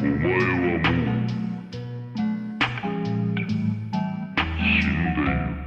お前はもう死んでいる。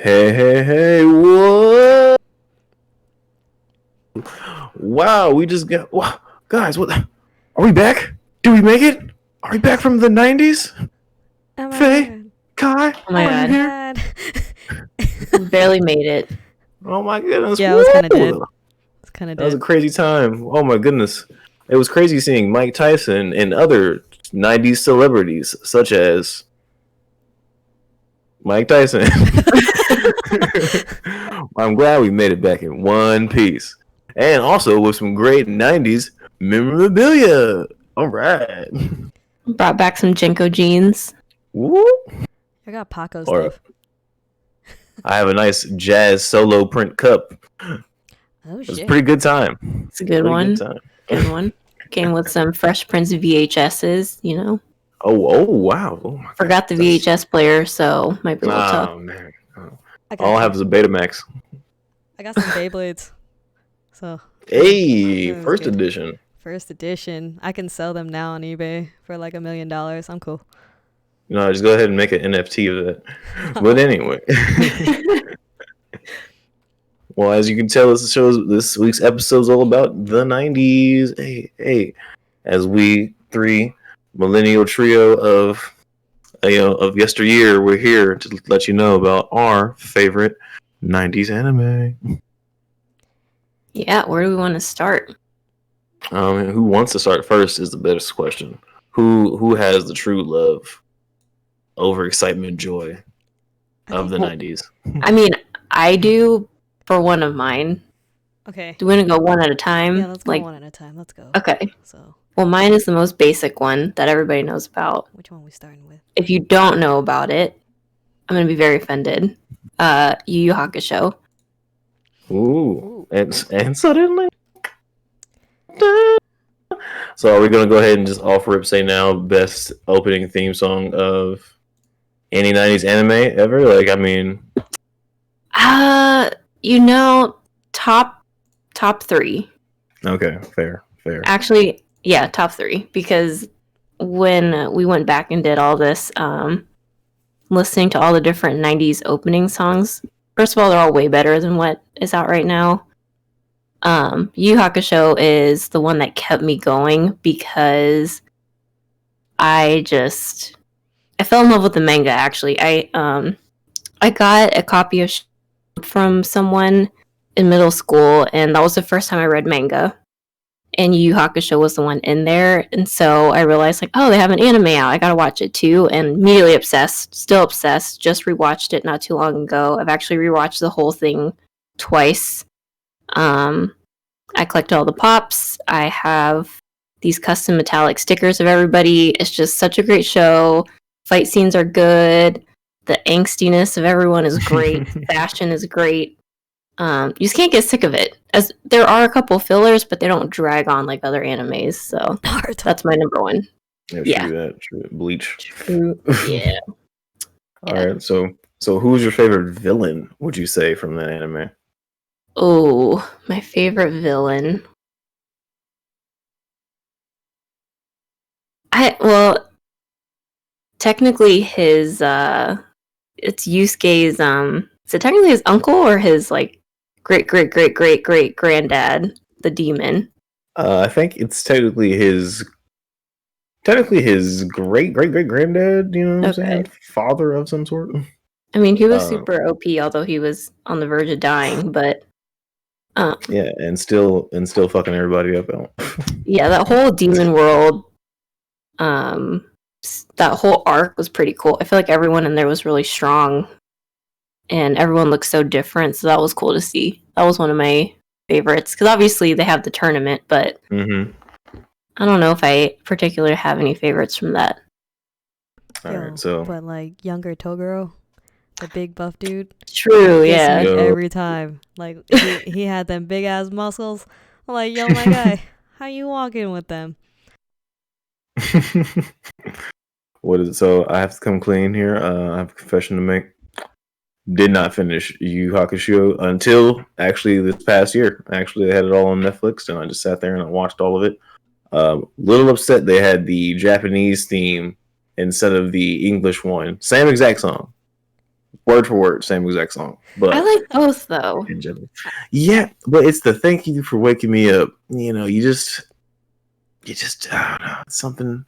Hey, what? Wow, we just got. Wow, guys, what? Are we back? Do we make it? Are we back from the 90s? Oh my Faye? god. Kai? Oh my Are you god. here? We barely made it. Oh my goodness. Yeah, I Woo! was kind of dead. It's kind of That was a dead. crazy time. Oh my goodness. It was crazy seeing Mike Tyson and other 90s celebrities, such as Mike Tyson. I'm glad we made it back in one piece. And also with some great 90s memorabilia. All right. Brought back some Jenko jeans. Woo. I got Paco Or stuff. I have a nice jazz solo print cup. Oh It was a shit. pretty good time. It's a good Pretty one. good time. Good one. Came with some Fresh Prince VHSs, you know. Oh, wow. Oh my Forgot the God. VHS player, so might be a little tough. Oh, man. Oh. I All I have is a Betamax. got some Beyblades. So Hey, That was first good. edition. first edition. I can sell them now on eBay for like $1 million. I'm cool. No, just go ahead and make an NFT of that. But anyway. Well, as you can tell, this week's episode is all about the 90s. Hey. As we three millennial trio of yesteryear, we're here to let you know about our favorite 90s anime. Yeah, where do we want to start? Who wants to start first is the best question. Who has the true love, overexcitement, joy of the 90s? I mean, I do for one of mine. Okay. Do we want to go one at a time? Yeah, let's go one at a time. Let's go. Okay. So, Well, mine is the most basic one that everybody knows about. which one are we starting with? If you don't know about it, I'm going to be very offended. Yu Yu Hakusho. Ooh. And suddenly. So are we gonna go ahead and just off rip say now best opening theme song of any 90s anime ever? Like, I mean, You know, top 3. okay, fair. Actually, yeah, top 3. Because when we went back and did all this, listening to all the different 90s opening songs, first of all, they're all way better than what is out right now. Yu Yu Hakusho is the one that kept me going because I fell in love with the manga. Actually, I got a copy of from someone in middle school, and that was the first time I read manga. And Yu Yu Hakusho was the one in there, and so I realized, like, oh, they have an anime out. I gotta watch it too, and immediately obsessed. Still obsessed. Just rewatched it not too long ago. I've actually rewatched the whole thing twice. I collect all the pops. I have these custom metallic stickers of everybody. It's just such a great show. Fight scenes are good. The angstiness of everyone is great. Fashion is great. You just can't get sick of it. As there are a couple fillers, but they don't drag on like other animes. So that's my number one. Yeah. True. Bleach. True. Yeah. All right. So who's your favorite villain? Would you say from that anime? Oh, my favorite villain. Technically his it's Yusuke's is it technically his uncle or his like great granddad, the demon? I think it's technically his great granddad, you know what I'm saying? Father of some sort. I mean, he was super OP, although he was on the verge of dying, but yeah, and still fucking everybody up. Yeah, that whole demon world, that whole arc was pretty cool. I feel like everyone in there was really strong, and everyone looked so different. So that was cool to see. That was one of my favorites because obviously they have the tournament, but I don't know if I particularly have any favorites from that. Alright, so but like younger Toguro, the big buff dude. True, yeah. Every time, like he had them big ass muscles. I'm like, yo, my guy, how you walking with them? What is it? So I have to come clean here. I have a confession to make. Did not finish Yu Yu Hakusho until actually this past year. Actually, they had it all on Netflix, and I just sat there and I watched all of it. Little upset they had the Japanese theme instead of the English one. Same exact song. word for word, same exact song. But I like both though. in general, yeah. But it's the thank you for waking me up. You just, I don't know. It's something.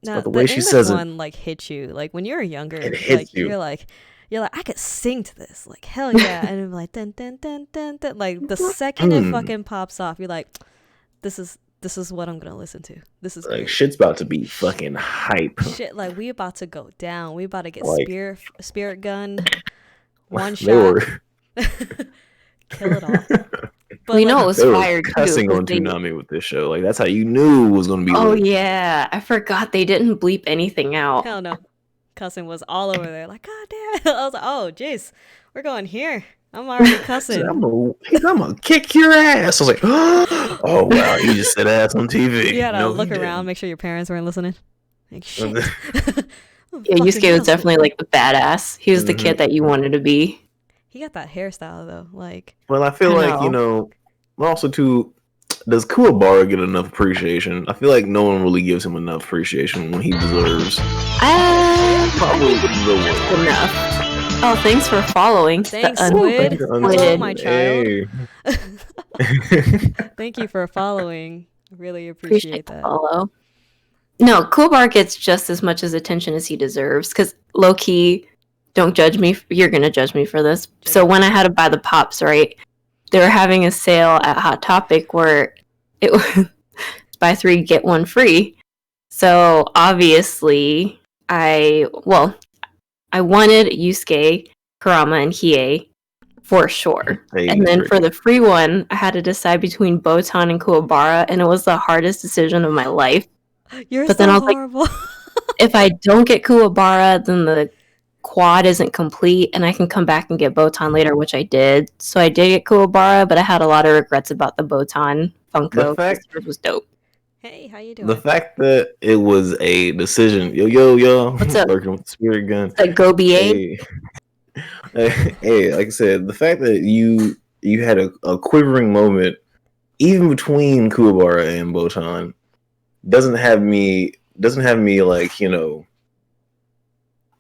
It's Now about the the way she English says it. one like hits you. Like when you're younger, It hits like you. you're like I could sing to this. Like hell yeah, and it'd be like dun dun dun dun dun. Like the second it fucking pops off, you're like, this is what I'm gonna listen to. This is Like great. shit's about to be fucking hype. Shit, like we about to go down. We about to get Like spirit gun, one they shot, were kill it all. But We know like, it was they were fired too. cussing 'Cause on Toonami with this show. Like that's how you knew it was gonna be. Oh lit. yeah, I forgot they didn't bleep anything out. hell no, cussing was all over there. Like god damn, I was like, oh jeez, we're going here. I'm already cussing. I'm gonna kick your ass. I was like, oh wow, you just said ass on TV. You gotta No, look he around, didn't. make sure your parents weren't listening. Like shit. Yeah, Yusuke was definitely like the badass. He was the Mhm. kid that you wanted to be. He got that hairstyle though. Like Well, I feel I like know. also too. Does Kuwabara get enough appreciation? I feel like no one really gives him enough appreciation when he deserves. Probably the word. Enough. Oh, thanks for following. thanks, The Squid. Hello, my child. Hey. Thank you for following. Really appreciate appreciate the that. follow. No, Kuwabara gets just as much as attention as he deserves. Because low key, don't judge me. You're gonna judge me for this. So when I had to buy the pops, right, they were having a sale at Hot Topic where it was buy 3 get 1 free. So obviously, I wanted Yusuke, Kurama, and Hiei for sure. Hey, And then great. for the free one, I had to decide between Botan and Kuwabara, and it was the hardest decision of my life. You're But so then I was like, horrible. if I don't get Kuwabara, then the quad isn't complete, and I can come back and get Botan later, which I did. So I did get Kuwabara, but I had a lot of regrets about the Botan Funko. The fact- It was dope. Hey, how you doing? The fact that it was a decision, yo, What's up? working with the spirit gun. Like Go BA. Hey, like I said, the fact that you had a quivering moment, even between Kuwabara and Botan, doesn't have me like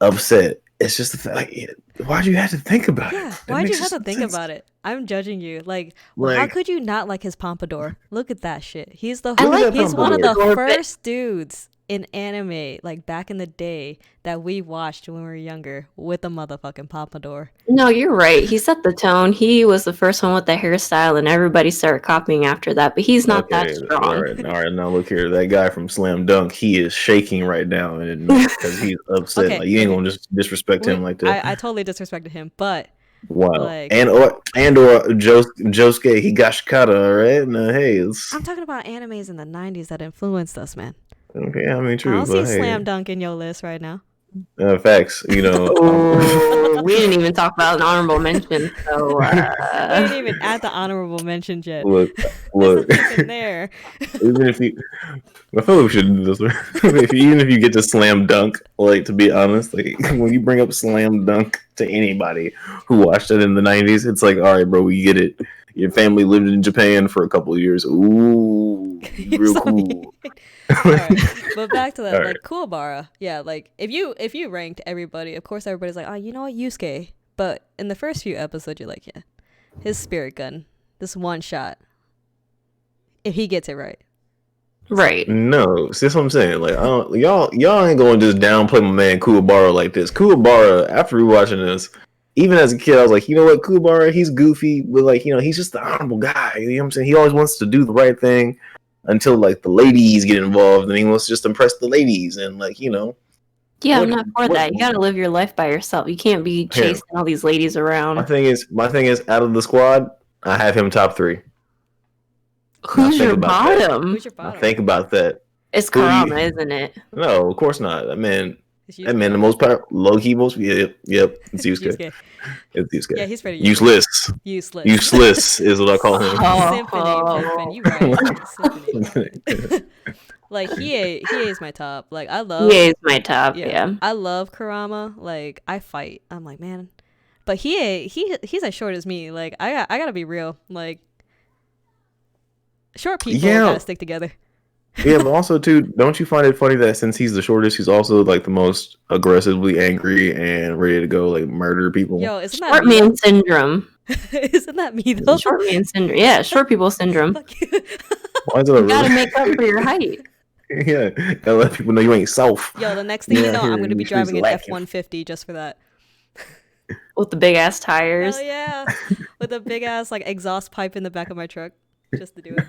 upset. It's just the fact, like, why'd you have to think about it? Yeah, That why'd you makes have to no think sense. about it? I'm judging you. Like, how Like, could you not like his pompadour? Look at that shit. He's the I like he's that one of the pompadour, but- first dudes in anime, like back in the day, that we watched when we were younger with a motherfucking pompadour. No, you're right. He set the tone. He was the first one with the hairstyle, and everybody started copying after that. But he's not that strong. All right. Now look here. That guy from Slam Dunk, he is shaking right now, and because he's upset. Okay, Like you ain't okay. gonna just disrespect him like that. I totally disrespected him, but Wow. like- and or Josuke Higashikata, all right? No, hey, it's I'm talking about animes in the 90s that influenced us, man. okay. I mean, I true, don't see but hey, Slam Dunk in your list right now. Facts. Oh, we didn't even talk about an honorable mention. So We ain't even at the honorable mention yet. look. It's not even there. Even if you, I feel like we should do this. Even if you get to Slam Dunk, like to be honest, like when you bring up Slam Dunk to anybody who watched it in the '90s, it's like, all right, bro, we get it. Your family lived in Japan for a couple of years. Ooh, You're real so cool. mean. Alright, but back to that, All like right. Kuwabara, yeah, like if you ranked everybody, of course everybody's like, oh, you know what, Yusuke. But in the first few episodes, you're like, yeah, his spirit gun, this one shot, if he gets it right. right. No, see, that's what I'm saying. Like, I don't, y'all ain't going to just downplay my man Kuwabara like this. Kuwabara, after rewatching this, even as a kid, I was like, you know what, Kuwabara, he's goofy, but like, he's just the honorable guy. You know what I'm saying? He always wants to do the right thing until like the ladies get involved, and he wants to just impress the ladies, and like, Yeah, What- I'm not for what- that. You gotta live your life by yourself. You can't be chasing all these ladies around. my thing is, out of the squad, I have him top 3. Who's think your about that. bottom? Who's your Now bottom? think about that. It's Who do you- Kurama, isn't it? No, of course not. That man, It's the most powerful, low key most. Yep, it's Yusuke. Yusuke. It's Yusuke. Yeah, he's pretty Useless. useless. Useless is what I call him. Oh. Symphony, you right. Symphony. Like he is my top. Like I love He is my top. Yeah. I love Kurama. Like I fight. I'm like, man. But he's as short as me. Like I gotta be real. Like short people Yeah. gotta stick together. Yeah, but also too, don't you find it funny that since he's the shortest, he's also like the most aggressively angry and ready to go like murder people? Yo, isn't that Short me? man syndrome. Isn't that me though? Short man syndrome. Yeah, short people syndrome. Fuck you. Why is it a You gotta really- make up for your height. Yeah, gotta let people know you ain't soft. Yo, the next thing you Yeah, know, here I'm gonna in be these streets driving an lacking. F-150 just for that. With the big ass tires. Hell yeah, with a big ass like exhaust pipe in the back of my truck, just to do it.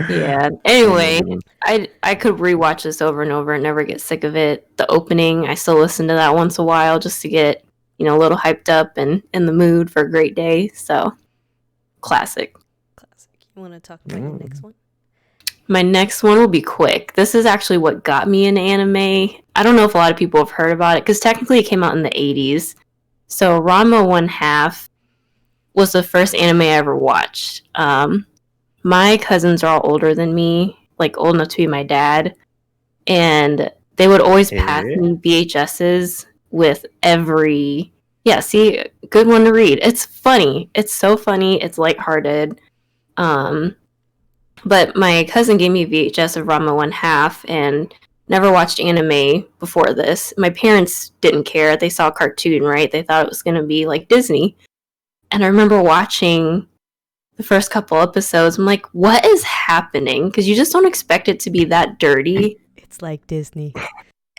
Yeah. Anyway, Mhm. I could rewatch this over and over and never get sick of it. The opening, I still listen to that once a while just to get, a little hyped up and in the mood for a great day. So, classic. Classic. You want to talk about your next one? My next one will be quick. This is actually what got me into anime. I don't know if a lot of people have heard about it because technically it came out in the 80s. So, Ranma One Half was the first anime I ever watched. My cousins are all older than me, like old enough to be my dad, and they would always pass Eh? me VHSs with every. Yeah, see, good one to read. It's funny. It's so funny. It's lighthearted. But my cousin gave me a VHS of Ranma One Half and never watched anime before this. My parents didn't care. They saw a cartoon, right? They thought it was going to be like Disney. And I remember watching the first couple episodes. I'm like, what is happening? Because you just don't expect it to be that dirty. It's like Disney.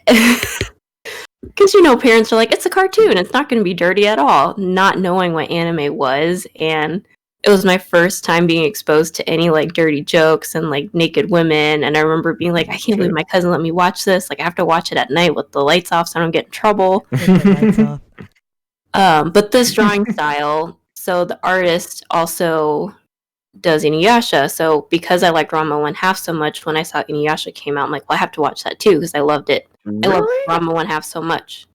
Because, parents are like, it's a cartoon. It's not going to be dirty at all. Not knowing what anime was. And it was my first time being exposed to any, like, dirty jokes and, like, naked women. And I remember being like, I can't believe my cousin let me watch this. Like, I have to watch it at night with the lights off so I don't get in trouble. With the lights off. But this drawing style, so the artist also does Inuyasha. So because I liked Ranma One Half so much, when I saw Inuyasha came out, I'm like, well, I have to watch that too because I loved it. I love Really? Ranma One Half so much.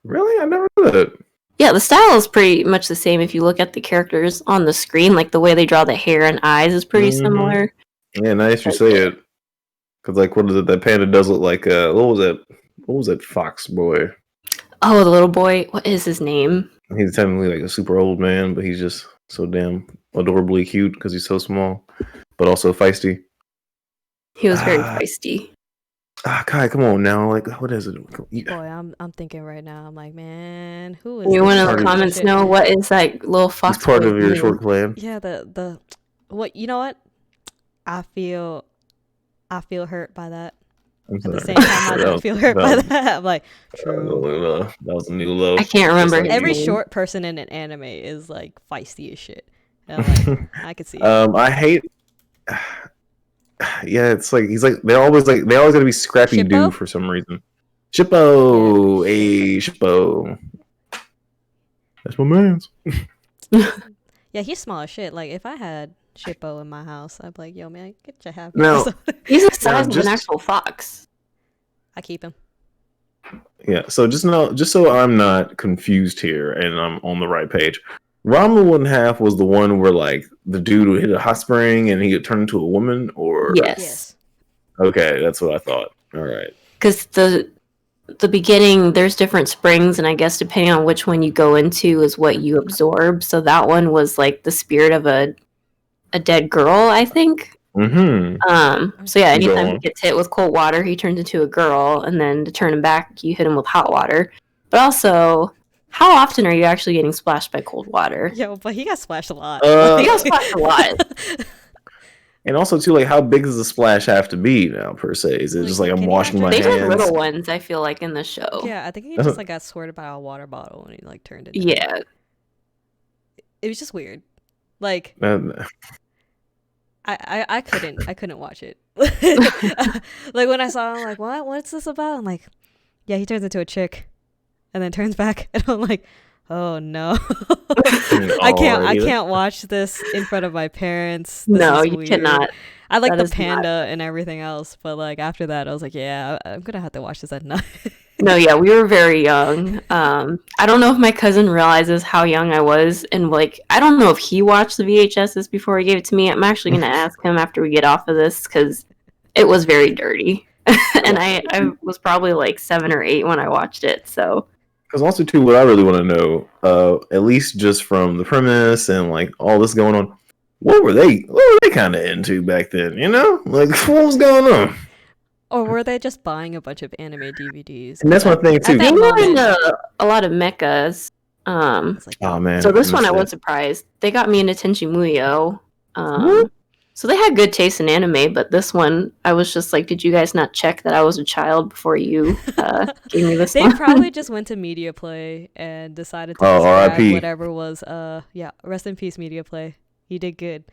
Really? I never knew that. Yeah, the style is pretty much the same if you look at the characters on the screen. Like the way they draw the hair and eyes is pretty similar. Yeah, nice you say it. Because like, what is it? That panda does look like what was that? What was that fox boy? Oh, the little boy. What is his name? He's technically like a super old man, but he's just so damn adorably cute because he's so small, but also feisty. He was very feisty. Kai, come on now! Like, what is it? Boy, I'm thinking right now. I'm like, man, who is? Anyone in part the of comments shit? know what is that little fox? It's part boy's of your name? short plan. Yeah, the what? You know what? I feel hurt by that. I'm At the sorry. same time, I don't feel hurt by that that. I'm like, true. That was a new low. I can't remember. Just like Every you. short person in an anime is like feisty as shit. And I'm like, I could see it. I hate. Yeah, it's like they always gotta be Scrappy Doo Shippo? for some reason. Shippo, a Shippo. That's my man's. Yeah, he's small as shit. Like if I had Shippo in my house, I'd be like, yo, man, get your happy No. ass up. He's the size of just- an actual fox. I keep him. Yeah, so just so I'm not confused here and I'm on the right page. Ranma One Half was the one where like the dude would hit a hot spring and he would turn into a woman, or Yes. Okay, that's what I thought. All right. Because the beginning, there's different springs, and I guess depending on which one you go into is what you absorb. So that one was like the spirit of a dead girl, I think. Mm-hmm. So yeah, Go anytime on. he gets hit with cold water, he turns into a girl, and then to turn him back, you hit him with hot water. But also, how often are you actually getting splashed by cold water? Yo, but he got splashed a lot. He got splashed a lot. And also too, like, how big does the splash have to be now per se? Is it Like, just like can I'm he washing my They actually- did hands? little ones, I feel like, in the show. Yeah, I think he just like got squirted by a water bottle and he like turned it. Yeah. It was just weird. Like Uh, I couldn't watch it. Like when I saw him, like, what's this about? I'm like, yeah, he turns into a chick and then turns back and I'm like, oh no. I can't watch this in front of my parents. This No, is you weird. cannot. I like That the is not- panda and everything else, but like after that I was like, yeah, I'm gonna have to watch this at night. No, yeah, we were very young. I don't know if my cousin realizes how young I was, and like, I don't know if he watched the VHSs before he gave it to me. I'm actually gonna ask him after we get off of this because it was very dirty, and I was probably like 7 or 8 when I watched it. So Because also too, what I really want to know, at least just from the premise and like all this going on, what were they kind of into back then? You know, like what was going on? Or were they just buying a bunch of anime DVDs? And that's my thing too. At They that were moment, into a lot of mechas. it's like, Oh man. So this one I missed was surprised. They got me into Tenchi Muyo. So they had good taste in anime, but this one I was just like, did you guys not check that I was a child before you gave me this they one? probably just went to Media Play and decided to Oh, just grab R.I.P.. whatever was yeah, rest in peace Media Play. You did good.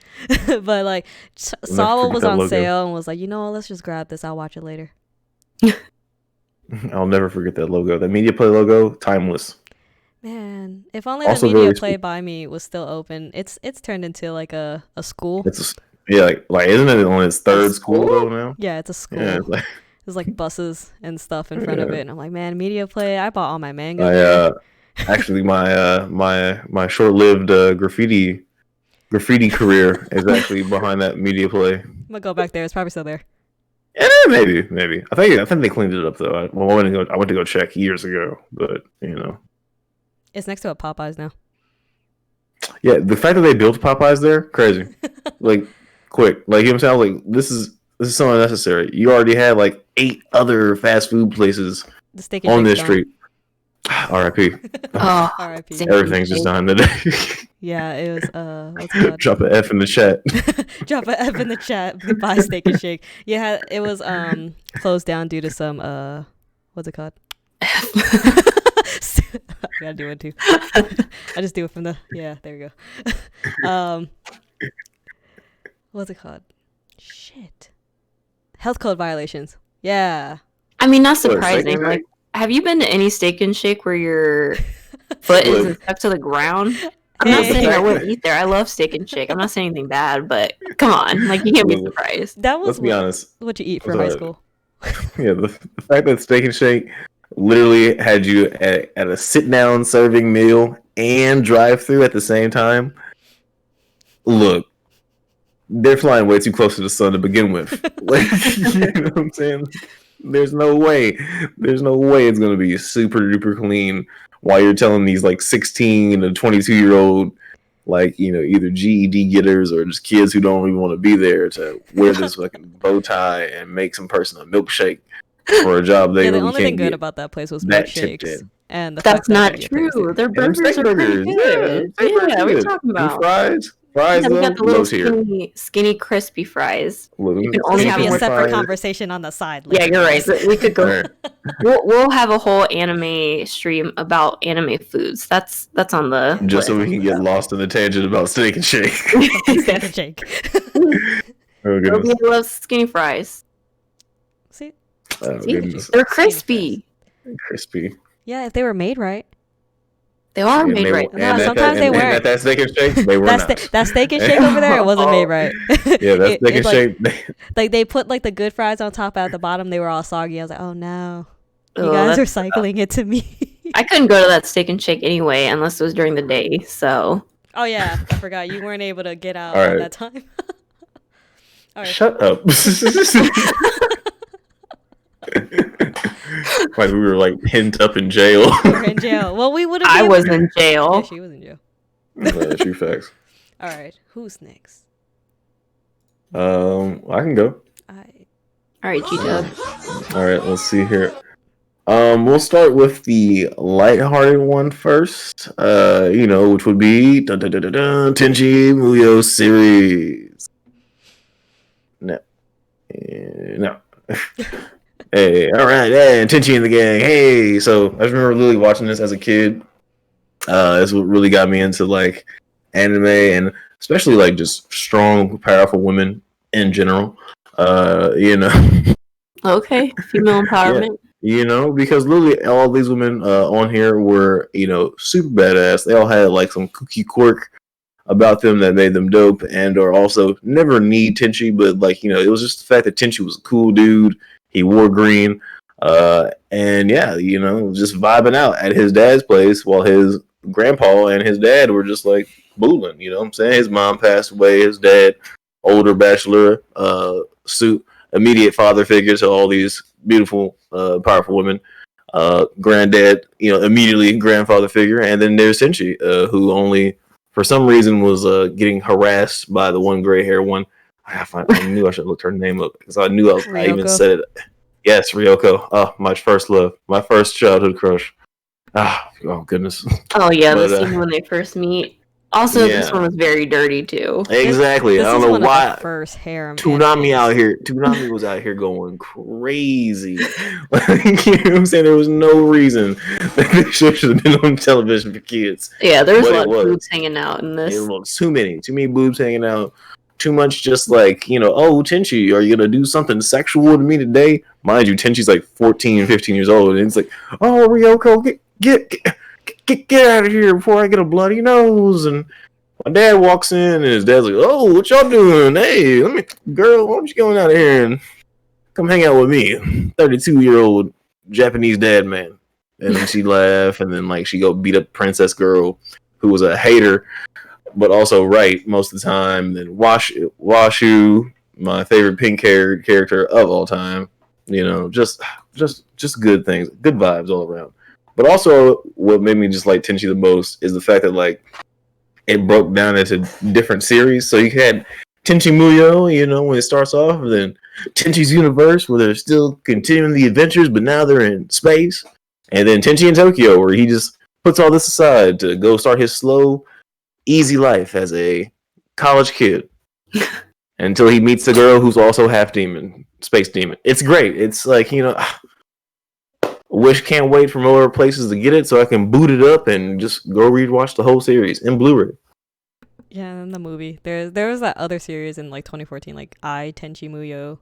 But like Sawa forget was that on logo. sale and was like, you know what, let's just grab this. I'll watch it later. I'll never forget that logo. That Media Play logo, timeless. Man, if only Also the Media very Play by me was still open. It's turned into like a school. Like isn't it on its third school school? though now? Yeah, it's a school. Yeah, it's like There's like buses and stuff in front of Yeah. it. And I'm like, man, Media Play, I bought all my manga I there. actually my short-lived graffiti career is actually behind that Media Play. I'm gonna go back there. It's probably still there. Yeah, maybe. I think they cleaned it up though. I went to go check years ago, but you know. It's next to a Popeyes now. Yeah, the fact that they built Popeyes there, crazy. Like, quick. Like, you know what I'm saying? Like, this is so unnecessary. You already had like 8 other fast food places The steak and on shake's this gone. street. R.I.P. Oh, R.I.P. Same. Everything's just done today. Yeah, it was what's it called? Drop an F in the chat. Drop a F in the chat. Buy Steak and Shake. Yeah, it was closed down due to some what's it called? I gotta do it too. I just do it from the there we go. What's it called? Shit. Health code violations. Yeah. I mean, not What, surprising. Steak and Like, have you been to any Steak and Shake where your foot is stuck to the ground? I'm not Hey. saying I wouldn't eat there. I love Steak and Shake. I'm not saying anything bad, but come on, like you can't be surprised. That was Let's be honest. what you eat for Sorry. high school. Yeah, the fact that Steak and Shake literally had you at a sit-down serving meal and drive-through at the same time. Look, they're flying way too close to the sun to begin with. Like, you know what I'm saying? There's no way it's gonna be super duper clean while you're telling these like 16 to 22-year-old, like, you know, either GED getters or just kids who don't even want to be there to wear this fucking bow tie and make some person a milkshake for a job they Yeah, the really only can't thing good get. about that place was that tipped milkshakes. in. And the That's fact that not Media Play was true. there. Their And them burgers steak are pretty burgers, good. steak Yeah, burgers what are you good. talking And about? fries Yeah, we though, got the little low tier. skinny, crispy fries. Look, You can only This have would be them a with separate fries. conversation on the side. Yeah, later, you're right. guys. So we could go. Alright. We'll have a whole anime stream about anime foods. That's on the Just so we list. can get lost in the tangent about Steak and Shake. Steak and Shake. Oh goodness. Nobody loves skinny fries. See? Oh See? goodness. They're Skinny crispy. Crispy. Yeah, if they were made right. They are And made they- right. No, and at sometimes they and weren't. at that Steak and Shake, they were not. That Steak and Shake over there, it wasn't made right. Yeah, that Steak and like, Shake. like they put like the good fries on top, at the bottom they were all soggy. I was like, oh no, you Ugh, guys are that's- cycling it to me. I couldn't go to that Steak and Shake anyway, unless it was during the day. So Oh yeah, I forgot you weren't able to get out All at right. that time. All right. Shut up. Like we were like pent up in jail. We were in jail. Well, we would have. I was in Yeah, jail. she was in jail. True facts. All right, who's next? I can go. All right, G-Dub. All right, let's see here. We'll start with the lighthearted one first. You know, which would be Tenchi Muyo series. No. No. Hey, all right, hey, Tenchi and the gang. Hey, so I just remember really watching this as a kid. This what really got me into like anime and especially like just strong, powerful women in general. You know. Okay, female empowerment. You know, because literally all these women on here were, you know, super badass. They all had like some kooky quirk about them that made them dope, and or also never need Tenchi, but like, you know, it was just the fact that Tenchi was a cool dude. He wore green, and yeah, you know, just vibing out at his dad's place while his grandpa and his dad were just like booling. You know what I'm saying? His mom passed away. His dad, older bachelor, immediate father figure to all these beautiful, powerful women. Granddad, you know, immediately grandfather figure, and then there's Tenchi, who only for some reason was getting harassed by the one gray hair one. I knew I should look her name up because I knew I even Ryoko. said it. Yes, Ryoko. Oh, my first love, my first childhood crush. Oh goodness. Oh yeah, the But, scene when they first meet. Also, this yeah. one was very dirty too. Exactly. This I don't is know one why. of the first harem Toonami animes. out here. Toonami was out here going crazy. Like, you know what I'm saying? There was no reason that this show should have been on television for kids. Yeah, there was But a it lot of was. boobs hanging out in It this. was too many boobs hanging out. Too much just like, oh, Tenchi, are you going to do something sexual to me today? Mind you, Tenchi's like 14, 15 years old. And it's like, oh, Ryoko, get out of here before I get a bloody nose. And my dad walks in and his dad's like, oh, what y'all doing? Hey, girl, why don't you go out of here and come hang out with me? 32-year-old Japanese dad man. And then she laugh and then like she go beat up Princess Girl, who was a hater, but also right most of the time. Then Washu, my favorite pink-haired character of all time. Just good things, good vibes all around. But also, what made me just like Tenchi the most is the fact that like it broke down into different series. So you had Tenchi Muyo, when it starts off, and then Tenchi's Universe, where they're still continuing the adventures, but now they're in space. And then Tenchi in Tokyo, where he just puts all this aside to go start his slow, easy life as a college kid until he meets a girl who's also half demon, space demon. It's great. It's like, can't wait for more places to get it so I can boot it up and just go watch the whole series in Blu-ray. Yeah, in the movie. There was that other series in like 2014, like I Tenchi Muyo.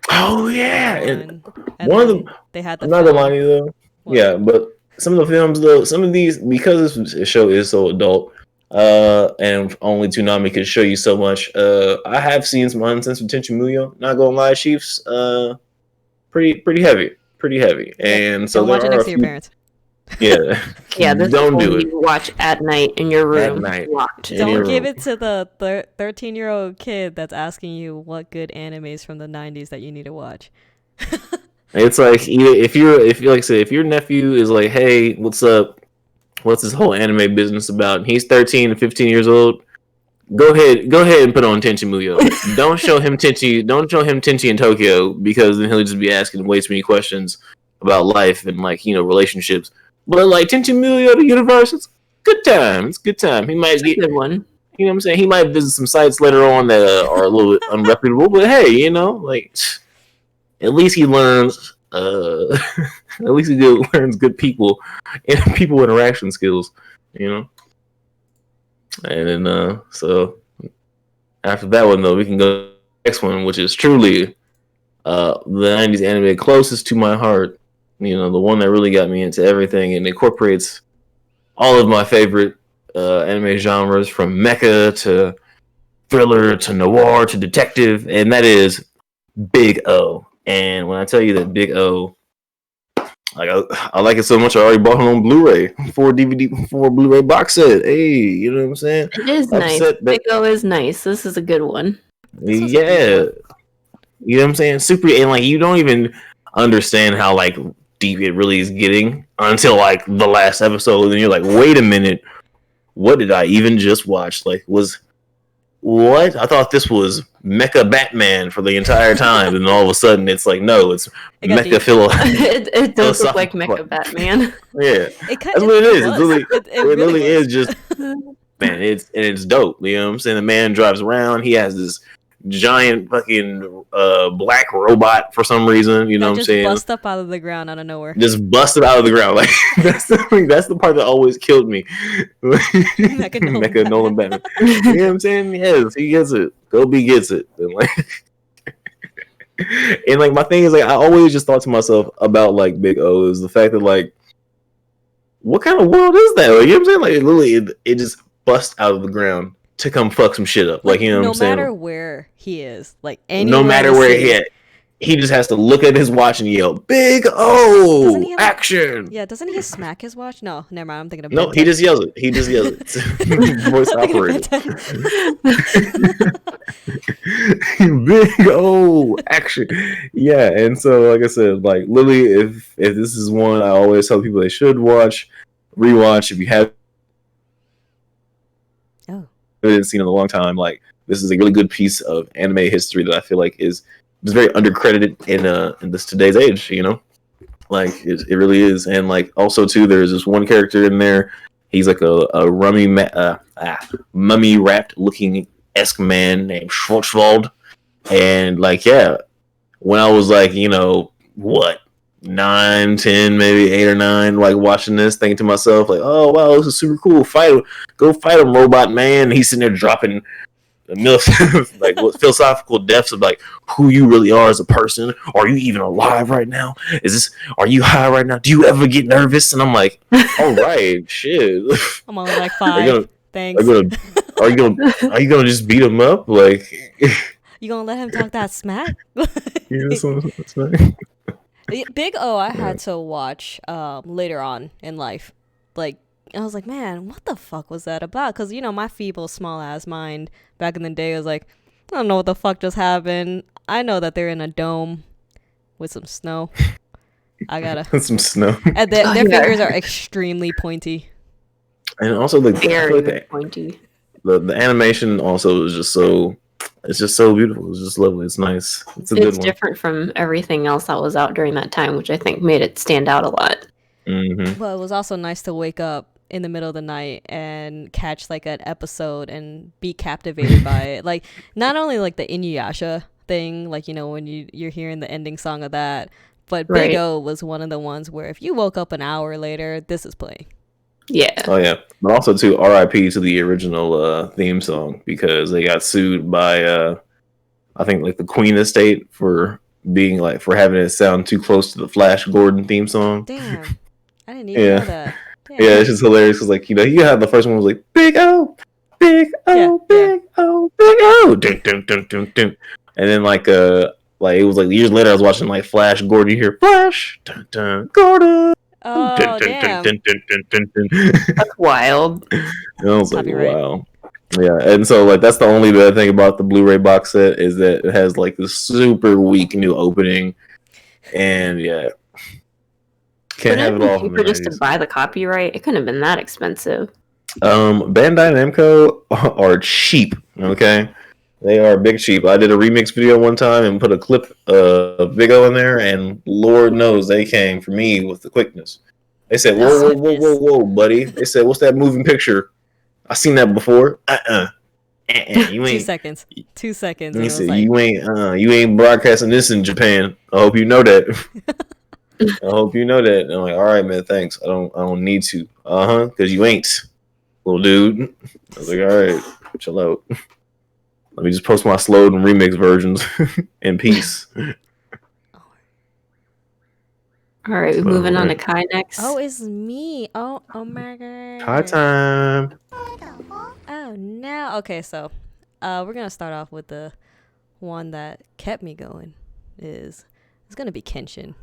Oh yeah, And one of them. they had the I'm not gonna lie film. to you though. What? Yeah, but some of the films though, some of these, because this show is so adult, and only Toonami could show you so much. I have seen some uncensored Tenchi Muyo. Not gonna lie, Chiefs. Pretty heavy, and so Don't watch it there are next a to your few. parents. Yeah, Yeah, this don't is do one it. you watch at night in your room, night. locked. In your Don't give room. it to the 13-year-old kid that's asking you what good animes from the 90s that you need to watch. It's like if your nephew is like, hey, what's up? What's this whole anime business about? And he's 13 and 15 years old. Go ahead and put on Tenchi Muyo. Don't show him Tenchi in Tokyo, because then he'll just be asking way too many questions about life and relationships. But like Tenchi Muyo, the universe, it's good time. It's good time. He might It's a get, good one. you know what I'm saying? He might visit some sites later on that are a little bit unreputable, but hey, like at least he learns learns good people and people interaction skills, And then so after that one though, we can go to the next one, which is truly the 90s anime closest to my heart. The one that really got me into everything and incorporates all of my favorite anime genres, from mecha to thriller to noir to detective, and that is Big O. And when I tell you that Big O, like I like it so much, I already bought it on Blu-ray, 4 Blu-ray box set. Hey, you know what I'm saying? It is nice. Big O is nice. This is a good one. Yeah, you know what I'm saying? Super, and like you don't even understand how like deep it really is getting until like the last episode, and you're like, wait a minute, what did I even just watch? Like, what? I thought this was Mecha Batman for the entire time, and then all of a sudden it's like, no, it's Mecha Philo. It does look like Mecha Batman. Yeah, that's what it is. It really is just, man. It's dope. You know what I'm saying? The man drives around. He has this giant fucking black robot for some reason. You know what I'm saying? Just bust up out of the ground out of nowhere. Just busted out of the ground. Like that's the part that always killed me. Mecha Nolan Batman. You know what I'm saying? Yes, he gets it. Gobi gets it. And like my thing is like I always just thought to myself about like Big O is the fact that like what kind of world is that? Like, you know what I'm saying? Like literally it just busts out of the ground to come fuck some shit up. Like you know what I'm saying? No matter where he is, like no matter where he just has to look at his watch and yell, "Big O, action!" Yeah, doesn't he smack his watch? No, never mind. I'm thinking of no. He just yells it. Voice operated. Big O, action! Yeah, and so like I said, like literally, if this is one I always tell people they should rewatch if you have. Oh, haven't seen in a long time. Like this is a really good piece of anime history that I feel like is very undercredited in this today's age. You know, like it really is. And like also too, there's this one character in there. He's like a mummy wrapped looking esque man named Schwarzwald. And like when I was like what 9, 10, maybe 8 or 9, like watching this, thinking to myself like, oh wow, this is super cool. Go fight him, robot man. And he's sitting there dropping like philosophical depths of like who you really are as a person. Are you even alive right now? Are you high right now? Do you ever get nervous? And I'm like, all right, shit. I'm only like 5. Thanks. Are you gonna just beat him up? Like, you gonna let him talk that smack? That's Big O, I had to watch later on in life. Like, I was like, man, what the fuck was that about? Because, my feeble, small-ass mind back in the day was like, I don't know what the fuck just happened. I know that they're in a dome with some snow. I gotta... some snow. And their fingers are extremely pointy. And also, very pointy. The animation also is just so... It's just so beautiful. It's just lovely. It's nice. It's a good one. Different from everything else that was out during that time, which I think made it stand out a lot. Mm-hmm. Well, it was also nice to wake up in the middle of the night and catch like an episode and be captivated by it. Like not only like the Inuyasha thing, like when you're hearing the ending song of that, but Big O was one of the ones where if you woke up an hour later, this is playing. Yeah. Oh yeah, but also too, R.I.P. to the original theme song because they got sued by I think like the Queen Estate for being like for having it sound too close to the Flash Gordon theme song. Damn, I didn't even know that. Damn. Yeah, it's just hilarious because like you had the first one was like Big O, Big O, Big O, Big O, dun, dun, dun, dun, dun. And then like it was like years later I was watching like Flash Gordon. You hear Flash, dun, dun, Gordon. Oh, damn. That's wild. And I was like, Copyright. wow. Yeah, and so like that's the only bad thing about the Blu-ray box set is that it has like this super weak new opening, and can't have it all. Cheaper just to buy the copyright. It couldn't have been that expensive. Bandai Namco are cheap. Okay, they are big cheap. I did a remix video one time and put a clip of Big O in there, and Lord knows they came for me with the quickness. They said, whoa, buddy. They said, what's that moving picture? I seen that before. You ain't 2 seconds. 2 seconds. He said, you ain't broadcasting this in Japan. I hope you know that. I hope you know that. And I'm like, all right, man, thanks. I don't need to. Because you ain't, little dude. I was like, all right, chill out. Let me just post my slowed and remix versions in peace. All right, we're moving on to Kai next. Oh, it's me. Oh my god. Hi time. Oh no. Okay, so we're gonna start off with the one that kept me going. It's gonna be Kenshin.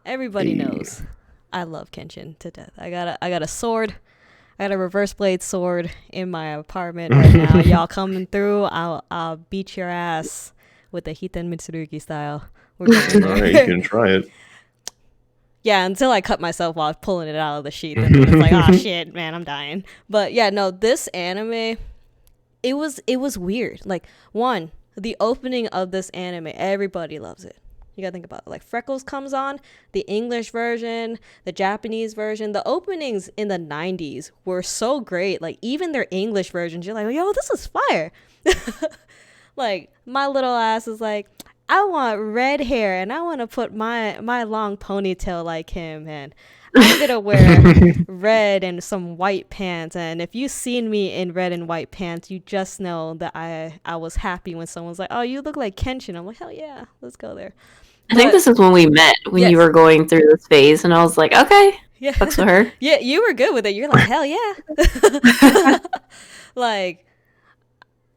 Everybody knows I love Kenshin to death. I got a sword. I got a reverse blade sword in my apartment right now. Y'all coming through? I'll beat your ass with the Hiten Mitsurugi style. We're going there. All right, you can try it. Yeah, until I cut myself while pulling it out of the sheath, and it's like, oh shit, man, I'm dying. But yeah, no, this anime, it was weird. Like, one, the opening of this anime, everybody loves it. You gotta think about it. Like, Freckles comes on, the English version, the Japanese version. The openings in the 90s were so great. Like, even their English versions, you're like, yo, this is fire. Like, my little ass is like, I want red hair and I want to put my long ponytail like him, and I'm gonna wear red and some white pants. And if you've seen me in red and white pants, you just know that I was happy when someone was like, oh, you look like Kenshin. I'm like, hell yeah, let's go there. I think this is when we met, when you were going through this phase, and I was like, okay, yeah, fucks with her. Yeah, you were good with it. You're like, hell yeah.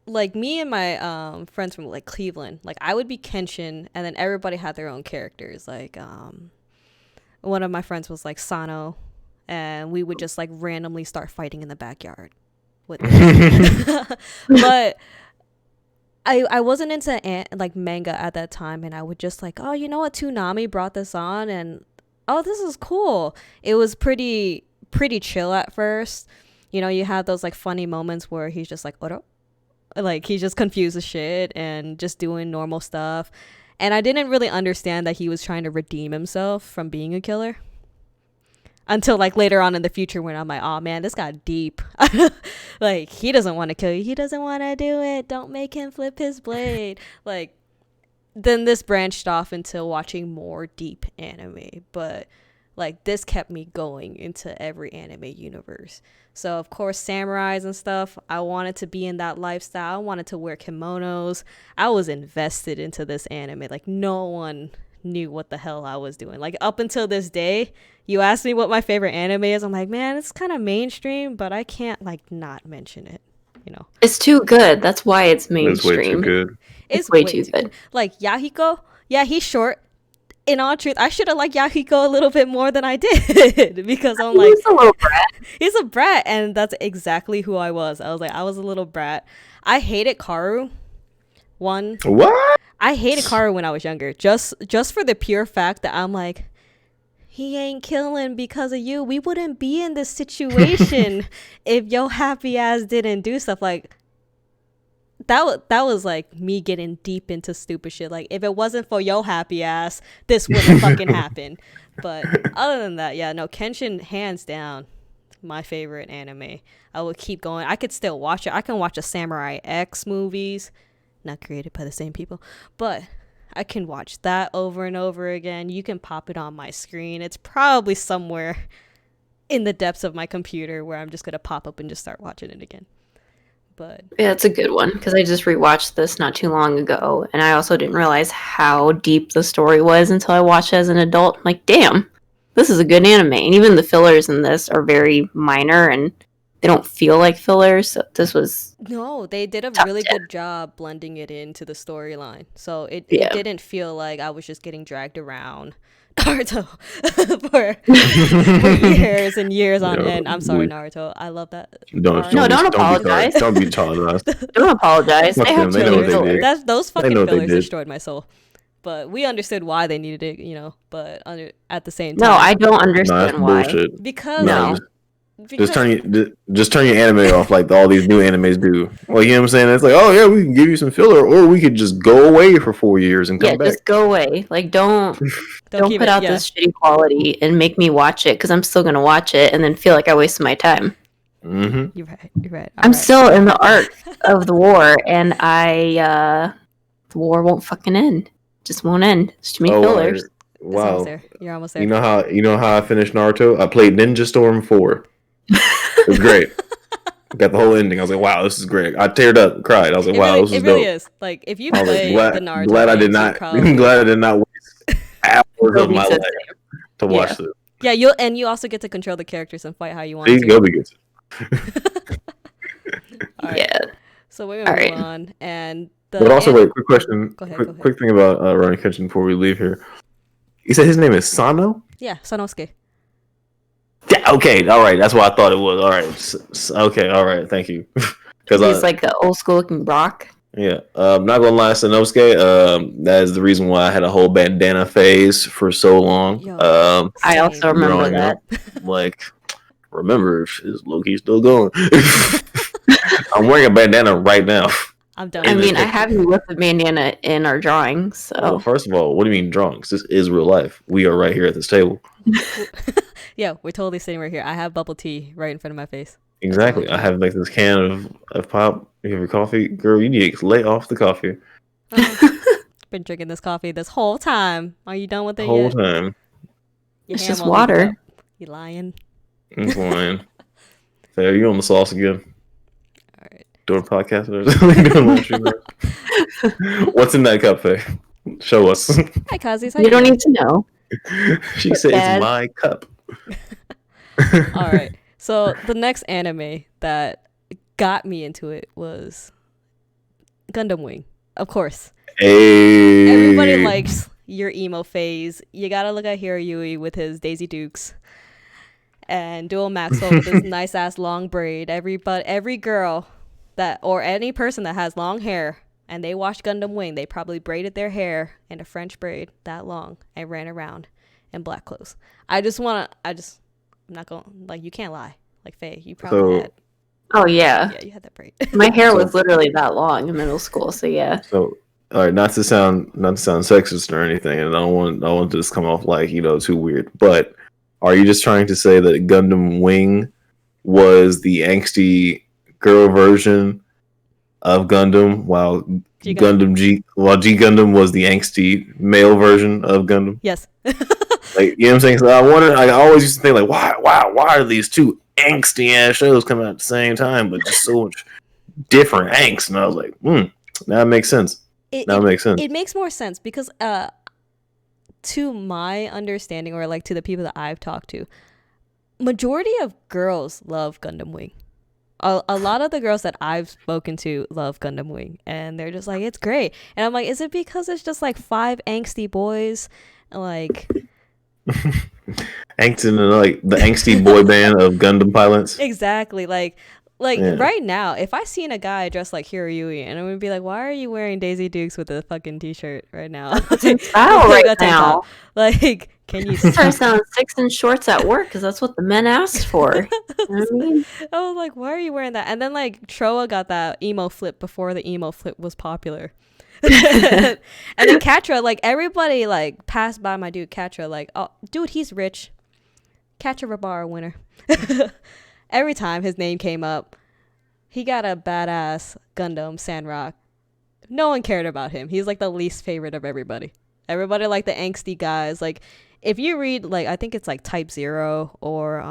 Like me and my friends from like Cleveland, like I would be Kenshin, and then everybody had their own characters. Like one of my friends was like Sano, and we would just like randomly start fighting in the backyard with but I wasn't into like manga at that time, and I would just like, oh, you know what, Toonami brought this on, and oh, this is cool. It was pretty chill at first. you know, you have those like funny moments where he's just like, "Oro?" Like he's just confused as shit and just doing normal stuff. And I didn't really understand that he was trying to redeem himself from being a killer until like later on in the future when I'm like, oh man, this got deep. Like he doesn't want to kill you. He doesn't want to do it. Don't make him flip his blade. Like then this branched off into watching more deep anime, but like this kept me going into every anime universe. So of course samurais and stuff, I wanted to be in that lifestyle. I wanted to wear kimonos. I was invested into this anime. Like no one knew what the hell I was doing. Like up until this day, you ask me what my favorite anime is, I'm like, man, it's kind of mainstream, but I can't like not mention it, you know. It's too good. That's why it's It's way mainstream. too good. It's way too good. Like Yahiko, yeah, he's short. In all truth, I should have liked Yahiko a little bit more than I did because I'm like, He's a little brat. he's a brat, and that's exactly who I was. I was like, I was a little brat. I hated Karu. What? I hated Karu when I was younger, just for the pure fact that I'm like, he ain't killing because of you. We wouldn't be in this situation if your happy ass didn't do stuff. Like that was like me getting deep into stupid shit. Like if it wasn't for your happy ass, this wouldn't fucking happen. But other than that, yeah, no, Kenshin hands down my favorite anime. I would keep going. I could still watch it. I can watch the Samurai X movies, not created by the same people, but I can watch that over and over again. You can pop it on my screen. It's probably somewhere in the depths of my computer where I'm just gonna pop up and just start watching it again. But Yeah, it's a good one because I just rewatched this not too long ago, and I also didn't realize how deep the story was until I watched it as an adult. I'm like, damn, this is a good anime. And even the fillers in this are very minor and they don't feel like fillers. So this was no, they did a Top really 10. good job blending it into the storyline. So it Yeah. didn't feel like I was just getting dragged around Naruto for years and years on Yeah, end. I'm sorry, we- Naruto. I love that. Don't, part. No, don't don't be sorry. apologize. Don't be apologized. don't apologize. Fuck They have them, they know what fillers. they did. Those They fucking know what they fillers did. destroyed my soul. But we understood why they needed it, you know. But at the same time, No, I don't No, that's understand why. bullshit. because No. Just turn your anime off like all these new animes do. Well, you know what I'm saying? It's like, oh yeah, we can give you some filler, or we could just go away for 4 years and come Yeah, back. just go away. Like, don't keep put it, out yeah. this shitty quality and make me watch it because I'm still gonna watch it and then feel like I wasted my time. Mm-hmm. You're right. I'm still in the arc of the war, and the war won't fucking end. Just won't end. It's too many fillers. It's almost Wow. there. You're almost there. You know how I finished Naruto? I played Ninja Storm 4. It was great. Got the whole ending. I was like, wow, this is great. I teared up, cried. I was like, wow, this is it really dope. is. Like if you I was like, play glad, the Naruto, glad I did games, you not. probably- Glad I did not waste hours of my Toby life said to watch this. Yeah, you also get to control the characters and fight how you want See, to. Gobi gets it. All right. Yeah. So we're gonna All move right. on, and But also, wait, quick question. Go ahead, Quick thing about Ronnie Kenshin before we leave here. You said his name is Sano? Yeah, Sanosuke. Yeah, okay, all right. That's what I thought it was. All right. Okay, all right. Thank you. Because He's like the old school looking Brock. yeah, not gonna lie, Sanosuke. That is the reason why I had a whole bandana phase for so long. Yo. I Same. also remember growing that. up, like, remember, is Loki still going? I'm wearing a bandana right now. I'm done. I with mean, this. I have you with the bandana in our drawings, so Well, first of all, what do you mean drawings? This is real life. We are right here at this table. Yeah, we're totally sitting right here. I have bubble tea right in front of my face. Exactly. I have like this can of pop. You have your coffee, girl. You need to lay off the coffee Been drinking this coffee this whole time. Are you done with the it whole yet? time. Your it's hand just won't leave the water. cup. You lying? I'm flying. So are you on the sauce again? All right. Doing a podcast or something? Doing live stream or- What's in that cup, Faye? Show us. Hi, Kazi's. How you don't doing? need to know. She said Dad. it's my cup. All right. So the next anime that got me into it was Gundam Wing. Of course. Hey. Everybody likes your emo phase. You gotta look at Hiroyui with his Daisy Dukes and Dual Maxwell with his nice ass long braid. Every girl that or any person that has long hair and they watched Gundam Wing, they probably braided their hair in a French braid that long and ran around in black clothes. I'm not going like you can't lie. Like Faye, you probably So had Oh yeah. Yeah, you had that braid. My hair So- was literally that long in middle school, so yeah. So, all right, not to sound sexist or anything, and I don't want this to come off like too weird. But are you just trying to say that Gundam Wing was the angsty girl version of Gundam, while G G Gundam was the angsty male version of Gundam? Yes. Like, you know what I'm saying? So I wonder. I always used to think like, why are these two angsty ass shows coming out at the same time, but just so much different angst? And I was like, that makes sense. That makes sense. It makes more sense because to my understanding, or like to the people that I've talked to, majority of girls love Gundam Wing. A lot of the girls that I've spoken to love Gundam Wing, and they're just like, it's great. And I'm like, is it because it's just like 5 angsty boys? Like Angst in like the angsty boy band of Gundam pilots. exactly. Like Yeah. right now, if I seen a guy dressed like Hiroyui, and I'm gonna be like, why are you wearing Daisy Dukes with a fucking t-shirt right now? That's in style right That's on now. top. Like, can you Start selling 6-inch shorts at work because that's what the men asked for. You know what I mean? I was like, why are you wearing that? And then like Troa got that emo flip before the emo flip was popular. And then Katra, like everybody like passed by my dude Katra, like, oh dude, he's rich. Katra Rabara winner. Every time his name came up, he got a badass Gundam Sandrock. No one cared about him. He's like the least favorite of everybody. Everybody like the angsty guys. Like if you read like I think it's like Type 0 or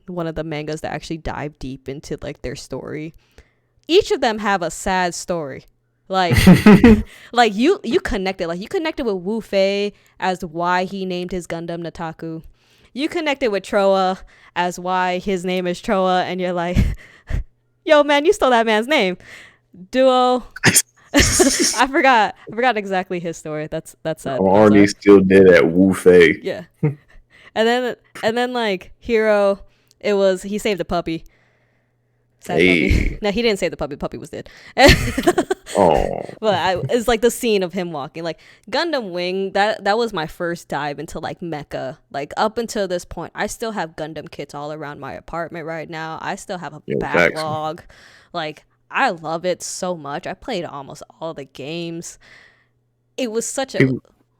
one of the mangas that actually dive deep into like their story. Each of them have a sad story. Like like you connected. Like you connected with Wu Fei as why he named his Gundam Nataku. You connected with Troa as why his name is Troa, and you're like, yo man, you stole that man's name. Duo. I forgot exactly his story. That's sad. I'm already still dead at Wu Fei. Yeah. And then like Hero, it was he saved a puppy. Sad puppy. No, he didn't save the puppy. The puppy was dead. Oh. But it's like the scene of him walking. Like Gundam Wing, that was my first dive into like mecha. Like up until this point, I still have Gundam kits all around my apartment right now. I still have a backlog. Like I love it so much. I played almost all the games. It was such a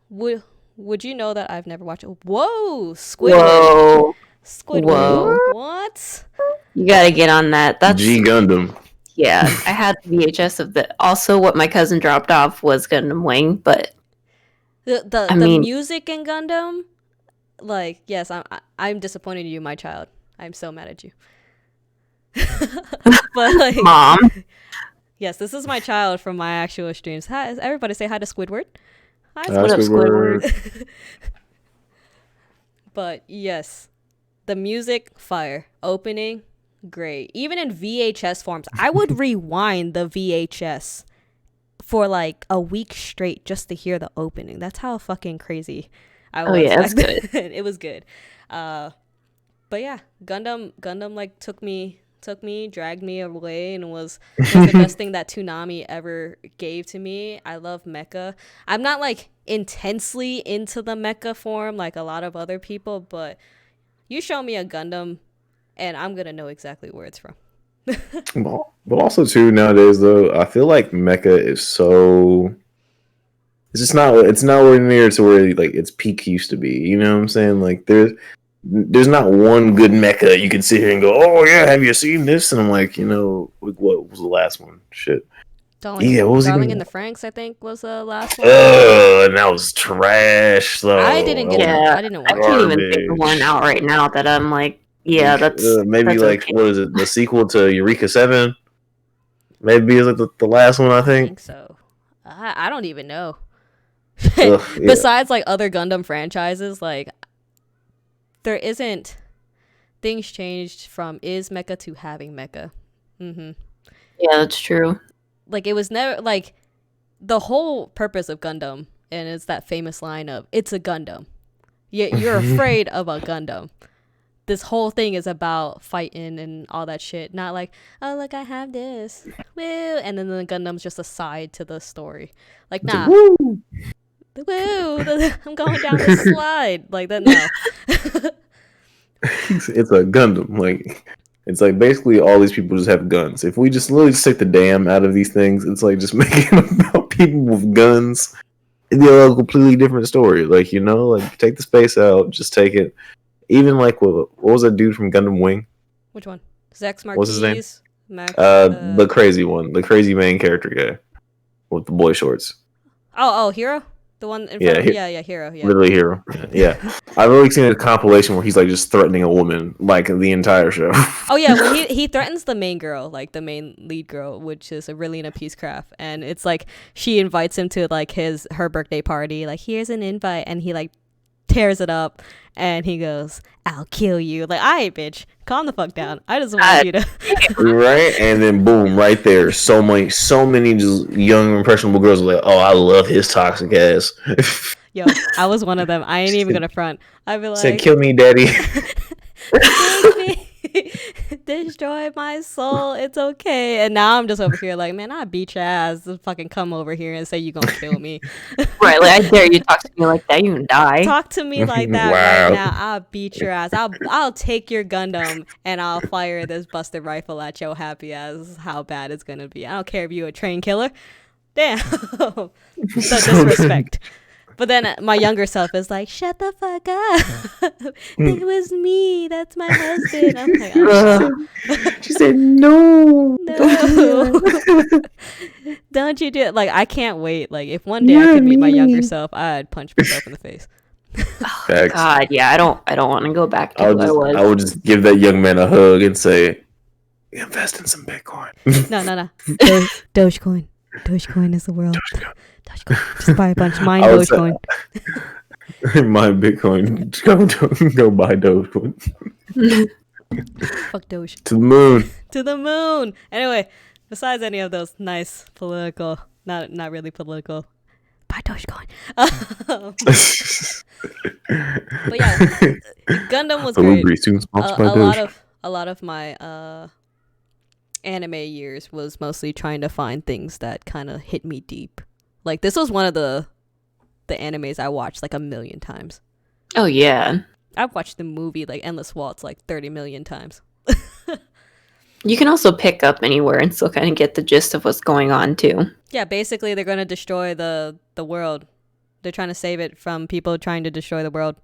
would you know that I've never watched it? Whoa, Squidward. Whoa. Squidward. Whoa. What? You gotta get on that. That's G Gundam. yeah. I had the VHS of the. Also, what my cousin dropped off was Gundam Wing, but The mean- music in Gundam, like yes, I'm disappointed in you, my child. I'm so mad at you. But like, Mom. yes, this is my child from my actual streams. Hi, everybody, say hi to Squidward. Hi, Hi, What up, Squidward. Squidward? But yes, the music, fire. Opening, great. Even in VHS forms, I would rewind the VHS for like a week straight just to hear the opening. That's how fucking crazy I was. Oh, yeah, it's back then. It was good. But yeah, Gundam like took me, dragged me away, and was the best thing that Toonami ever gave to me. I love mecha. I'm not like intensely into the mecha form like a lot of other people, but you show me a Gundam and I'm gonna know exactly where it's from. But also too nowadays though, I feel like mecha is so. It's just not. It's nowhere near to where like its peak used to be. You know what I'm saying? Like there's not one good mecha you can sit here and go, oh yeah, have you seen this? And I'm like, what was the last one? Shit. Darling, What was Darling even- in the Franxx, I think, was the last one. And that was trash. Though I didn't get Yeah. it. I didn't I watch can't it. even think of one out right now that I'm like, yeah, that's maybe that's like okay. what is it? The sequel to Eureka 7? Maybe is like the last one I I think. think so. I don't even know. Ugh, yeah. Besides like other Gundam franchises, like there isn't. Things changed from is mecha to having mecha. Mm-hmm. Yeah, that's true. Like it was never like the whole purpose of Gundam, and it's that famous line of "It's a Gundam." You're afraid of a Gundam. This whole thing is about fighting and all that shit. Not like, oh look, I have this, woo, and then the Gundam's just a side to the story. Like nah, Woo! woo, I'm going down the slide like that. No, It's a Gundam. Like It's like basically all these people just have guns. If we just literally just take the damn out of these things, it's like just making about people with guns. They're a completely different story. Like, you know, like take the space out, just take it. Even like what was that dude from Gundam Wing? Which one? Zex Marquis? What's his name? Mac, The crazy one, the crazy main character guy with the boy shorts. Oh, Hero? The one in Yeah, front of, yeah, Hero. Yeah. Literally Hero. Yeah. I've already seen a compilation where he's like just threatening a woman like the entire show. Oh yeah, when he threatens the main girl, like the main lead girl, which is Aureliana Peacecraft, and it's like she invites him to like her birthday party, like here's an invite, and he like tears it up, and he goes, "I'll kill you." Like, alright, bitch, calm the fuck down. I just want you to Right, and then boom, right there, so many just young impressionable girls are like, "Oh, I love his toxic ass." Yo, I was one of them. I ain't even gonna front. I'd be like, Said, "Kill me, daddy." "Take me, destroy my soul. It's okay." And now I'm just over here like, man, I beat your ass. Just fucking come over here and say you gonna kill me. Right, like I dare you talk to me like that, you can die. Talk to me like that Wow. right now. I'll beat your ass. I'll take your Gundam and I'll fire this busted rifle at your happy ass. How bad it's gonna be. I don't care if you a train killer. Damn. The disrespect. But then my younger self is like, shut the fuck up. It was me. That's my husband. I'm like, oh, She said, "No, no. Don't you do it. Like, I can't wait. Like, if one day I could meet my younger self, I'd punch myself in the face. Facts. God, yeah, I don't want to go back to who I was. I would just give that young man a hug and say, "Invest in some Bitcoin." No. Dogecoin. Dogecoin is the world. Dogecoin. Just buy a bunch. Mine I would say- Dogecoin. My Bitcoin. Go buy Dogecoin. Fuck Doge. To the moon. To the moon. Anyway, besides any of those nice political, not really political, buy Dogecoin. But yeah, Gundam was The great. Weeberii soon sponsored by Doge. A lot of my anime years was mostly trying to find things that kind of hit me deep. Like, this was one of the animes I watched like 1,000,000 times. Oh yeah. I've watched the movie like Endless Waltz like 30 million times. You can also pick up anywhere and still kind of get the gist of what's going on too. Yeah, basically they're going to destroy the world. They're trying to save it from people trying to destroy the world.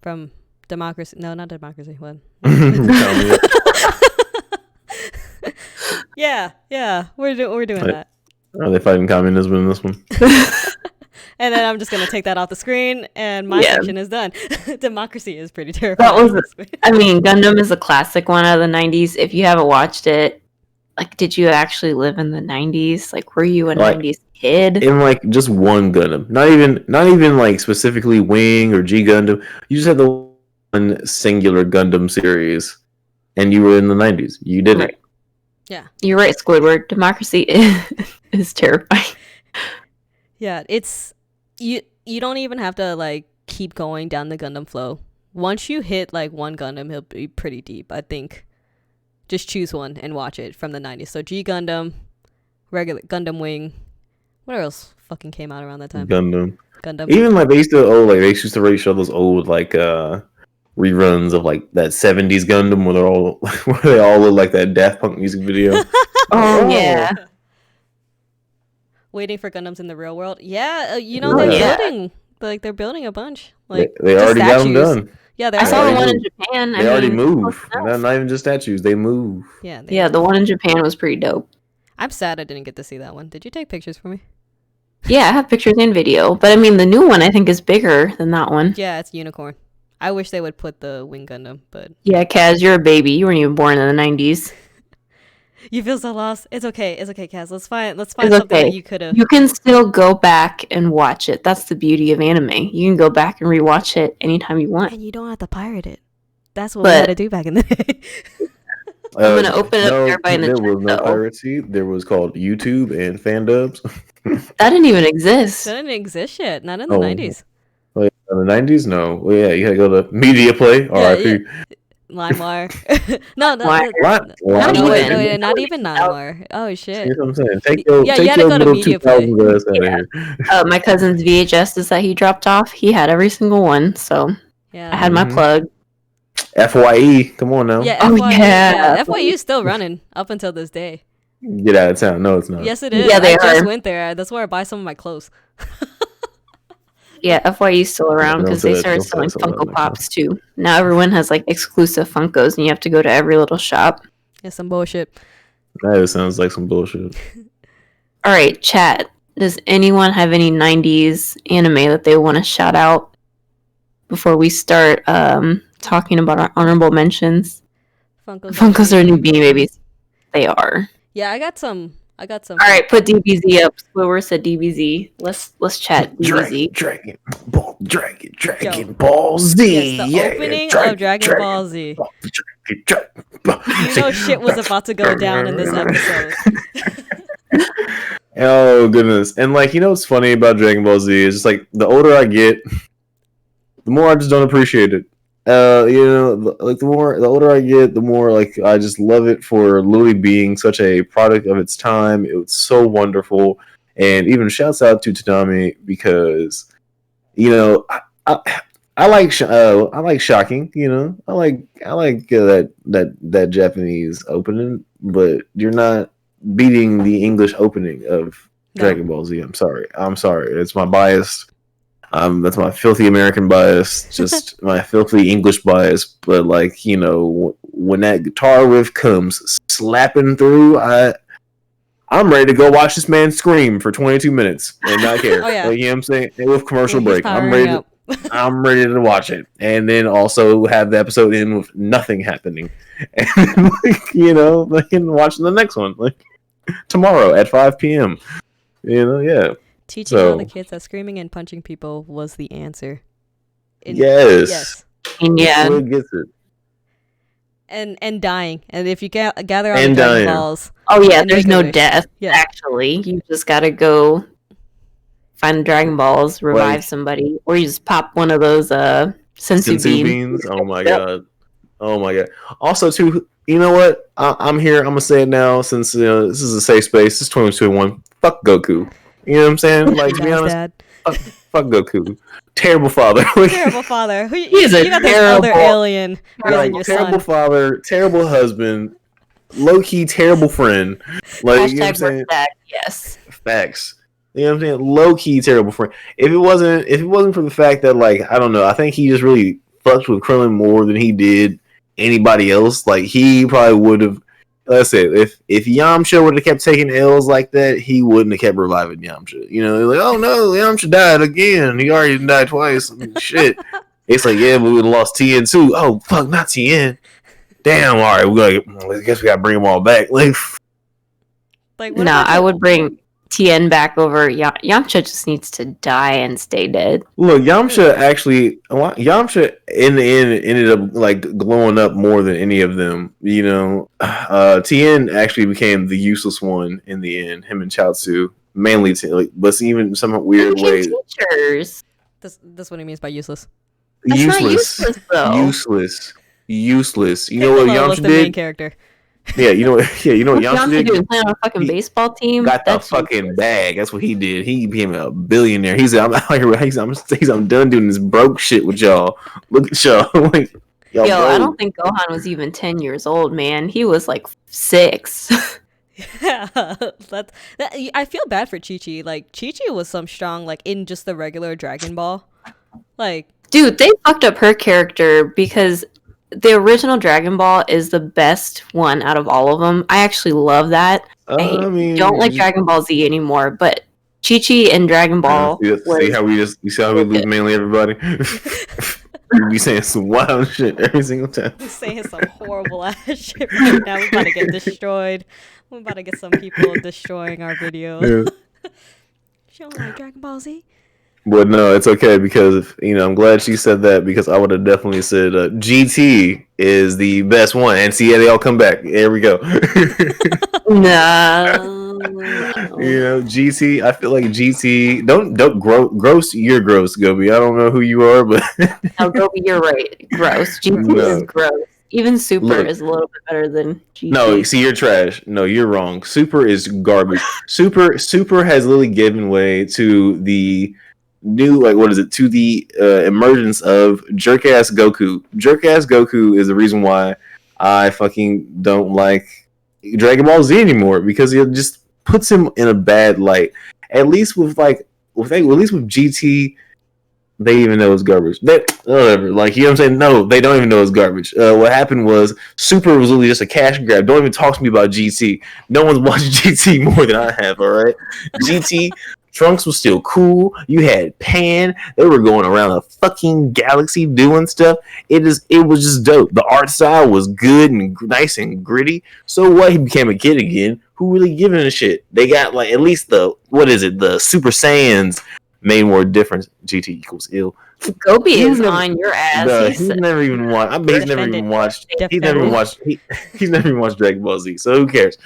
From democracy. No, not democracy. What? Yeah. We're doing that. Are they fighting communism in this one? And then I'm just going to take that off the screen and my section is done. Democracy is pretty That terrifying. was, I mean, Gundam is a classic one out of the 90s. If you haven't watched it, like, did you actually live in the 90s? Like, were you a Like, 90s kid? In like just one Gundam, not even like specifically Wing or G Gundam. You just had the one singular Gundam series, and you were in the 90s. You did Right. it. Yeah. You're right, Squidward. Democracy is terrifying. Yeah, it's you don't even have to like keep going down the Gundam flow. Once you hit like one Gundam, he'll be pretty deep, I think. Just choose one and watch it from the 90s. So G Gundam, regular Gundam Wing. What else fucking came out around that time? Gundam. Gundam. Even like they used to already show those old like reruns of like that 70s Gundam where they all look like that Daft Punk music video. Oh, yeah. Waiting for Gundams in the real world. Yeah, they're building a bunch. They Like already got them statues. done. Yeah, I saw the already one in moved. Japan. They already move. stuff. Not even just statues. They move. Yeah. Yeah, the one in Japan was pretty dope. I'm sad I didn't get to see that one. Did you take pictures for me? Yeah, I have pictures and video. But I mean, the new one I think is bigger than that one. Yeah, it's Unicorn. I wish they would put the Wing Gundam, but Yeah, Kaz, you're a baby. You weren't even born in the 90s. you feel so lost. It's okay, Kaz. Let's find It's something okay. that you could have. You can still go back and watch it. That's the beauty of anime. You can go back and rewatch it anytime you want. And you don't have to pirate it. That's what But- we had to do back in the day. I'm gonna open it up to everybody in the There chat, was no though. piracy. There was called YouTube and fan dubs. That didn't even exist. That didn't exist yet. Not in the Oh. 90s. In the 90s, no. Well, yeah, you had to go to Media Play. R.I.P. LimeWire. No, Wire. Not Not no, wait, even. wait, not even LimeWire. Oh shit. See what I'm saying? Take your Yeah, you had to go to middle Media Play. 2000s ass out of here. My cousin's VHSs that he dropped off, he had every single one. So Yeah. I had my Mhm. plug. FYE, come on now. Yeah, Oh, FYE. yeah. FYE is still running up until this day. Get out of town. No, it's not. Yes, it is. Yeah, they I just are. went there. That's where I buy some of my clothes. Yeah, FYE is still around Don't because say they that- started don't say selling that so loud Funko next time. Pops too. Now everyone has like exclusive Funkos, and you have to go to every little shop. It's some bullshit. That sounds like some bullshit. All right, chat. Does anyone have any '90s anime that they want to shout out before we start talking about our honorable mentions? Funkos are new Beanie Babies. They are. Yeah, I got some. All right, put DBZ up. Squidward said DBZ. Let's chat DBZ. Dragon Yo. Ball Z. Yes, the opening of Dragon Ball Z. You know shit was about to go down in this episode. Oh goodness! And like, you know what's funny about Dragon Ball Z is just like the older I get, the more I just don't appreciate it. You know, like the older I get, the more like I just love it for literally being such a product of its time. It was so wonderful, and even shouts out to Tadami because, you know, I like shocking. You know, I like that Japanese opening, but you're not beating the English opening of Dragon Ball Z. I'm sorry. It's my bias. That's my filthy American bias, just my filthy English bias. But like, you know, when that guitar riff comes slapping through, I'm ready to go watch this man scream for 22 minutes and not care. Oh, yeah. Like, you know what I'm saying? And with commercial He's break, I'm powering ready. up. I'm ready to watch it, and then also have the episode end with nothing happening, and like, you know, like, and watching the next one like tomorrow at 5 p.m. You know, yeah. Teaching So- all the kids that screaming and punching people was the answer. Yes. Yeah. Squid gets it. And dying. And if you gather all And the Dragon dying. Balls. Oh yeah, And there's make a no wish. death. Yeah. Actually, you just gotta go find the Dragon Balls, revive Like- somebody, or you just pop one of those sensu beans. Oh my Yep. god. Oh my god. Also, too, you know what? I'm here. I'm gonna say it now since, you know, this is a safe space. This is 2021. Fuck Goku. You know what I'm saying? Like, to be honest, Dad. fuck Goku. Terrible father. Like, Terrible father. Who, He's a you got this other terrible- alien raising like, your terrible son. father, terrible husband, low key terrible friend. Like, you know what I'm Hashtag saying? work that. Yes. Facts. You know what I'm saying? Low key terrible friend. If it wasn't for the fact that, like, I don't know, I think he just really fucked with Krillin more than he did anybody else. Like, he probably would have. Let's say if Yamcha would have kept taking L's like that, he wouldn't have kept reviving Yamcha. You know, like, oh no, Yamcha died again. He already died twice. I mean, shit. It's like, yeah, but we would have lost Tien too. Oh fuck, not Tien. Damn. All right, I guess we gotta bring them all back. Like, Like, No, what about I the- would bring Tien back over. Yamcha just needs to die and stay dead. look, Yamcha in the end ended up like glowing up more than any of them. You know, Tien actually became the useless one in the end. Him and Chaozu mainly, like, but even some weird They way, became teachers. That's what he means by useless. That's not useless, useless, though. useless. You know what Piccolo was Yamcha the main did? character. Yeah, you know what Yamcha Yamcha did? doing playing on a fucking He baseball team. Got the That's fucking useless. bag. That's what he did. He became a billionaire. He said, I'm done doing this broke shit with y'all. Look at y'all. Like, y'all Yo, I broke. don't think Gohan was even 10 years old, man. He was like 6. Yeah, I feel bad for Chi-Chi. Like, Chi-Chi was some strong, like, in just the regular Dragon Ball. Like, Dude, they fucked up her character because the original Dragon Ball is the best one out of all of them. I actually love that. I mean, don't like Dragon Ball Z anymore, but Chi-Chi and Dragon Ball See was how we lose mainly everybody. We be saying some wild shit every single time. he's saying some horrible ass shit right now. We're about to get destroyed. We're about to get some people destroying our video. Yeah. She don't like Dragon Ball Z. But no, it's okay because, you know, I'm glad she said that because I would have definitely said GT is the best one. And see, they all come back. There we go. no. You know, GT. I feel like GT. Don't gross. You're gross, Gobi. I don't know who you are, but No, Gobi, you're right. Gross. GT No. is gross. Even Super Look. is a little bit better than GT. no. See, you're trash. No, you're wrong. Super is garbage. Super has literally given way to the to the emergence of jerk ass Goku. Jerk ass Goku is the reason why I fucking don't like Dragon Ball Z anymore, because it just puts him in a bad light. At least with GT, they even know it's garbage. Whatever. Like, you know what I'm saying? No, they don't even know it's garbage. What happened was Super was literally just a cash grab. Don't even talk to me about GT. No one's watched GT more than I have, alright? GT, Trunks was still cool. You had Pan. They were going around a fucking galaxy doing stuff. It was just dope. The art style was good and nice and gritty. So what? He became a kid again. Who really giving a shit? They got, like, at least the Super Saiyans made more difference. GT equals ill. Gobi is on your ass. He's never even watched. I bet he's never even watched. He's never even watched. He's never even watched Dragon Ball Z. So who cares?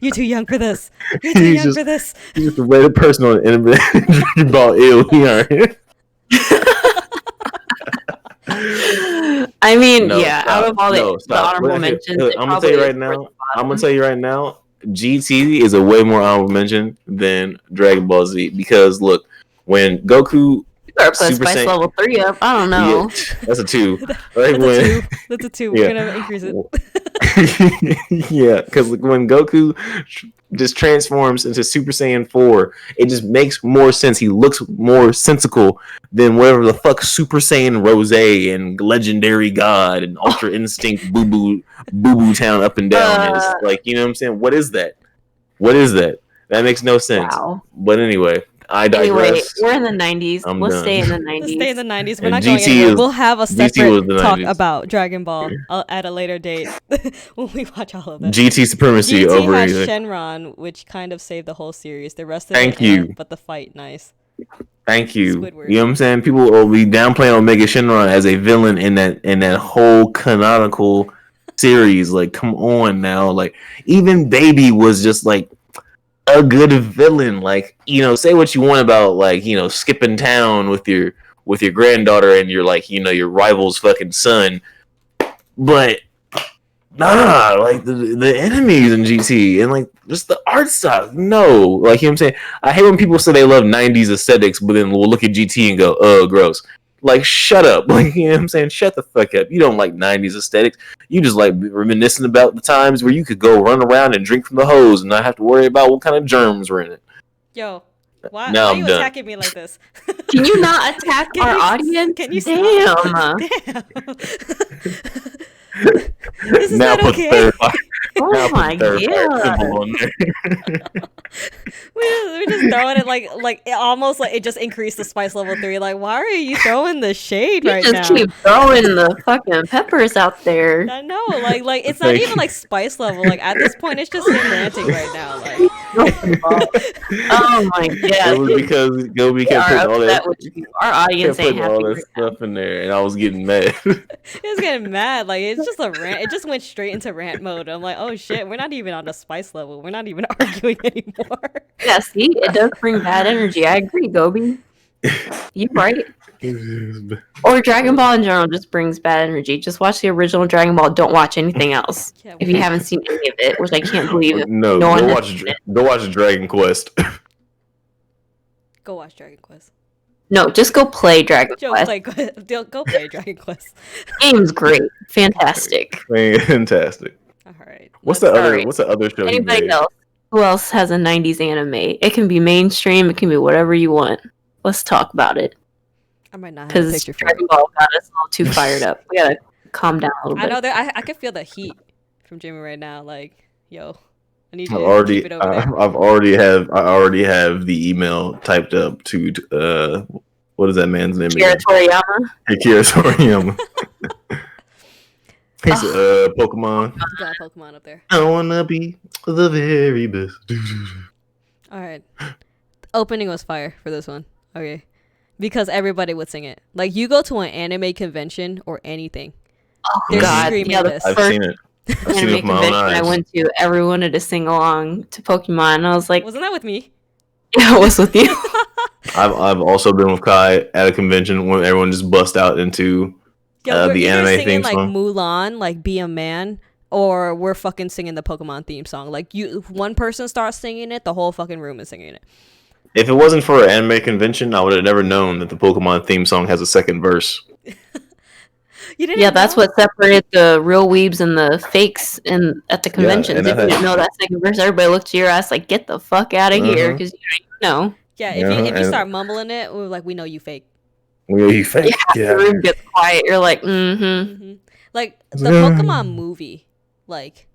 You're too young for this. You're too young for this. He's just a rated person on the internet. Dragon Ball ill. We are. I mean, out of all the honorable mentions, I'm gonna tell you right now. GT is a way more honorable mention than Dragon Ball Z, because look, when Goku put Spice level 3 up, I don't know. Yeah, that's a 2. That's a 2. We're gonna increase it. Yeah, because when Goku just transforms into Super Saiyan 4, it just makes more sense. He looks more sensical than whatever the fuck Super Saiyan Rose and Legendary God and Ultra Instinct Boo Boo Town Up and Down is. Like, you know what I'm saying? What is that? That makes no sense. Wow. But anyway, I digress. Anyway, we're in the 90s. Let's stay in the 90s. Let's stay in the 90s. We're not going anywhere. We'll have a separate talk about Dragon Ball at a later date when we watch all of this. GT supremacy GT over has either. Shenron, which kind of saved the whole series. The rest of but the fight, nice. Thank you. Squidward. You know what I'm saying? People will be downplaying Omega Shenron as a villain in that whole canonical series. Like, come on now. Like, even Baby was just like a good villain. Like, you know, say what you want about, like, you know, skipping town with your granddaughter and your, like, you know, your rival's fucking son, but like the enemies in GT and like just the art style, no, like, you know what I'm saying? I hate when people say they love 90s aesthetics, but then we'll look at GT and go, gross. Like, shut up. Like, you know what I'm saying? Shut the fuck up. You don't like 90s aesthetics. You just like reminiscing about the times where you could go run around and drink from the hose and not have to worry about what kind of germs were in it. Yo, why are you attacking me like this? Can you not attack our audience? Can you Damn. This is not okay. Oh my god. We're just throwing it like it almost like it just increased the spice level 3. Like, why are you throwing the shade right now? You just keep throwing the fucking peppers out there. I know, like it's not even like spice level. Like, at this point, it's just him ranting right now. Like, oh my god! It was because Gobi kept putting all that. Our audience ain't happy. All that stuff in there, and I was getting mad. He was getting mad. Like, it's just a rant. It just went straight into rant mode. I'm like, oh shit, we're not even on the spice level. We're not even arguing anymore. Yeah, see, it does bring bad energy. I agree, Gobi. You right. Or Dragon Ball in general just brings bad energy. Just watch the original Dragon Ball. Don't watch anything else. If you haven't seen any of it, which I can't believe. No one go watch Dragon Quest. Go watch Dragon Quest. No, just go play Dragon Quest. Go play Dragon Quest. Game's great. Fantastic. Fantastic. All right. What's the other show? Anybody else? Who else has a 90s anime? It can be mainstream. It can be whatever you want. Let's talk about it. I might not have a picture for Dragon Ball got us a little too fired up. We gotta calm down a little bit. I know I can feel the heat from Jimmy right now. Like, yo, I need to keep it over there. I already have the email typed up to what is that man's name? Akira Toriyama. Akira Toriyama. He's Pokemon. Got Pokemon up there. I wanna be the very best. All right. The opening was fire for this one. Okay. Because everybody would sing it. Like, you go to an anime convention or anything. Oh, they're God. screaming this. I've seen it. Anime convention I went to, everyone wanted to sing along to Pokemon. And I was like, wasn't that with me? Yeah, it was with you. I've also been with Kai at a convention when everyone just bust out into the anime theme like song. Mulan, like Be a Man, or we're fucking singing the Pokemon theme song. Like, one person starts singing it, the whole fucking room is singing it. If it wasn't for an anime convention, I would have never known that the Pokemon theme song has a second verse. You didn't Yeah, that's know? what separated the real weebs and the fakes at the conventions. and If you didn't know that second verse, everybody looked to your ass like, "Get the fuck out of here," because you don't know. Yeah, Yeah, if you and- start mumbling it, we're like, we know you fake. Well, you fake. The room gets quiet. You're like, mm-hmm. Hmm. Like the Pokemon movie, like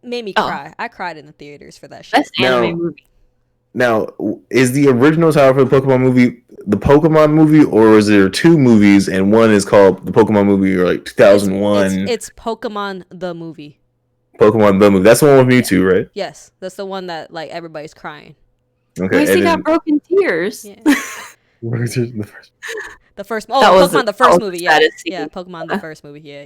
made me cry. I cried in the theaters for that shit. Best anime movie. Now, is the original title for the Pokemon movie the Pokemon movie, or is there two movies and one is called the Pokemon movie, or like 2001? It's Pokemon the movie. Pokemon the movie. That's the one with Mewtwo, right? Yes, that's the one that like everybody's crying. Okay. Nice, he got broken tears. Yeah. the first. The first. That was Pokemon the that first was movie. the Yeah, saddest yeah. scene. Pokemon the first movie. Yeah.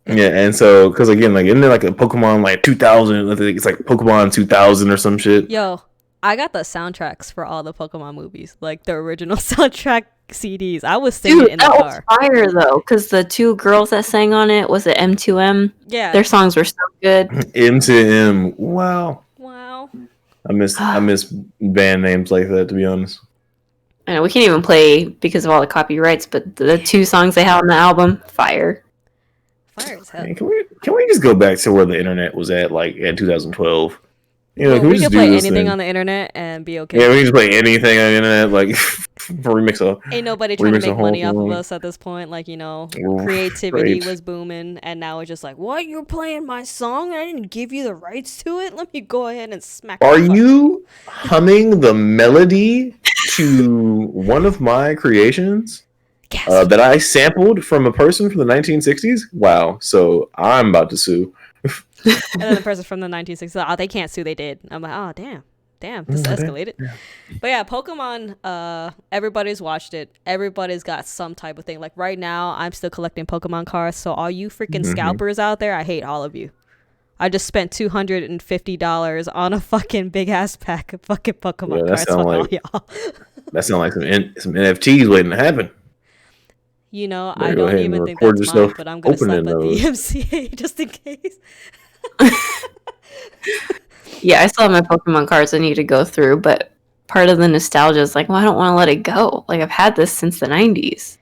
Yeah, and so because again, like isn't there like a Pokemon like 2000? I think it's like Pokemon 2000 or some shit. Yo, I got the soundtracks for all the Pokemon movies, like the original soundtrack CDs. I was singing Dude, in the that car. was fire though, because the two girls that sang on it, was it M2M? Yeah. Their songs were so good. M to M. Wow. Wow. I miss band names like that, to be honest. I know we can't even play because of all the copyrights, but the two songs they had on the album, fire. Fire as hell. Man, can we just go back to where the internet was at, like at 2012? You know, Well, can we just can do play this anything thing? on the internet and be okay. Yeah, we can just play anything on the internet, like remix a. Ain't nobody trying to remix a make money whole off of song. us at this point. Like, you know, Oof, creativity great. was booming, and now it's just like, what? You're playing my song? I didn't give you the rights to it? Let me go ahead and smack Are the fuck- you humming the melody to one of my creations Yes. that I sampled from a person from the 1960s? Wow. So I'm about to sue. And then the person from the 1960s, oh, they can't sue, they did. I'm like, oh, damn, this escalated. But yeah, Pokemon, everybody's watched it. Everybody's got some type of thing. Like right now, I'm still collecting Pokemon cards. So all you freaking scalpers out there, I hate all of you. I just spent $250 on a fucking big ass pack of fucking Pokemon Yeah, that cards. sound Fuck all like- y'all. That sounds like some NFTs waiting to happen. You know, Better I go don't ahead and even think record that's mine, yourself but I'm gonna slap opening at the those. MCA just in case. Yeah, I still have my Pokemon cards I need to go through, but part of the nostalgia is like, well, I don't want to let it go. Like, I've had this since the 90s.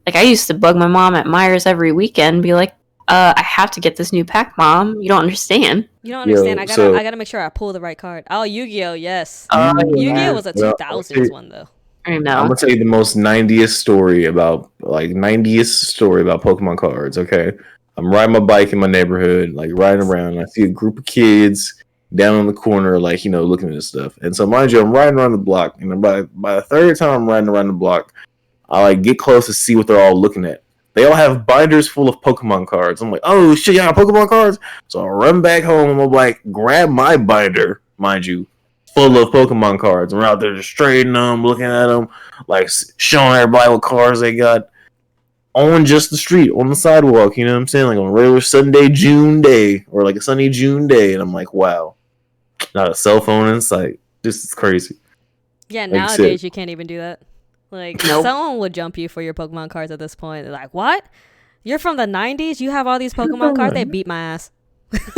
Like, I used to bug my mom at Myers every weekend, be like, I have to get this new pack, Mom. You don't understand. You don't understand. Yo, I gotta make sure I pull the right card. Oh, Yu-Gi-Oh, yes. You Yu-Gi-Oh and was a well, 2000s one though. I I'm know. gonna tell you the most 90th story about Pokemon cards. Okay, I'm riding my bike in my neighborhood, like riding around, and I see a group of kids down on the corner, like looking at this stuff. And so, mind you, I'm riding around the block, and by the third time I'm riding around the block, I like get close to see what they're all looking at. They all have binders full of Pokemon cards. I'm like, oh shit, y'all got Pokemon cards? So I run back home and I'm like, grab my binder, mind you, full of Pokemon cards. I'm out there just trading them, looking at them, like showing everybody what cards they got on just the street, on the sidewalk. You know what I'm saying? Like on a regular Sunday June day, or like a sunny June day, and I'm like, wow, not a cell phone in sight. This is crazy. Yeah, Like nowadays said. you can't even do that. Like Nope. someone would jump you for your Pokemon cards at this point. They're like, what? You're from the 90s? You have all these Pokemon cards? They beat my ass.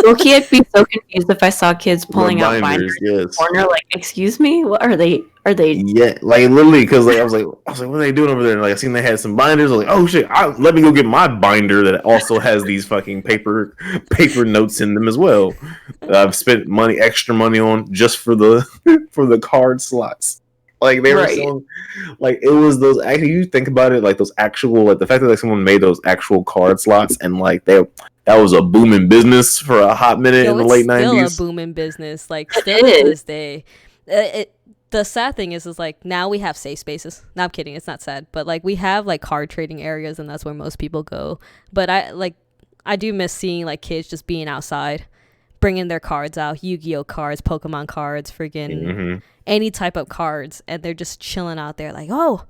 Loki, I'd be so confused if I saw kids pulling out binders in the yes. corner. Like, excuse me, what are they? Are they? Yeah, like literally, because like I was like, what are they doing over there? Like I seen they had some binders. I was like, oh shit, let me go get my binder that also has these fucking paper notes in them as well. That I've spent extra money on just for the for the card slots. Like they were Right. selling, like it was those. Actually, you think about it, like those actual, like the fact that like someone made those actual card slots, and like that was a booming business for a hot minute Yo, in the it's late still '90s. a booming business. Like, still is. to this day. The sad thing is like now we have safe spaces. No, I'm kidding. It's not sad, but like we have like card trading areas, and that's where most people go. But I do miss seeing like kids just being outside, bringing their cards out, Yu-Gi-Oh cards, Pokemon cards, freaking any type of cards, and they're just chilling out there like, oh,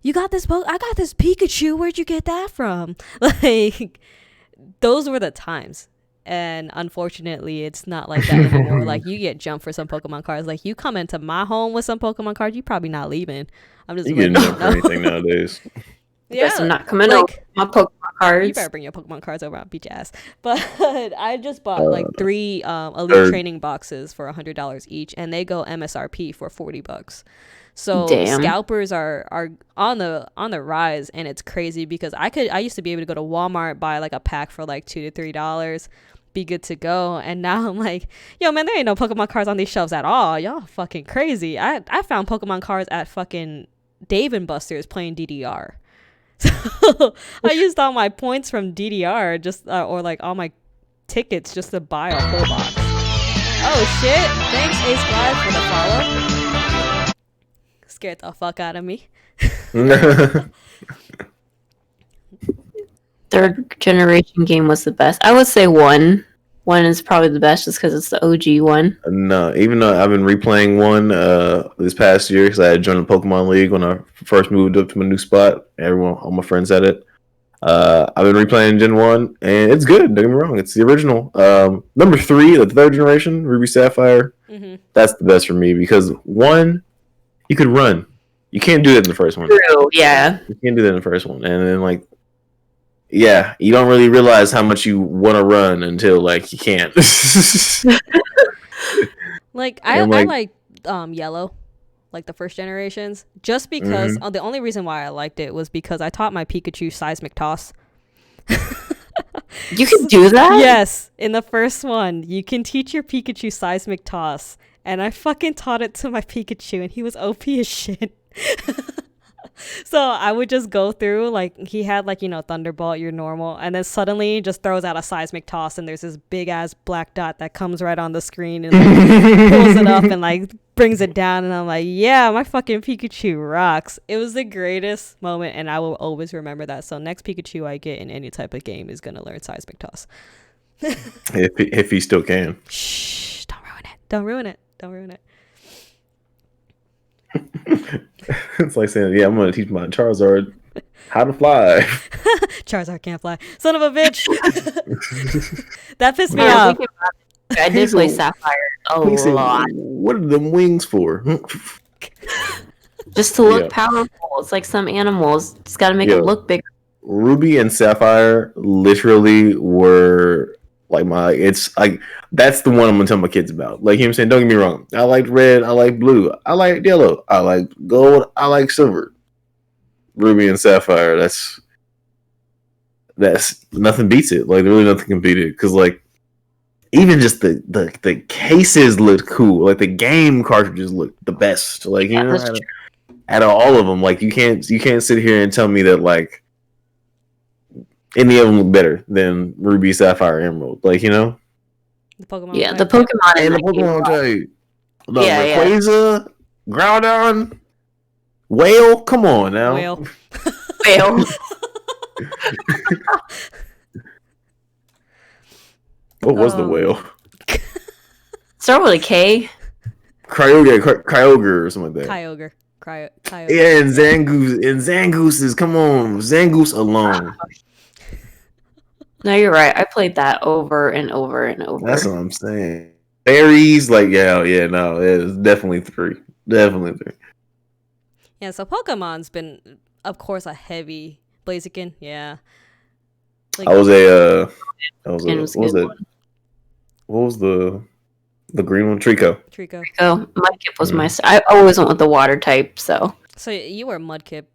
you got this I got this Pikachu. Where'd you get that from? Like, those were the times. And unfortunately, it's not like that anymore. Like, you get jumped for some Pokemon cards. Like, you come into my home with some Pokemon cards, you probably not leaving. I'm just You letting getting you up for know. anything nowadays? Yes, I'm not coming like- over. My Pokemon cards. You better bring your Pokemon cards over. I'll beat your ass. But I just bought like 3 elite third. training boxes for $100 each, and they go MSRP for $40. So Damn. scalpers are on the rise, and it's crazy because I used to be able to go to Walmart, buy like a pack for like $2 to $3, be good to go, and now I'm like, yo man, there ain't no Pokemon cards on these shelves at all. Y'all fucking crazy. I found Pokemon cards at fucking Dave and Buster's playing DDR. So I used all my points from DDR just or like all my tickets just to buy a whole box. Oh shit! Thanks Ace Glide for the follow. Scared the fuck out of me. Third generation game was the best. I would say 1. 1 is probably the best just because it's the OG one. No, even though I've been replaying 1 this past year because I had joined the Pokemon League when I first moved up to my new spot. All my friends had it. I've been replaying Gen 1, and it's good. Don't get me wrong, it's the original. Number 3, the third generation, Ruby Sapphire. Mm-hmm. That's the best for me because 1, you could run. You can't do that in the first one. True, yeah. You can't do that in the first one, and then like, yeah, you don't really realize how much you want to run until like you can't. Like And, I like- like yellow, like the first generations, just because the only reason why I liked it was because I taught my Pikachu seismic toss. You can do that? Yes, in the first one, you can teach your Pikachu seismic toss, and I fucking taught it to my Pikachu, and he was OP as shit. So I would just go through, like, he had, like, you know, Thunderbolt, your normal, and then suddenly he just throws out a seismic toss, and there's this big-ass black dot that comes right on the screen and, like, pulls it up and, like, brings it down, and I'm like, yeah, my fucking Pikachu rocks. It was the greatest moment, and I will always remember that. So next Pikachu I get in any type of game is going to learn seismic toss. if he still can. Shh, don't ruin it. Don't ruin it. Don't ruin it. It's like saying, yeah, I'm going to teach my Charizard how to fly. Charizard can't fly. Son of a bitch. That pissed me Yeah, off. I did play Hazel, Sapphire a He said, lot. what are them wings for? Just to look Yeah. powerful. It's like some animals. Just got to make Yeah. it look bigger. Ruby and Sapphire literally were like it's like, that's the one I'm gonna tell my kids about. Like, you know what I'm saying? Don't get me wrong. I like red, I like blue, I like yellow, I like gold, I like silver. Ruby and Sapphire, that's nothing beats it. Like, really nothing can beat it. Cause like, even just the cases looked cool. Like, the game cartridges look the best. Like, you Yeah, know, that's out of all of them, like, you can't sit here and tell me that like any of them look better than Ruby, Sapphire, Emerald. Like, you know? The Pokemon. Yeah, type. the Pokemon in And the that game Pokemon are- type. The Yeah, yeah. Rayquaza, Groudon, Whale. Come on now. Whale. Fail. What was the Oh. whale? Start with a K. Kyogre or something like that. Kyogre. Kyogre. Yeah, and Zangoose is, come on, Zangoose alone. No, you're right. I played that over and over and over. That's what I'm saying. Fairies, like, no, it's definitely 3. Definitely 3. Yeah, so Pokemon's been, of course, a heavy Blaziken. Yeah. Like, It was It what was was a good it? What was the green one? Trico. Trico. Oh, Mudkip was my. I always went with the water type, so So you were Mudkip.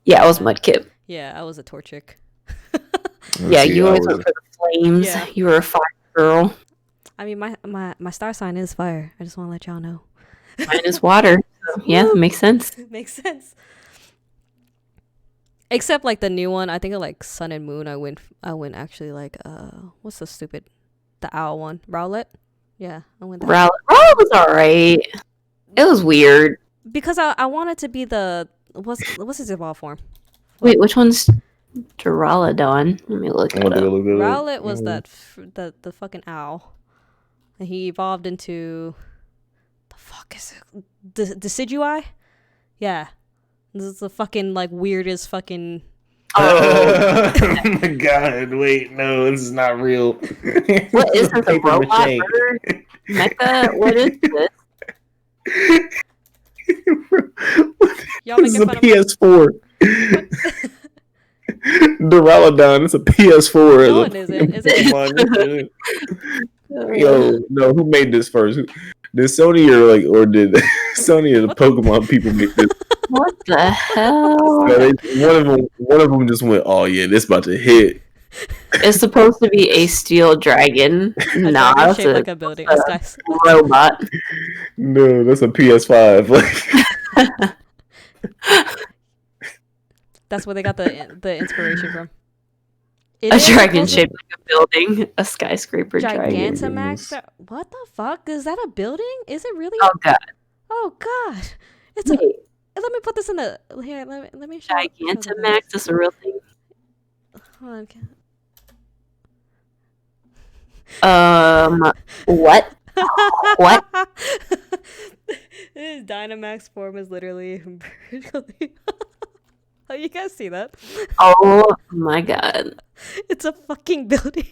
yeah, I was Mudkip. Yeah, I was a Torchic. Yeah, you always went for the flames. Yeah. You were a fire girl. I mean, my star sign is fire. I just want to let y'all know. Mine is water. So, yeah, that makes sense. Makes sense. Except like the new one, I think of like Sun and Moon. I went actually like what's the owl one? Rowlet? Yeah, I went that Rowlet was alright. It was weird. because I wanted to be the what's his evolved form? Wait, which one's Duraludon? Let me look it up. Rowlet was the fucking owl, and he evolved into the fuck is it? Decidueye? Yeah, this is the fucking like weirdest fucking. Oh my god! Wait, no, this is not real. What is this? A robot bird? Mecha? What is this? Y'all This is making a fun of my, PS4. Duraludon. It's a PS4. No, It's it a isn't. Is it? Pokemon. Yo, no, who made this first? Did Sony or did Sony or the What the- Pokemon people make this? What the hell? So one of them just went, "Oh yeah, this about to hit." It's supposed to be a steel dragon. A Nah, dragon that's shaped a like a building. A sky. robot. No, that's a PS5. Like, That's where they got the inspiration from. A dragon shaped like a building. A skyscraper dragon. Gigantamax. What the fuck is that? A building? Is it really? Oh god. Oh god! It's a. Wait, Let me put this in the here. Let me show. Gigantamax is a real thing. Hold on. What? What? His Dynamax form is literally. Oh, you guys see that? Oh my god. It's a fucking building.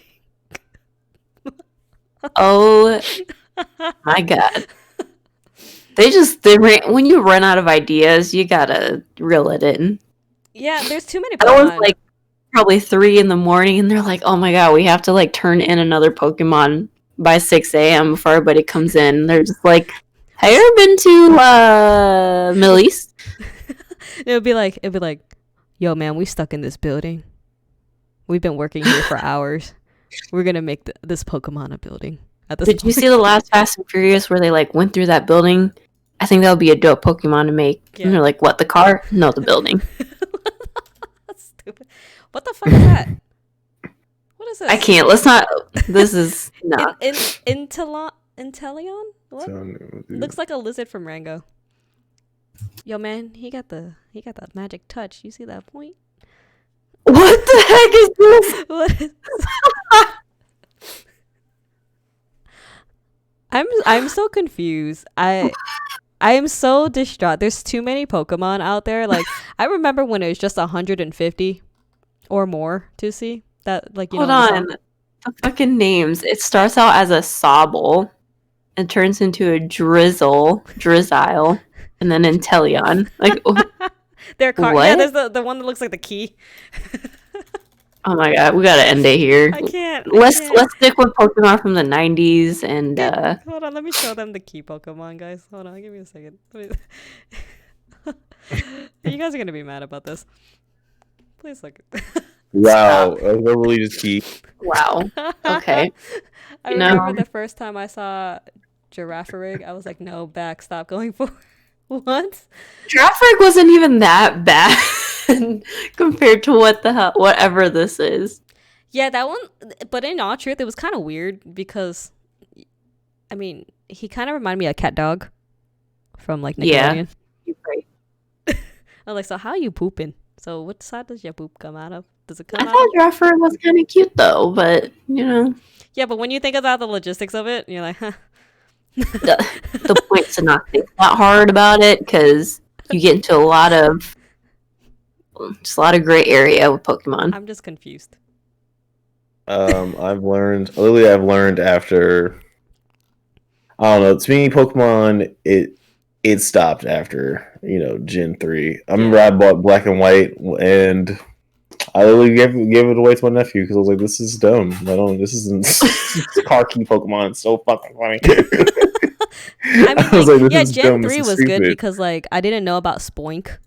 Oh my god. When you run out of ideas, you gotta reel it in. Yeah, there's too many. That was Pokemon. like probably 3 a.m, and they're like, "Oh my god, we have to like turn in another Pokemon by 6 a.m. before everybody comes in." They're just like, "Have you ever been to Middle East?" It'd be like, yo, man, we stuck in this building. We've been working here for hours. We're gonna make this Pokemon a building. At this Did you see the last Fast and Furious where they like went through that building? I think that would be a dope Pokemon to make. Yeah. And they're like, "What? The car? No, the building." That's stupid. What the fuck is that? What is this? I can't. Let's not. This is not. Inteleon? What? Looks like a lizard from Rango. Yo, man, he got the magic touch. You see that point? What the heck is this? What is I'm so confused. I am so distraught. There's too many Pokemon out there. Like, I remember when it was just 150 or more to see that. Like, you Hold know. on. The fucking names. It starts out as a Sobble and turns into a Drizzile, and then Inteleon. Like, Their car. What? Yeah, there's the one that looks like the key. oh my god, we gotta end it here. I can't. Let's stick with Pokemon from the 90s and Hold on, let me show them the key Pokemon, guys. Hold on, give me a second. You guys are gonna be mad about this. Please look. wow, a really key. wow. Okay. I You know- remember the first time I saw Girafarig, I was like, no, back, stop going forward. What? Traffic wasn't even that bad compared to whatever this is. Yeah, that one. But in all truth, it was kind of weird because, I mean, he kind of reminded me of Cat Dog from like Nickelodeon. You're right. I was like, so how you pooping? So what side does your poop come out of? Does it I come out? thought Traffic was kind of cute though, but you know, Yeah, but when you think about the logistics of it, you're like, huh. the point's to not think that hard about it because you get into a lot of gray area with Pokemon. I'm just confused. I've learned after, I don't know, to me, Pokemon, it stopped after, Gen 3. I remember I bought Black and White, and I literally gave it away to my nephew because I was like, this is dumb. This isn't car key Pokemon. It's so fucking funny. I mean, was like, this yeah, is Gen dumb, 3 this is was good stupid. because like I didn't know about Spoink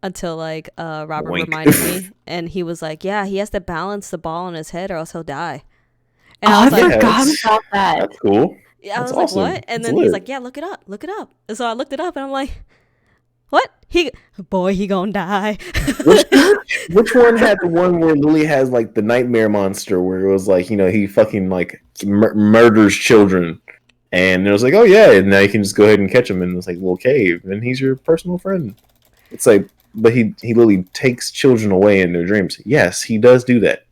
until like Robert Boink. reminded me, and he was like, yeah, he has to balance the ball on his head or else he'll die. And Oh, I I was like, Yeah, forgot that's- about that. That's cool. yeah, I was that's like, awesome. what? And That's then he's lit. like, yeah, look it up. And so I looked it up, and I'm like, what? He gonna die. Which one had the one where Lily has like the nightmare monster where it was like, he fucking like murders children, and it was like, oh yeah, and now you can just go ahead and catch him in this like little cave, and he's your personal friend. It's like, but he literally takes children away in their dreams. Yes, he does do that.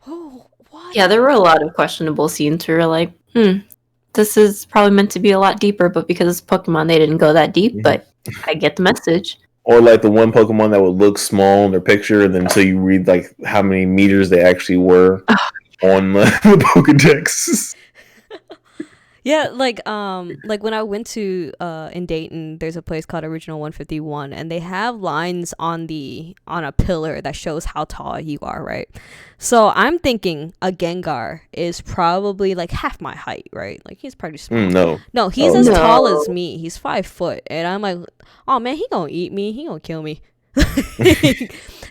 Oh, what? Yeah, there were a lot of questionable scenes where you're like, this is probably meant to be a lot deeper, but because it's Pokemon, they didn't go that deep, Yeah. but I get the message. Or like the one Pokemon that would look small in their picture, and then until you read like how many meters they actually were on the Pokedex. Yeah, like when I went to in Dayton, there's a place called Original 151, and they have lines on a pillar that shows how tall you are, right? So I'm thinking a Gengar is probably like half my height, right? Like he's pretty small. No. No, he's Oh, as no. tall as me. He's 5 foot, and I'm like, oh man, he gonna eat me. He gonna kill me.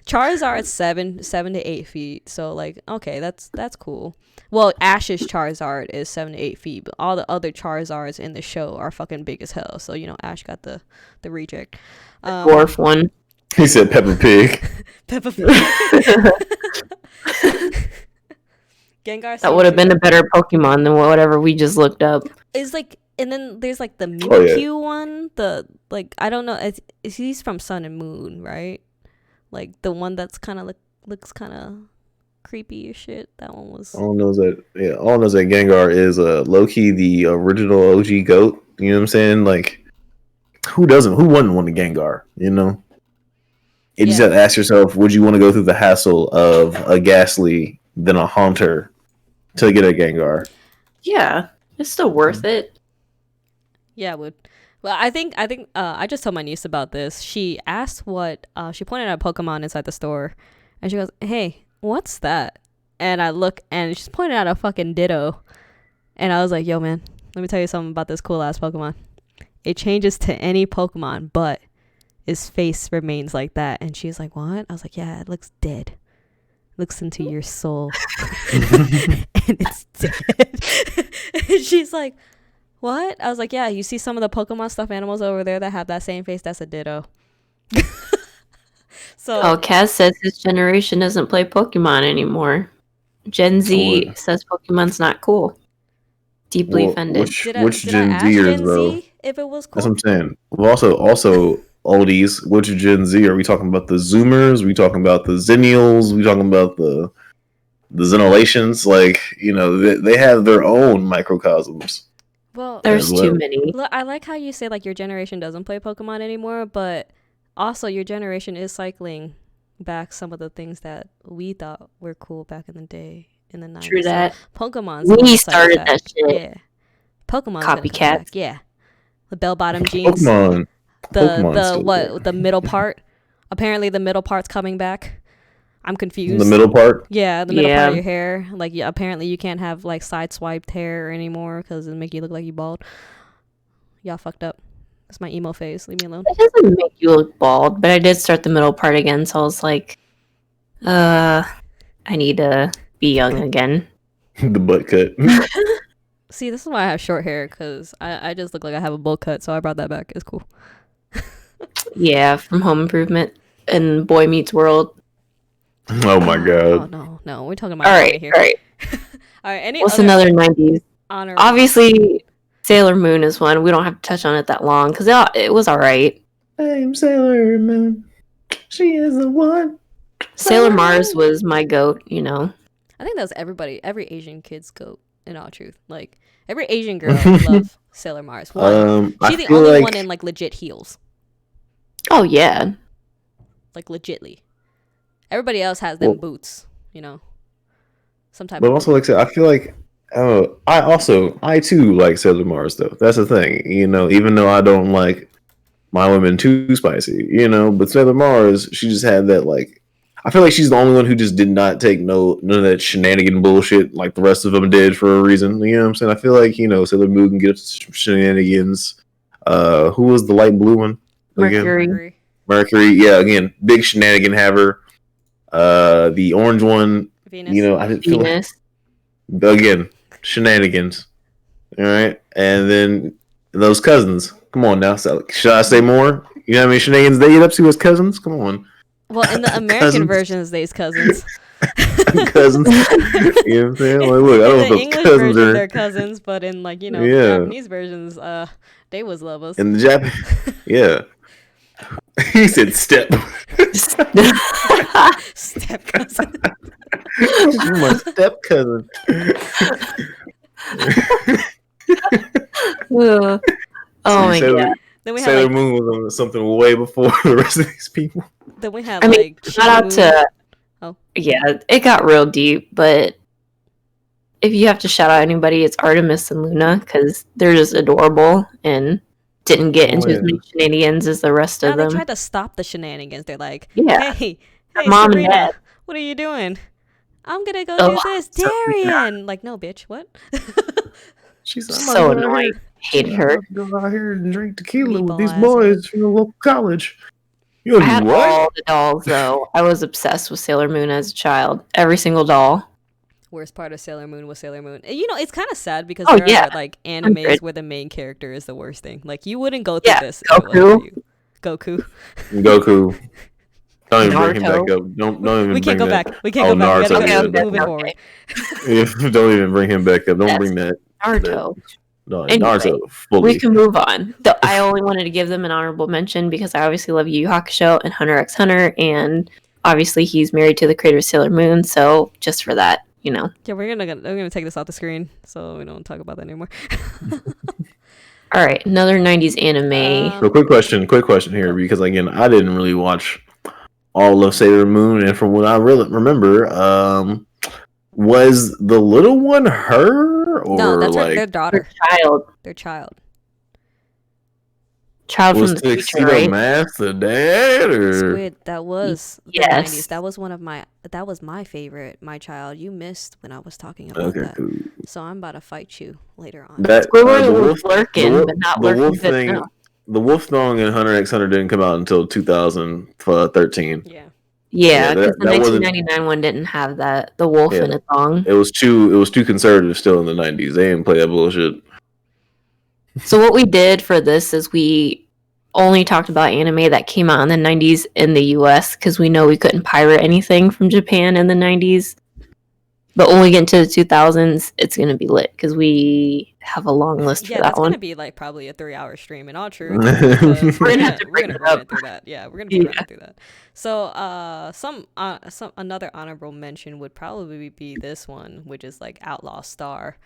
Charizard's 7 to 8 feet. So like, okay, that's cool. Well, Ash's Charizard is 7 to 8 feet, but all the other Charizards in the show are fucking big as hell. So Ash got the reject. Dwarf one. He said Peppa Pig. Peppa Pig. Gengar. That would have been a better Pokemon than whatever we just looked up. Is like, and then there's like the Oh, yeah. Mimikyu one. The like, I don't know. He's from Sun and Moon, right? Like the one that's kind of looks kind of creepy as shit. That one was. All knows that Gengar is low key the original OG goat. You know what I'm saying? Like, who wouldn't want a Gengar? You know. You just Yeah. have to ask yourself: would you want to go through the hassle of a Ghastly, then a Haunter, to get a Gengar? Yeah, it's still worth it. Yeah, it would. Well, I think I just told my niece about this. She asked what she pointed at a Pokemon inside the store, and she goes, "Hey, what's that?" And I look, and she's pointing at a fucking Ditto, and I was like, "Yo, man, let me tell you something about this cool ass Pokemon. It changes to any Pokemon, but its face remains like that." And she's like, "What?" I was like, "Yeah, it looks dead. Looks into your soul, and it's dead." And she's like, "What?" I was like, "Yeah, you see some of the Pokemon stuffed animals over there that have that same face? That's a Ditto." So Oh, Kaz says his generation doesn't play Pokemon anymore. Gen Z Oh. says Pokemon's not cool. Deeply Well, offended. which did I Gen ask Zers Gen though? Z if it was That's cool? what I'm saying. Well, also oldies. Which Gen Z are we talking about? The Zoomers? We talking about the Zennials? We talking about the Zenolations? Like, they have their own microcosms. Well, There's as too well. many. look, I like how you say like your generation doesn't play Pokemon anymore, but also your generation is cycling back some of the things that we thought were cool back in the day in the 90s. True that. Pokemon's We gonna cycle started back. that shit. Yeah. Pokemon's gonna come Copycats. back. Yeah. The bell bottom jeans. Pokemon. The Pokemon's still what the middle part. Apparently the middle part's coming back. I'm confused. The middle part. Yeah, the middle part Yeah. of your hair. Like, yeah, apparently you can't have like side swiped hair anymore because it'll make you look like you bald. Y'all fucked up. It's my emo phase. Leave me alone. It doesn't make you look bald, but I did start the middle part again, so I was like, I need to be young again. The butt cut. See, this is why I have short hair because I just look like I have a bowl cut, so I brought that back. It's cool. Yeah, from Home Improvement and Boy Meets World. Oh my Oh god. no, we're talking about All anime right, here. all right. All right. Any What's other another 90s? honorable? Obviously, Sailor Moon is one. We don't have to touch on it that long because it was all right. I'm Sailor Moon. She is the one. Sailor Mars was my goat, you know. I think that was every Asian kid's goat. In all truth, like every Asian girl loves Sailor Mars. One, I she's the feel only like- one in like legit heels, Oh, yeah. like legitly. Everybody else has them Well- boots, some type But of. also, like I said, I feel like I too like Sailor Mars though. That's the thing, even though I don't like my women too spicy, but Sailor Mars, she just had that like. I feel like she's the only one who just did not take none of that shenanigan bullshit like the rest of them did for a reason. You know what I'm saying? I feel like Sailor Moon can get shenanigans. Who was the light blue one? Again? Mercury. Mercury. Yeah, again, big shenanigan haver. The orange one. Venus. I didn't feel like, Venus. again, shenanigans. All right, and then those cousins. Come on now. So, should I say more? You know how many shenanigans they get up to as cousins? Come on, Well, in the American Cousins. versions, they's cousins. cousins. You know what I'm saying? Like, look, I don't know In if the those English cousins version, are they're cousins, but in like Yeah. Japanese versions, they was lovers. in the Japan. Yeah, he said step. Step cousin. My step cousin. Ugh. Oh my god. Then we had Sailor like Moon was on something way before the rest of these people. then we had I mean, like shout out Shampoo. to. Oh. Yeah, it got real deep, but if you have to shout out anybody, it's Artemis and Luna because they're just adorable and didn't get into as many shenanigans as the rest No, of they them. tried to stop the shenanigans. They're like, Yeah. hey, Mom and Serena, Dad. what are you doing? I'm gonna go Oh, do this. so Darian! Like, no, bitch, what? She's So annoying. Hated her. Go out here and drink tequila with Meatball these asshole. boys from the local college. You I had know what? all the dolls though. I was obsessed with Sailor Moon as a child. Every single doll. Worst part of Sailor Moon was Sailor Moon. You know, it's kind of sad because Oh, there yeah. are like animes 100. where the main character is the worst thing. Like, you wouldn't go through Yeah, this if it wasn't Goku. for you. Goku. Goku. Don't even bring him Naruto. back up. Don't even We bring can't go that. back. We can't Oh, go back. We Naruto, gotta yeah, keep moving okay. forward. Don't even bring him back up. Don't Yes. bring that. Naruto. No, Anyway, Naruto We fully. can move on. Though I only wanted to give them an honorable mention because I obviously love Yu Yu Hakusho and Hunter x Hunter, and obviously he's married to the creator of Sailor Moon. So just for that, you know. Yeah, we're gonna take this off the screen so we don't talk about that anymore. All right, another '90s anime. So quick question here, because again, I didn't really watch all of Sailor Moon, and from what I really remember, was the little one her or No, that's like their daughter. Child Their child. was from the future, Tuxedo right? Mask the dad or Squid, that was the Yes. 90s. That was my favorite, my child. You missed when I was talking about okay, that. cool. So I'm about to fight you later on. That Squidward the was wolf, lurking, the wolf- but not the lurking wolf good thing. enough. The wolf song in Hunter x Hunter didn't come out until 2013. Yeah. Yeah, Yeah, because that the wasn't- 1999 one didn't have the wolf Yeah. in its song. It was too conservative still in the 90s. They didn't play that bullshit. So what we did for this is we only talked about anime that came out in the 90s in the US because we know we couldn't pirate anything from Japan in the 90s. But when we get into the 2000s, it's going to be lit because we have a long list for Yeah, that that's one. gonna be like probably a 3-hour stream in all truth. We're because We're gonna have to we're break gonna it run up. it through that. Yeah, we're gonna be running Yeah. through that. So some another honorable mention would probably be this one, which is like Outlaw Star.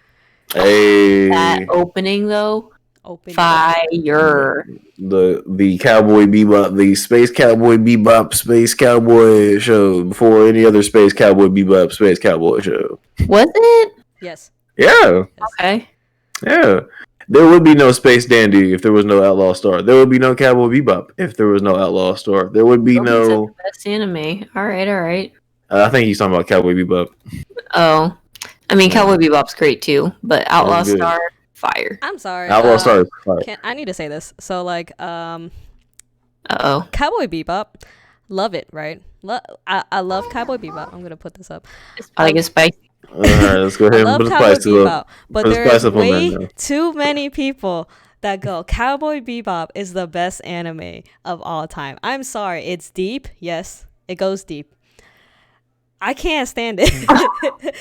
Hey, That opening, though, Open fire. the Cowboy Bebop, the Space Cowboy Bebop, Space Cowboy show before any other Space Cowboy Bebop, Space Cowboy show. Was it? Yes. Yeah, Yes. Okay. yeah. There would be no Space Dandy if there was no Outlaw Star. There would be no Cowboy Bebop if there was no Outlaw Star. There would be Romans no. are the best anime. All right. I think he's talking about Cowboy Bebop. Oh. I mean, Yeah. Cowboy Bebop's great, too. But Outlaw That's good. Star, fire. I'm sorry. Outlaw Star is fire. I need to say this. So like Uh-oh. Cowboy Bebop, love it, right? I love Cowboy Bebop. I'm gonna put this up. It's probably get spicy. All right, let's go I ahead and love put the Cowboy spice to Bebop, up. but Put the there's spice up on way that now. too many people that go Cowboy Bebop is the best anime of all time. I'm sorry, it's deep. Yes, it goes deep. I can't stand it.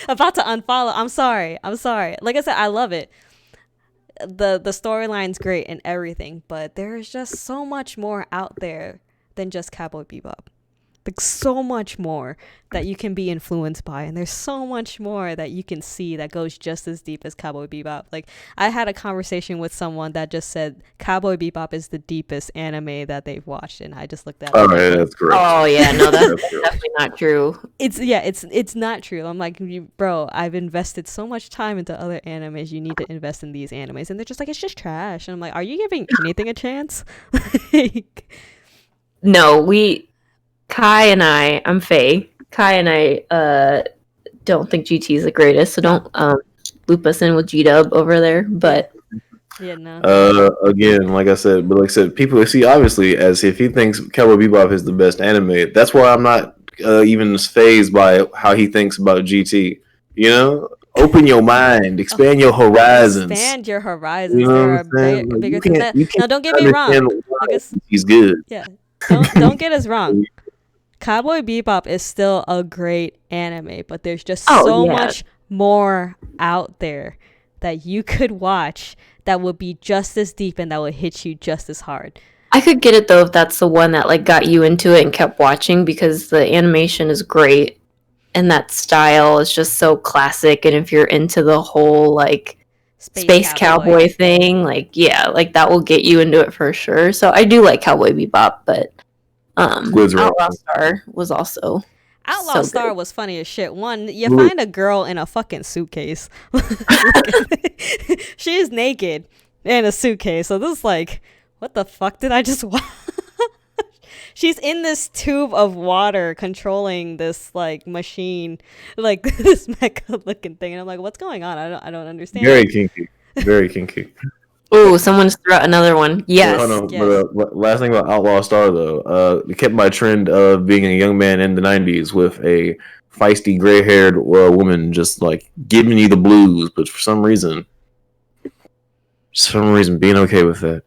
About to unfollow. I'm sorry. Like I said, I love it. The storyline's great and everything, but there's just so much more out there than just Cowboy Bebop. Like so much more that you can be influenced by, and there's so much more that you can see that goes just as deep as Cowboy Bebop. Like I had a conversation with someone that just said Cowboy Bebop is the deepest anime that they've watched, and I just looked at All him. right, that's correct. Oh, yeah. No, that's That's correct. definitely not true. It's not true. I'm like, bro, I've invested so much time into other animes. You need to invest in these animes, and they're just like, it's just trash. And I'm like, are you giving anything a chance? Like, No, I'm Faye. Kai and I don't think GT is the greatest, so don't loop us in with G-Dub over there. But yeah, no. Again, like I said, people see obviously as if he thinks Cowboy Bebop is the best anime. That's why I'm not even fazed by how he thinks about GT. You know, open your mind, expand your horizons. Expand your horizons. You know There what are I'm saying? Like, bigger you things. can't- you can't Now, don't get me wrong. understand why Like it's, he's good. yeah, don't get us wrong. Cowboy Bebop is still a great anime, but there's just so much more out there that you could watch that would be just as deep and that would hit you just as hard. I could get it, though, if that's the one that like got you into it and kept watching, because the animation is great and that style is just so classic. And if you're into the whole like space cowboy thing, like yeah, like that will get you into it for sure. So I do like Cowboy Bebop, but Squid's right. Outlaw Star was also Outlaw So Star good. was funny as shit. One, you Look. find a girl in a fucking suitcase. She's naked in a suitcase. So this is like, what the fuck did I just watch? She's in this tube of water controlling this like machine, like this mecha looking thing. And I'm like, what's going on? I don't understand. Very kinky. Very kinky. Ooh, someone just threw out another one. Yes. Hold on, Yes. but last thing about Outlaw Star though, it kept my trend of being a young man in the '90s with a feisty gray-haired woman just like giving you the blues, but for some reason, being okay with that.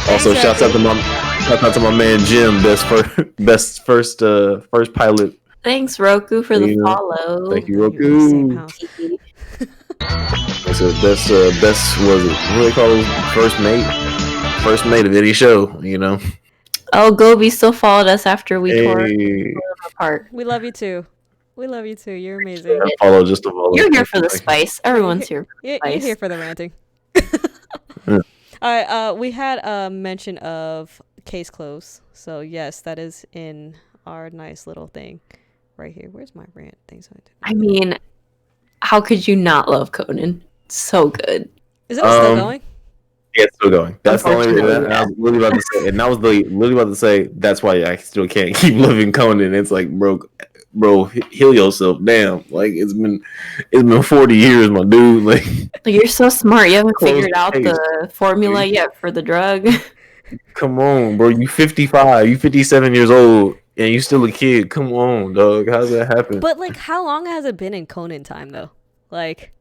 Also, shouts out to my man Jim, best first pilot. Thanks, Roku, for the Yeah. follow. Thank you, We're in the same Roku. house. So best was it? What do they call it? First mate of any show, you know. Oh, Gobi still followed us after we tore Hey, them apart. We love you too. We love you too. You're amazing. follow just to follow. You're here for the Thank you. spice. Everyone's here. You're Spice. here for the ranting. Yeah. All right. We had a mention of case close. So yes, that is in our nice little thing right here. Where's my rant thing? So I mean, how could you not love Conan? So good. is it still going? Yeah, it's still going. That's the only reason. Unfortunately, I was literally about to say, and I was literally about to say that's why I still can't keep living Conan. It's like, bro, heal yourself. Damn, like it's been 40 years, my dude. Like, Like, you're so smart. You haven't Close figured the out case. the formula yet for the drug. come on, bro. You 55, you 57 years old, and you still a kid. Come on, dog. How's that happen? But like, how long has it been in Conan time though? Like,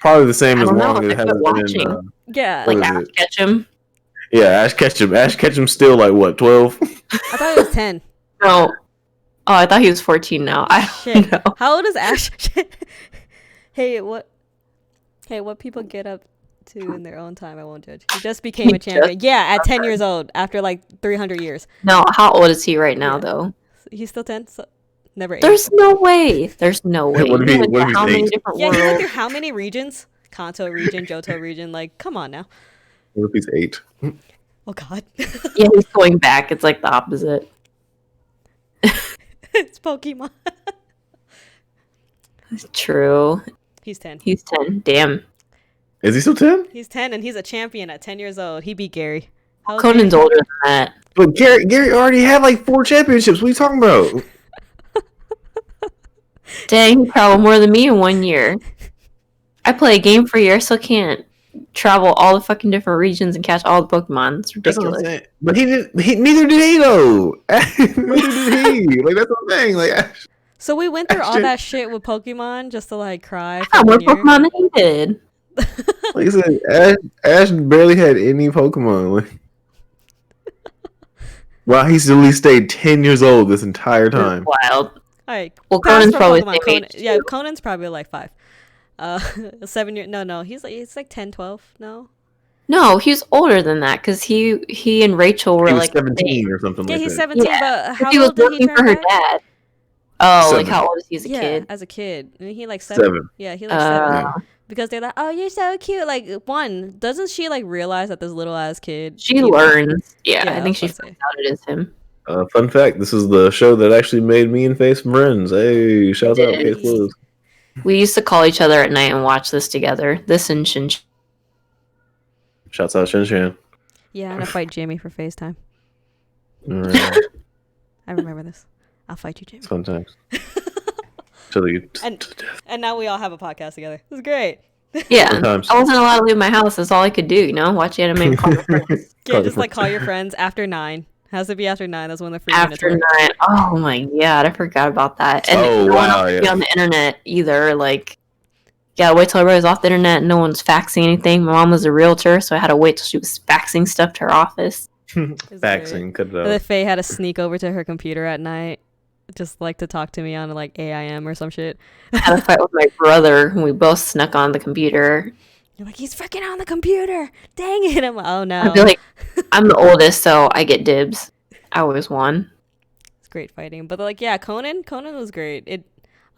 Probably the same I as don't know, long as I it has quit been. watching. yeah. What Like is Ash it? Ketchum. Yeah, Ash Ketchum. Ash Ketchum's still like what, 12? I thought it was 10. No. Oh, I thought he was 14 now. I don't Shit. know. How old is Ash? Hey, what people get up to in their own time, I won't judge. He just became a He champion. Yeah, at 10 years old, after like 300 years. No, how old is he right now, Yeah. though? He's still 10? So never 8. There's no way. There's no way. What if You he- went what to if he's how many 8? different Yeah, he went worlds? through how many regions? Kanto region, Johto region. Like, come on now. What if he's 8? Oh, God. Yeah, he's going back. It's like the opposite. It's Pokemon. True. He's 10. He's 10. Damn. Is he still 10? He's 10 and he's a champion at 10 years old. He beat Gary. How old Conan's Gary? older than that. But Gary already had like 4 championships. What are you talking about? Dang, he traveled more than me in 1 year. I play a game for a year, so can't travel all the fucking different regions and catch all the Pokemon. It's That's what I'm ridiculous. saying. But neither did he though. Neither did he. Like that's what I'm saying. Like Ash, So we went through all Ashton. that shit with Pokemon just to like cry for Yeah, more 1 year. Pokemon than he did. like I said, Ash barely had any Pokemon. Like, wow, he's at least stayed 10 years old this entire time. Wild. All right. Well, pass Conan's for probably Pokemon. the same age, Yeah, too. Conan's probably like 5. 7 years. No, he's like 10, 12. No. No, he's older than that because he and Rachel were He was like 17 or something Yeah, like he's that. 17. Yeah, But 'cause how he was old did he working turn for her back? dad. Oh, like 7. how old is he as a Yeah, kid? as a kid. And he like 7. 7. Yeah, he like 7. Yeah. Because they're like, oh, you're so cute. Like, one, doesn't she like realize that this little ass kid? She you know- learns. Yeah, Yeah, I think she that's what I finds out it is him. Fun fact: this is the show that actually made me and Face friends. Hey, shout out It Face is. Blues. We used to call each other at night and watch this together. This and Shin. Shouts out Shin Shan. Yeah, I'm gonna fight Jamie for FaceTime. Alright, I remember this. I'll fight you, Jamie. fun times. Till you And- And now we all have a podcast together. This is great. Yeah, Sometimes. I wasn't allowed to leave my house. That's all I could do. You know, watch anime and call my friends. Yeah, Call just your like call your friends after 9. Has to be after 9. That's when the free minutes After work. 9. Oh my god, I forgot about that. And Oh, no one wow, else could be yeah. on the internet either. Like, yeah, wait till everybody's off the internet. No one's faxing anything. My mom was a realtor, so I had to wait till she was faxing stuff to her office. Faxing, cut it And then out. Faye had to sneak over to her computer at night, just like to talk to me on like AIM or some shit. I had a fight with my brother, and we both snuck on the computer. You're like, he's freaking on the computer. Dang it. I'm like, oh no. I feel like I'm the oldest, so I get dibs. I always won. It's great fighting. But like, yeah, Conan was great. It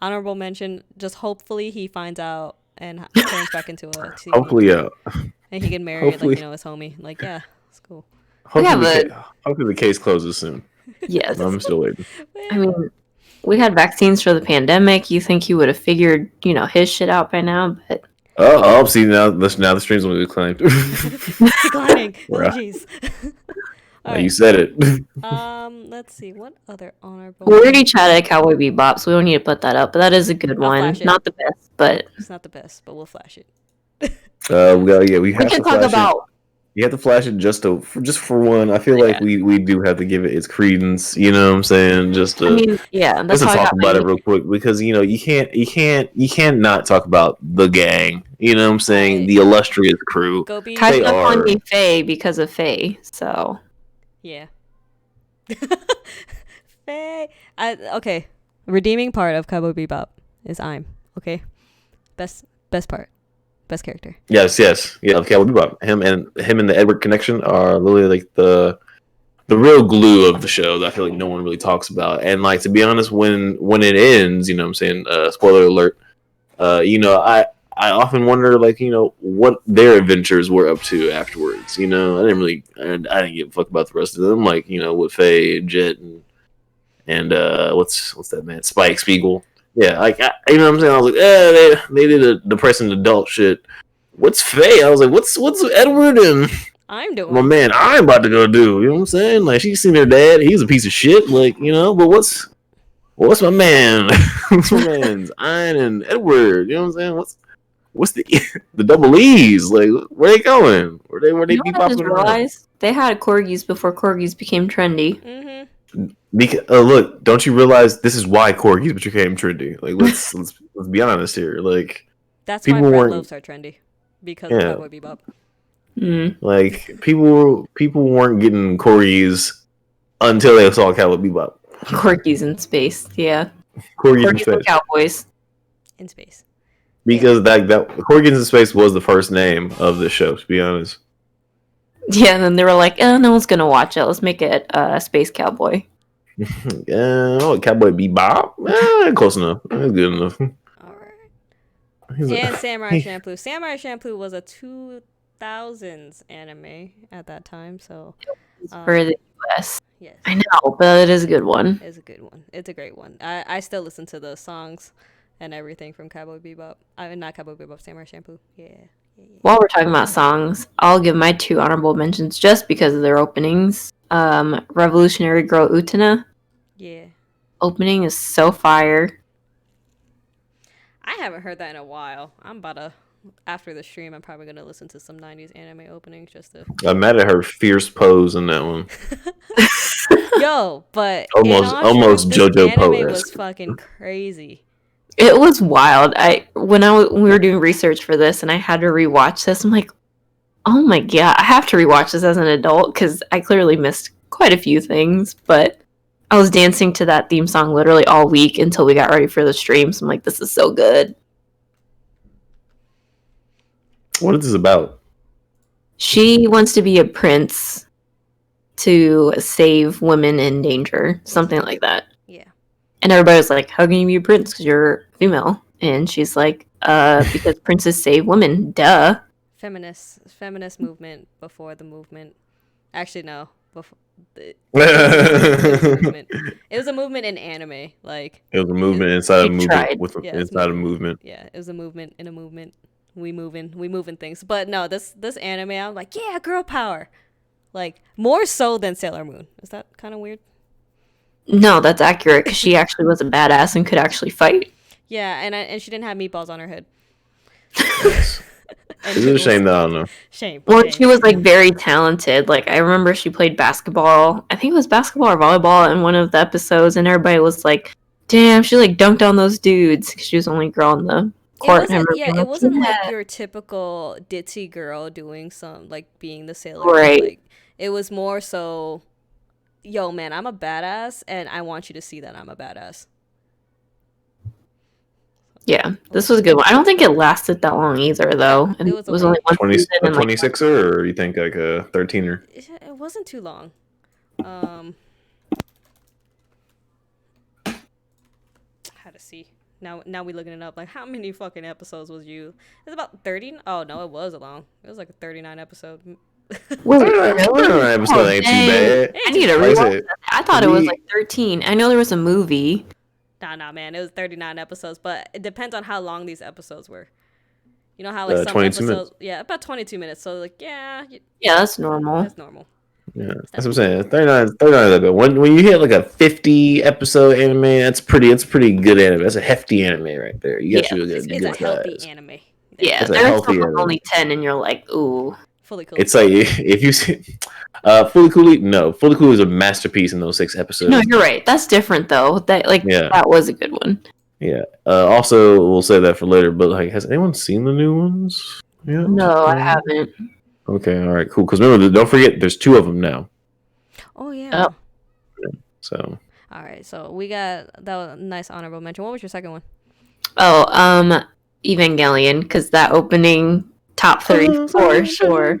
honorable mention. Just hopefully he finds out and turns back into a TV. Hopefully, yeah. And he can marry like hopefully. his homie. Like, yeah, it's cool. Hopefully the case closes soon. Yes. I'm still waiting. I mean, we had vaccines for the pandemic. You think he would have figured, his shit out by now, but Oh, see now the streams will be declined. Declining. Oh Bruh. jeez. All You right. said it. Let's see. What other honorable? we already chatted Cowboy Bebop, so we don't need to put that up. But that is a good I'll one. flash it. Not the best, but It's not the best, but we'll flash it. We we have can to talk flash about. it. You have to flash it just for one. I feel like we do have to give it its credence. You know what I'm saying? Just to That's how I talk got about my it real quick because you can't not talk about the gang. You know what I'm saying? Right. The illustrious crew. Go be. Kai's They not calling are. me Faye because of Faye, so Yeah. Faye. Okay. Redeeming part of Cowboy Bebop is I'm. Okay. Best part. Best character. Yes. Yeah. Okay. Him and the Edward connection are literally like the real glue of the show that I feel like no one really talks about. And like to be honest, when it ends, you know what I'm saying, spoiler alert, I often wonder like, what their adventures were up to afterwards. I didn't give a fuck about the rest of them, like, with Faye, Jet and what's that man? Spike Spiegel. Yeah, like you know what I'm saying? I was like, they did a depressing adult shit. What's Faye? I was like, what's Edward and I'm doing. my man, I'm about to go do. You know what I'm saying? Like she's seen her dad. He's a piece of shit. Like but what's my man? What's my man's Iron and Edward? You know what I'm saying? What's the the double E's? Like where they going? Where they you be know what I just popping around? realized? They had corgis before corgis became trendy. Mm-hmm. Because look, don't you realize this is why corgis became trendy? Like let's be honest here. Like That's why people Brett weren't. loves are trendy because of Yeah. Cowboy Bebop. Like people weren't getting corgis until they saw Cowboy Bebop. Corgis in space, yeah. Corgis in Corgis were space. cowboys. In space. Because that Corgis in Space was the first name of the show, to be honest. Yeah, and then they were like, no one's gonna watch it. Let's make it Space Cowboy. Cowboy Bebop? Close enough. That's good enough. Alright. And Samurai Shampoo. Samurai Shampoo was a 2000s anime at that time, so For the US. yes. I know, but it is a good one. It's a good one. It's a great one. I still listen to the songs and everything from Cowboy Bebop. I mean, not Cowboy Bebop, Samurai Shampoo. Yeah. While we're talking about songs, I'll give my 2 honorable mentions just because of their openings. Revolutionary Girl Utena. Yeah. Opening is so fire. I haven't heard that in a while. After the stream, I'm probably going to listen to some 90s anime openings just to... I'm mad at her fierce pose in that one. Yo, but... almost this JoJo anime Poe-esque. was fucking crazy. It was wild. When we were doing research for this and I had to rewatch this, I'm like, oh my god, I have to rewatch this as an adult because I clearly missed quite a few things, but I was dancing to that theme song literally all week until we got ready for the stream, so I'm like, this is so good. What is this about? She wants to be a prince to save women in danger, something like that. Yeah. And everybody's like, how can you be a prince because you're female? And she's like, because princes save women, duh. Feminist movement before the movement. Actually, no. Before it was a movement in anime. Like It was a movement inside a movement tried. inside a movement. Yeah, it was a movement in a movement. We moving things. But no, this anime, I'm like, yeah, girl power. Like more so than Sailor Moon. Is that kind of weird? No, that's accurate because she actually was a badass and could actually fight. Yeah, and she didn't have meatballs on her head. Is it a shame that I don't know? Shame. Well, shame. she was like very talented. Like I remember she played basketball. I think it was basketball or volleyball in one of the episodes, and everybody was like, "Damn, she like dunked on those dudes." 'Cause she was the only girl on the court. It wasn't like your typical ditzy girl doing some like being the sailor. Right. Like it was more so, yo man, I'm a badass, and I want you to see that I'm a badass. Yeah, this was a good one. I don't think it lasted that long either, though. And It it was was only only one 20, season. a And, like, 26er, or you think like a 13er? It wasn't too long. How to see. Now we looking it up. Like, how many fucking episodes was you? It's about 30. Oh no, it was long. It was like a 39 episode Wait, 39 really? episode ain't too bad. I need to Like I rewatch said, that. I thought it was like 13. I know there was a movie. Nah, man. It was 39 episodes, but it depends on how long these episodes were. You know how like some 22 episodes, minutes. yeah, about 22 minutes. So like, yeah, Yeah, that's normal. that's normal. Yeah, that's what I'm saying. 39 is good. When you hit like a 50 episode anime, it's pretty good anime. That's a hefty anime right there. You got Yeah, you a good, It's good a healthy size. anime. Yeah, It's a there's healthy some anime. only 10, and you're like, ooh. Fully cool. It's like if you see Fully Cooley, no, Fully Cooley is a masterpiece in those 6 episodes. No, you're right. That's different though. That was a good one. Yeah. Also, we'll say that for later. But like, has anyone seen the new ones? Yeah. No, I haven't. Okay. All right. Cool. Because remember, don't forget, there's 2 of them now. Oh yeah. Oh. So. All right. So we got that was a nice honorable mention. What was your second one? Oh, Evangelion, because that opening top 3 for sure.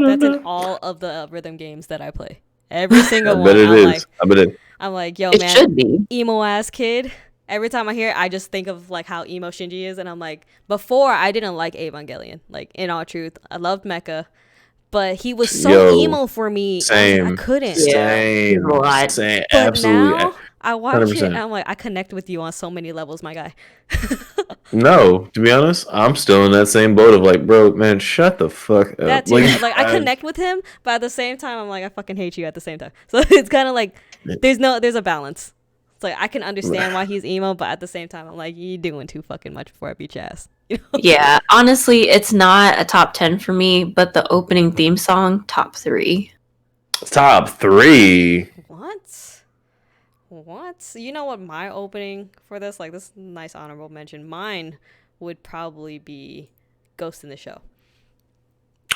That's in all of the rhythm games that I play. Every single I one. bet it is. Like, I bet it. I'm like, yo, It man, should be. emo ass kid. Every time I hear it, I just think of like how emo Shinji is, and I'm like, before I didn't like Evangelion. Like, in all truth, I loved Mecha, but he was so emo for me. Same. I couldn't. Same. Yeah, a lot. Same. But Absolutely. now I watch it, 100%. and I'm like, I connect with you on so many levels, my guy. No, to be honest, I'm still in that same boat of like, bro, man, shut the fuck up. That too. Like I connect with him, but at the same time, I'm like, I fucking hate you at the same time. So it's kind of like there's a balance. It's like I can understand why he's emo, but at the same time, I'm like, you doing too fucking much before I beat your ass. You know? Yeah, honestly, it's not a top 10 for me, but the opening theme song, top 3. Top 3. What? You know what my opening for this? Like this nice honorable mention. Mine would probably be Ghost in the Shell.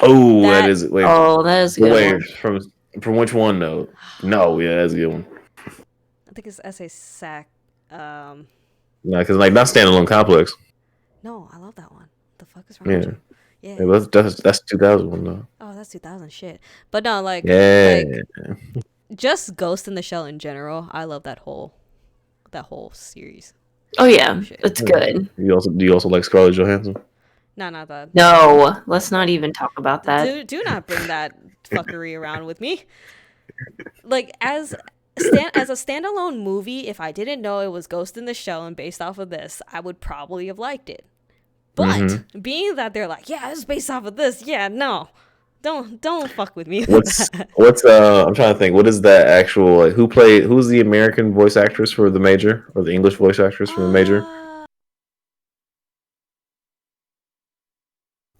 Oh, that is wait. Oh, that is a good Wait, one. from which one though? No, yeah, that's a good one. I think it's S.A. Sack. No, because like not standalone complex. No, I love that one. The fuck is wrong with you? Yeah. Yeah, that's 2001 though. Oh, that's 2000 shit. But no, like, Yeah. like just Ghost in the Shell in general. I love that whole series. Oh yeah, Shit. it's good. Do you also like Scarlett Johansson? No, not that. No, let's not even talk about that. Do not bring that fuckery around with me. Like as a standalone movie, if I didn't know it was Ghost in the Shell and based off of this, I would probably have liked it. But being that they're like, yeah, it's based off of this, yeah, no, don't fuck with me. What's I'm trying to think. What is that actual like, who's the American voice actress for the Major or the English voice actress for the Major?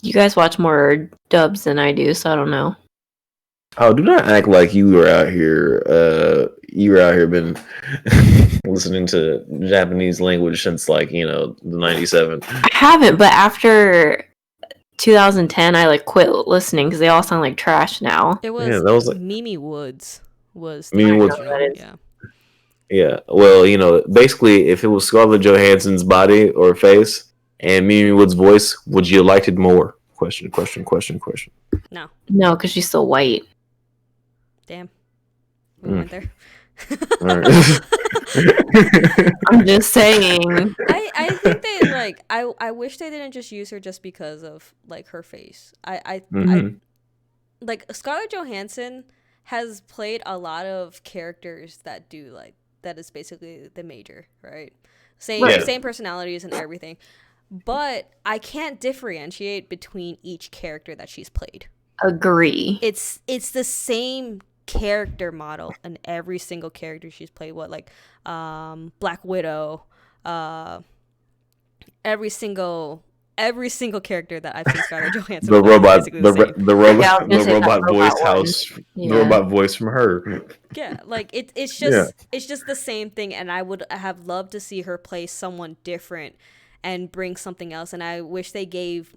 You guys watch more dubs than I do, so I don't know. Oh, do not act like you were out here. Been listening to Japanese language since like the '97. I haven't, but after 2010, I like quit listening because they all sound like trash now. It was, that was like Mimi Woods was Mimi Woods. Yeah. Yeah. Well, basically, if it was Scarlett Johansson's body or face and Mimi Woods' voice, would you have liked it more? Question. No, because she's still white. damn, we went there. All right. I'm just saying. I think they like I wish they didn't just use her just because of like her face. I like Scarlett Johansson has played a lot of characters that do like that is basically the Major, right? Same personalities and everything. But I can't differentiate between each character that she's played. Agree. It's the same character model in every single character she's played. Black Widow, every single character that I've seen Scarlett Johansson the play robot, is basically the same. the robot voice house, Yeah. the robot voice from her. Yeah, like it's just the same thing, and I would have loved to see her play someone different and bring something else. And I wish they gave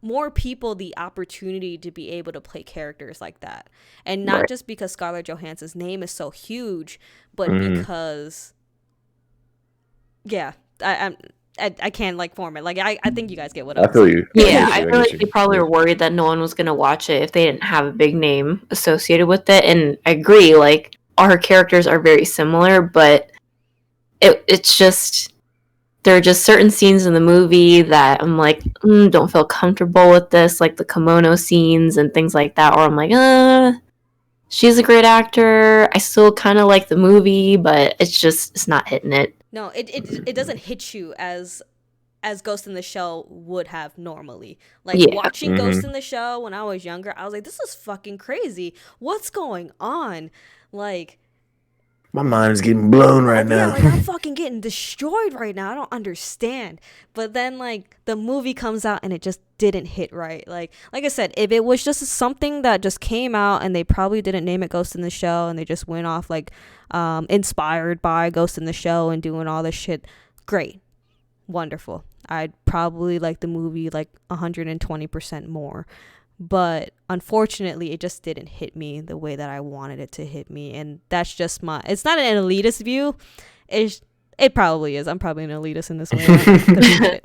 more people the opportunity to be able to play characters like that, and not just because Scarlett Johansson's name is so huge, but because I can't like form it. Like I think you guys get what I feel you. Yeah, I feel like they probably were worried that no one was gonna watch it if they didn't have a big name associated with it. And I agree, like all her characters are very similar, but it's just there are just certain scenes in the movie that I'm like, don't feel comfortable with this, like the kimono scenes and things like that, or I'm like, she's a great actor. I still kind of like the movie, but it's not hitting it. No, it doesn't hit you as Ghost in the Shell would have normally. Like, Yeah. watching Ghost in the Shell when I was younger, I was like, this is fucking crazy. What's going on? Like, My mind is getting blown right yeah, now. like, I'm fucking getting destroyed right now. I don't understand. But then, like, the movie comes out and it just didn't hit right. Like I said, if it was just something that just came out and they probably didn't name it Ghost in the Shell and they just went off, like, inspired by Ghost in the Shell and doing all this shit, great. Wonderful. I'd probably like the movie like 120% more. But unfortunately, it just didn't hit me the way that I wanted it to hit me. And that's just it's not an elitist view. It probably is. I'm probably an elitist in this way.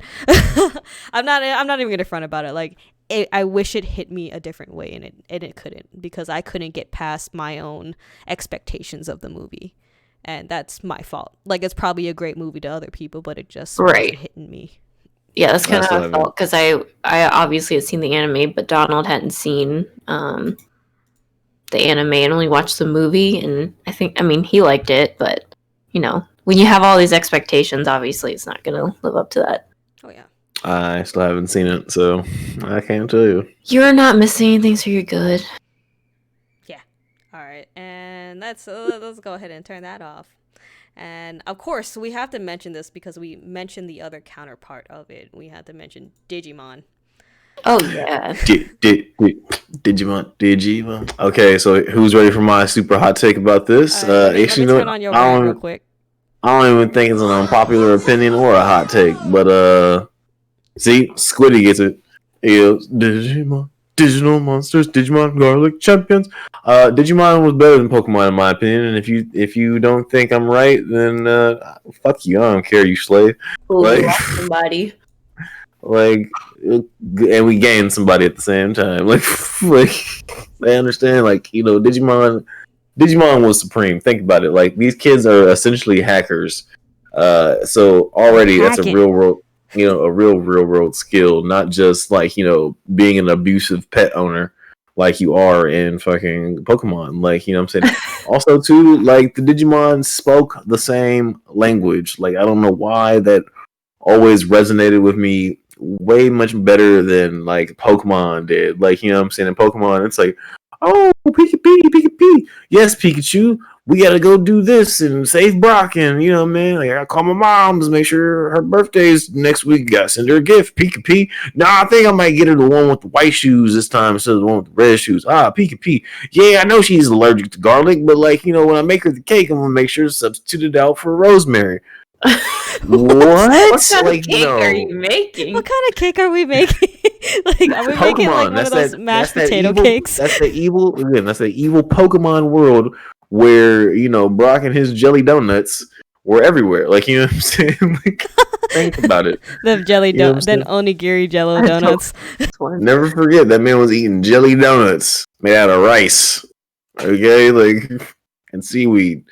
I'm not even gonna front about it. Like, I wish it hit me a different way, and it couldn't, because I couldn't get past my own expectations of the movie. And that's my fault. Like, it's probably a great movie to other people, but it just wasn't hitting me. Yeah, that's kind of how I felt, because I obviously had seen the anime, but Donald hadn't seen the anime and only watched the movie. And I mean, he liked it, but, you know, when you have all these expectations, obviously it's not going to live up to that. Oh, yeah. I still haven't seen it, so I can't tell you. You're not missing anything, so you're good. Yeah. All right. And let's go ahead and turn that off. And of course, we have to mention this because we mentioned the other counterpart of it. We had to mention Digimon. Oh, yeah. Digimon. Okay, so who's ready for my super hot take about this? Let me turn on your mic real quick. I don't even think it's an unpopular opinion or a hot take, but see, Squiddy gets it. Digimon. Digital monsters, Digimon garlic champions. Digimon was better than Pokemon in my opinion, and if you don't think I'm right, then fuck you. I don't care, you slave. Like somebody. Like, and we gained somebody at the same time. Like I understand. Like, you know, Digimon was supreme. Think about it. Like, these kids are essentially hackers. So already that's a real world. You know, a real world skill, not just like, you know, being an abusive pet owner like you are in fucking Pokemon. Like, you know what I'm saying? Also, too, like, the Digimon spoke the same language. Like, I don't know why that always resonated with me way much better than, like, Pokemon did. Like, you know what I'm saying? In Pokemon, it's like, oh, Pikachu. Yes, Pikachu. We gotta go do this and save Brock, and, you know, man, like, I gotta call my mom to make sure her birthday's next week. Gotta send her a gift. Pika. Nah, I think I might get her the one with the white shoes this time instead of the one with the red shoes. Pika. Yeah, I know she's allergic to garlic, but, like, you know, when I make her the cake, I'm gonna make sure to substitute it out for rosemary. What kind of cake are you making? What kind of cake are we making? Like, are we making like one of those mashed potato cakes? That's the evil Pokemon world where, you know, Brock and his jelly donuts were everywhere. Like, you know what I'm saying? Like, think about it. The jelly donuts, then onigiri jello donuts. Never forget, that man was eating jelly donuts made out of rice. Okay, like, and seaweed.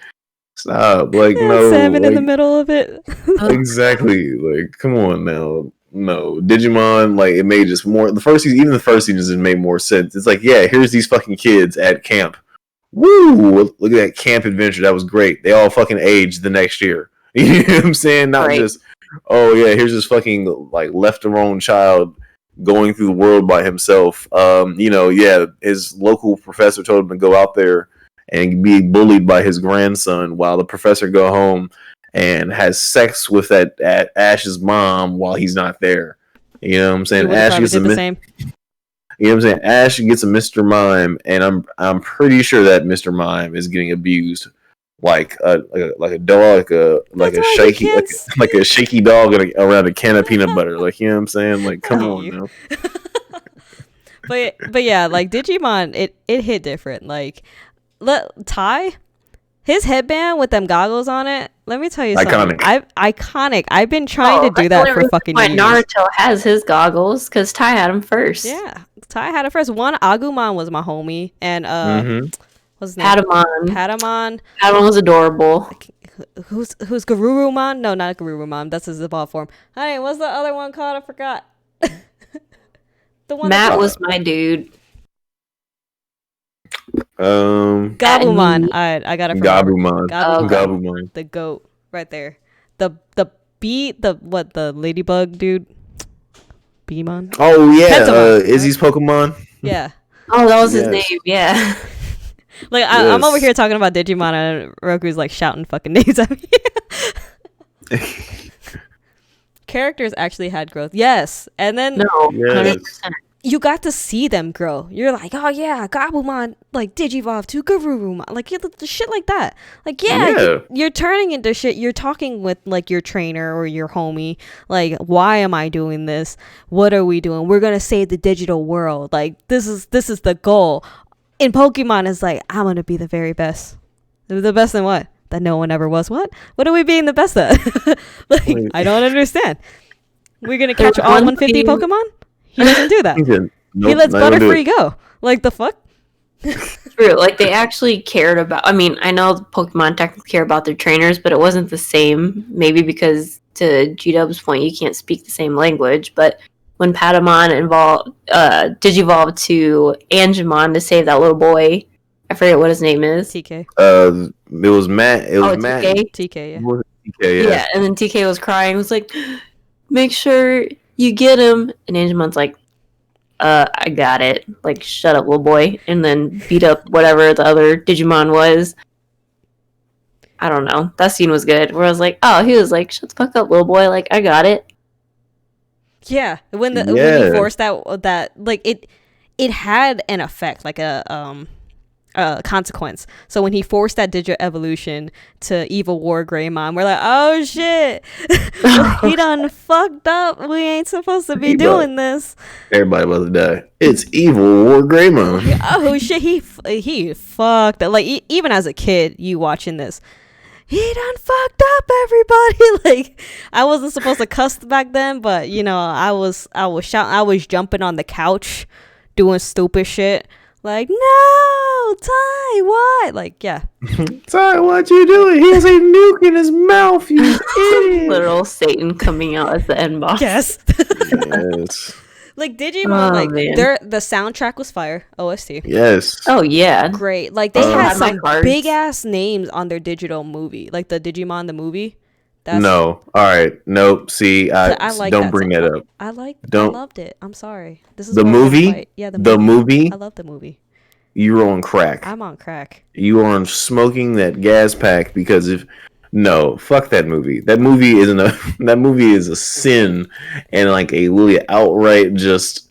Stop. Like, no. Salmon like, in the middle of it. Exactly. Like, come on now. No. Digimon, like, it made just more. The first season made more sense. It's like, yeah, here's these fucking kids at camp. Woo! Look at that camp adventure. That was great. They all fucking aged the next year. You know what I'm saying? Not just, oh yeah, here's this fucking, like, left alone child going through the world by himself. You know, yeah, his local professor told him to go out there and be bullied by his grandson while the professor go home and has sex with that Ash's mom while he's not there. You know what I'm saying? Ash gets the same. You know what I'm saying? Ash gets a Mr. Mime, and I'm pretty sure that Mr. Mime is getting abused like a dog, like a shaky dog around a can of peanut butter. Like, you know what I'm saying? Like, come on now. But yeah, like, Digimon, it hit different. Like, Ty, his headband with them goggles on it, let me tell you something. Iconic. I've been trying to do that for fucking years. Naruto has his goggles because Ty had them first. Yeah, Ty had it first. One, Agumon was my homie, and what's his name? Patamon. Patamon Patamon was adorable. who's Garurumon? No, not Garurumon. That's his evolved form. Honey, what's the other one called? I forgot. The one Matt was my dude. Gabumon. I got it from Gabumon. Gabumon. Gabumon. The goat right there. The bee. The ladybug dude. Beemon. Oh yeah, Pentamon, Izzy's Pokemon. Yeah. Oh, that was his Yes. name. Yeah. Like I'm over Yes. here talking about Digimon and Roku's like shouting fucking names at me. Characters actually had growth. Yes. And then No. Yes. 100%. you got to see them grow. You're like, oh yeah, Gabumon like Digivolve to Garurumon, like the shit like that. Like Yeah. you're turning into shit. You're talking with like your trainer or your homie. Like, why am I doing this? What are we doing? We're gonna save the digital world. Like this is the goal. In Pokemon, is like I'm gonna be the very best. The best in what? That no one ever was. What? What are we being the best at? Like Wait. I don't understand. We're gonna catch There's all one 150 thing- Pokemon? He doesn't do that. Nope, He lets not gonna do Butterfree it. go. Like the fuck? True. Like they actually cared about. I mean, I know Pokemon technically care about their trainers, but it wasn't the same. Maybe because to G-Dub's point, you can't speak the same language. But when Patamon digivolved to Angemon to save that little boy, I forget what his name is. TK. It was Matt. It was Matt. TK. TK, yeah. Was it TK, Yeah. And then TK was crying. Was like, "Make sure you get him." And Angemon's like, I got it. Like, shut up, little boy. And then beat up whatever the other Digimon was. I don't know. That scene was good. Where I was like, oh, he was like, shut the fuck up, little boy. Like, I got it. Yeah. When he Yeah. forced that like it had an effect, like a consequence. So when he forced that digital evolution to Evil War Greymon, we're like, oh shit, he done fucked up. We ain't supposed to be doing this. Everybody about to die. It's Evil War Greymon. Oh shit, he fucked up. Like even as a kid, you watching this, he done fucked up everybody. Like I wasn't supposed to cuss back then, but you know I was shouting, I was jumping on the couch, doing stupid shit. Like, no, Ty, what? Like, yeah. Sorry, what you doing? He has a nuke in his mouth, you idiot. Literal Satan coming out as the end boss. Yes. Yes. Like Digimon, Oh, like man. the soundtrack was fire. OST. Yes. Oh, yeah. Great. Like they Oh. had Had my some cards. big ass names on their digital movie. Like the Digimon the movie. No. All right. Nope. See, I like don't that bring song. that up. I Don't- loved it. I'm sorry. This is The where we're gonna movie? fight. Yeah, The movie? I love the movie. You're on crack. I'm on crack. You are on smoking that gas pack because fuck that movie. That movie isn't a that movie is a sin and like a really outright just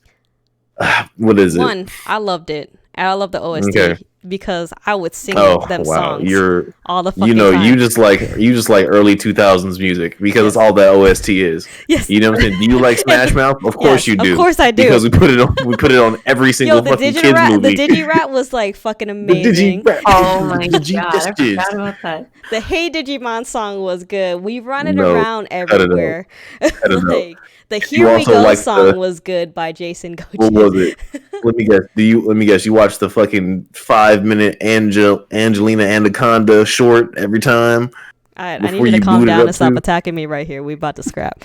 what is it? One, I loved it. I love the OST Okay. because I would sing Oh them wow, songs you're all the fucking you know time. you just like early 2000s music because it's all that OST is. Yes. You know what I'm saying? Do you like Smash Mouth? Of course Yes, you do. Of course I do. Because we put it on every single Yo, the fucking kids Digirat, movie. the Digirat was like fucking amazing. Oh, my Digi- God. I Digi- forgot about that. The Hey Digimon song was good. We run it No, around cut it out. everywhere. Cut it out. Like the You Here We also Go like song the- was good by Jason Gochi. What was it? Let me guess. Let me guess. You watch the fucking 5-minute Angelina Anaconda short every time. I before need you to you calm boot it down up and stop too? attacking me right here. We about to scrap.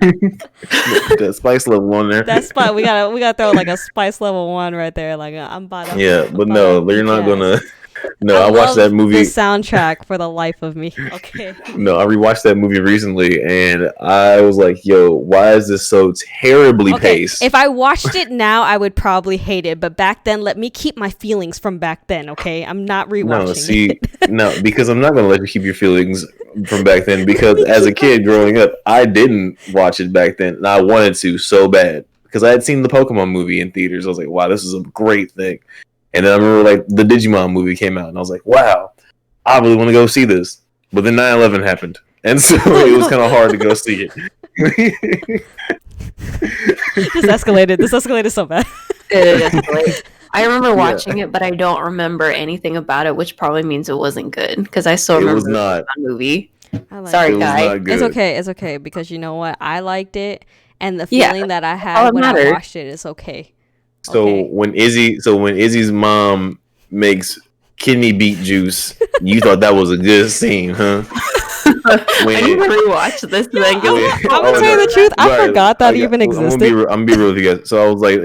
That spice level on there. That spot we gotta throw like a spice level 1 right there. Like I'm about to. Yeah, but I'm no, about to you're not beat your gonna. ass. No, I watched love that movie. The soundtrack for the life of me. Okay. No, I rewatched that movie recently, and I was like, "Yo, why is this so terribly Okay, paced?" if I watched it now, I would probably hate it. But back then, let me keep my feelings from back then. Okay, I'm not rewatching No, see, it. no, because I'm not gonna let you keep your feelings from back then. Because as a kid growing up, I didn't watch it back then, and I wanted to so bad because I had seen the Pokemon movie in theaters. I was like, "Wow, this is a great thing." And then I remember like the Digimon movie came out, and I was like, "Wow, I really want to go see this." But then 9/11 happened, and so it was kind of hard to go see it. This escalated. This escalated so bad. It escalated. I remember watching it, but I don't remember anything about it, which probably means it wasn't good because I still It remember was not. the movie. I like Sorry, It was guy. not good. It's okay. It's okay because you know what? I liked it, and the Yeah, feeling that I all had that when mattered. I watched it is okay. So Okay. when Izzy's mom makes kidney beet juice. You thought that was a good scene, huh? I need to rewatch this thing. I'm gonna tell you the truth. I forgot that even existed. I'm gonna be real with you guys. So I was like,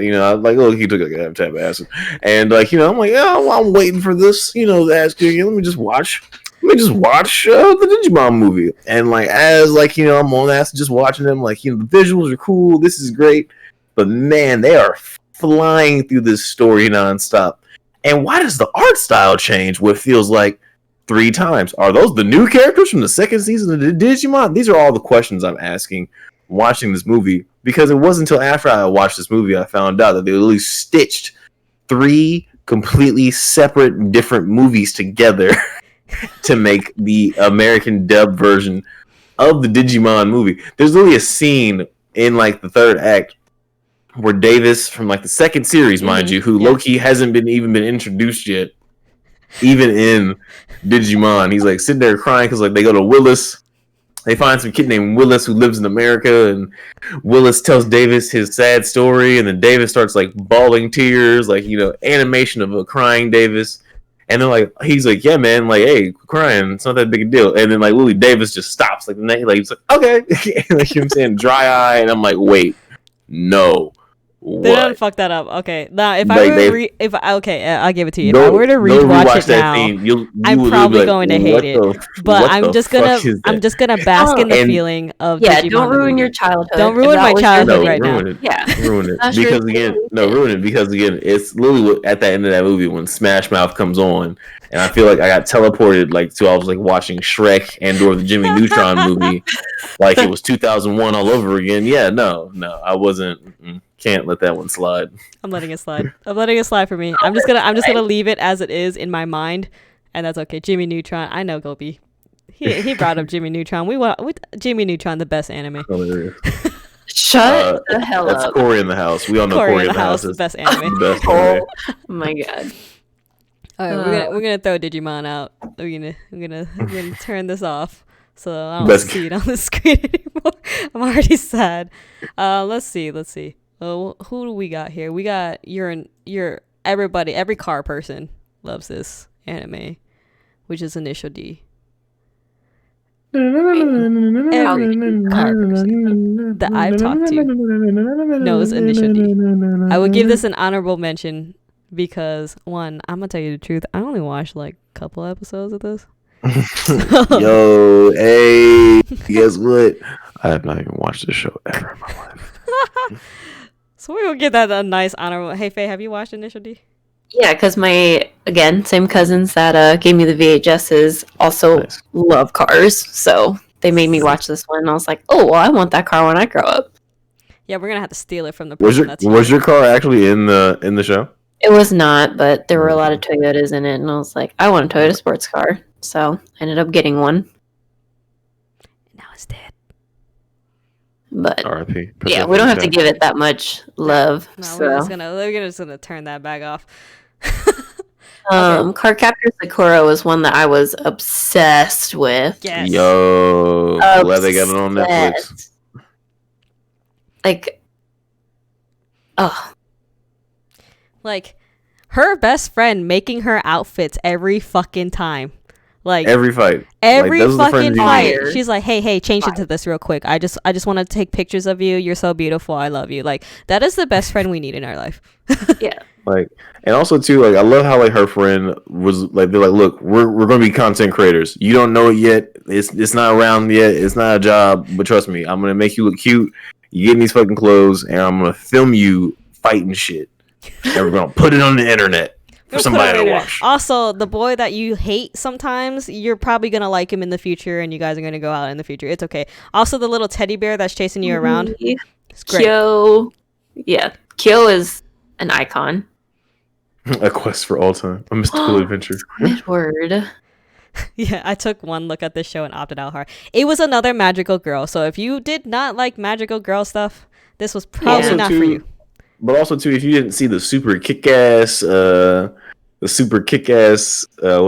look, he took a tap of acid, and I'm like, I'm waiting for this, the ass kicking. Let me just watch the Digimon movie, and as I'm on acid just watching them. The visuals are cool. This is great, but man, they are flying through this story nonstop. And why does the art style change? What feels like 3 times? Are those the new characters from the second season of the Digimon? These are all the questions I'm asking watching this movie, because it wasn't until after I watched this movie I found out that they literally stitched 3 completely separate, different movies together to make the American dub version of the Digimon movie. There's literally a scene in the 3rd act where Davis from the second series, mind you, who low-key hasn't been introduced yet, even in Digimon, he's sitting there crying because they go to Willis. They find some kid named Willis who lives in America, and Willis tells Davis his sad story, and then Davis starts bawling tears, animation of a crying Davis. And then he's yeah, man, hey, crying, it's not that big a deal. And then Lily Davis just stops, he's okay, you know what I'm saying, dry eye, and I'm wait, no. They didn't fuck that up. Okay, now if I were I'll give it to you. If I were to rewatch it now, I'm probably going to hate it. But I'm just gonna bask in the feeling of Digimon. Don't ruin your childhood. Don't ruin my childhood right now. Ruin it because again, it's literally at the end of that movie when Smash Mouth comes on, and I feel I got teleported to I was watching Shrek or the Jimmy Neutron movie, it was 2001 all over again. Yeah, no, I wasn't. Can't let that one slide. I'm letting it slide for me. I'm just gonna leave it as it is in my mind, and that's okay. Jimmy Neutron. I know Gopi. He brought up Jimmy Neutron. We want with Jimmy Neutron, the best anime. Shut the hell up. That's Corey in the house. We all know Corey in the house is the best anime. The best anime. Oh my god. All right, we're gonna throw Digimon out. We're gonna turn this off. So I don't see it on the screen anymore. I'm already sad. Let's see. Who do we got here? We got everybody, every car person loves this anime, which is Initial D. Every car person that I've talked to knows Initial D. I would give this an honorable mention because, one, I'm gonna tell you the truth, I only watched a couple episodes of this. Yo, hey, guess what? I have not even watched this show ever in my life. So we will give that a nice honorable. Hey, Faye, have you watched Initial D? Yeah, because my, again, same cousins that gave me the VHSs also love cars. So they made me watch this one. And I was like, oh, well, I want that car when I grow up. Yeah, we're going to have to steal it from the person was your car actually in the show? It was not, but there were a lot of Toyotas in it. And I was like, I want a Toyota sports car. So I ended up getting one. Now it's dead. But R.I.P. Yeah, we don't have to give it that much love. No, so. we're just gonna turn that bag off. Cardcaptor Sakura was one that I was obsessed with. Yes. Yo, glad they got it on Netflix. Her best friend making her outfits every fucking time. Every fight. Every fucking fight. She's like, hey, change into this real quick. I just want to take pictures of you. You're so beautiful. I love you. That is the best friend we need in our life. Yeah. And also too, I love how her friend was they're look, we're gonna be content creators. You don't know it yet. It's not around yet. It's not a job, but trust me, I'm gonna make you look cute. You get in these fucking clothes, and I'm gonna film you fighting shit, and we're gonna put it on the internet. For somebody to watch. Also, the boy that you hate sometimes, you're probably gonna like him in the future, and you guys are gonna go out in the future. It's okay. Also, the little teddy bear that's chasing you around. It's great. Kyo is an icon. A quest for all time. A mystical adventure. Word. Yeah, I took one look at this show and opted out hard. It was another magical girl. So if you did not like magical girl stuff, this was probably not for you. But also too, if you didn't see the super kick-ass, what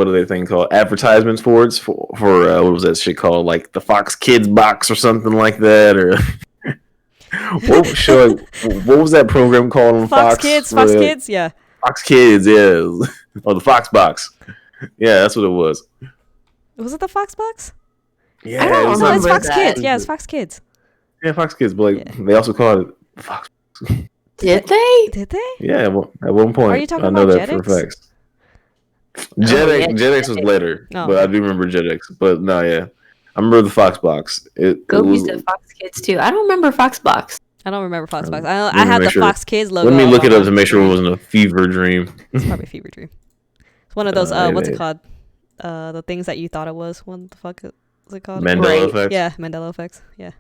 are they thing called? Advertisements for what was that shit called? The Fox Kids box or something like that, or what was that program called on Fox? Fox Kids, yeah. Fox Kids, yeah, or the Fox box. Yeah, that's what it was. Was it the Fox Box? Yeah, I don't it was No, it's remember Fox that. Kids. Yeah, it's Fox Kids. Yeah, Fox Kids, but like Yeah. they also called it Fox. Did they? Did they? Yeah, well, at one point. Are you talking I know about that for Jetix? facts. Jetix, yeah, Jetix was later, Oh, but I okay. do remember Jetix. But no, yeah, I remember the Fox Box. It Gobi was. said Fox Kids too. I don't remember Fox Box. I don't remember Fox Box. Let I me had make the sure. Fox Kids logo. Let me look on it up my to make sure it screen. wasn't a fever dream. It's probably Fever Dream. It's one of those. Hey, What's it man. called? The things that you thought it was. What the fuck is it called? Mandela Right. effect. Yeah, Mandela effects. Yeah.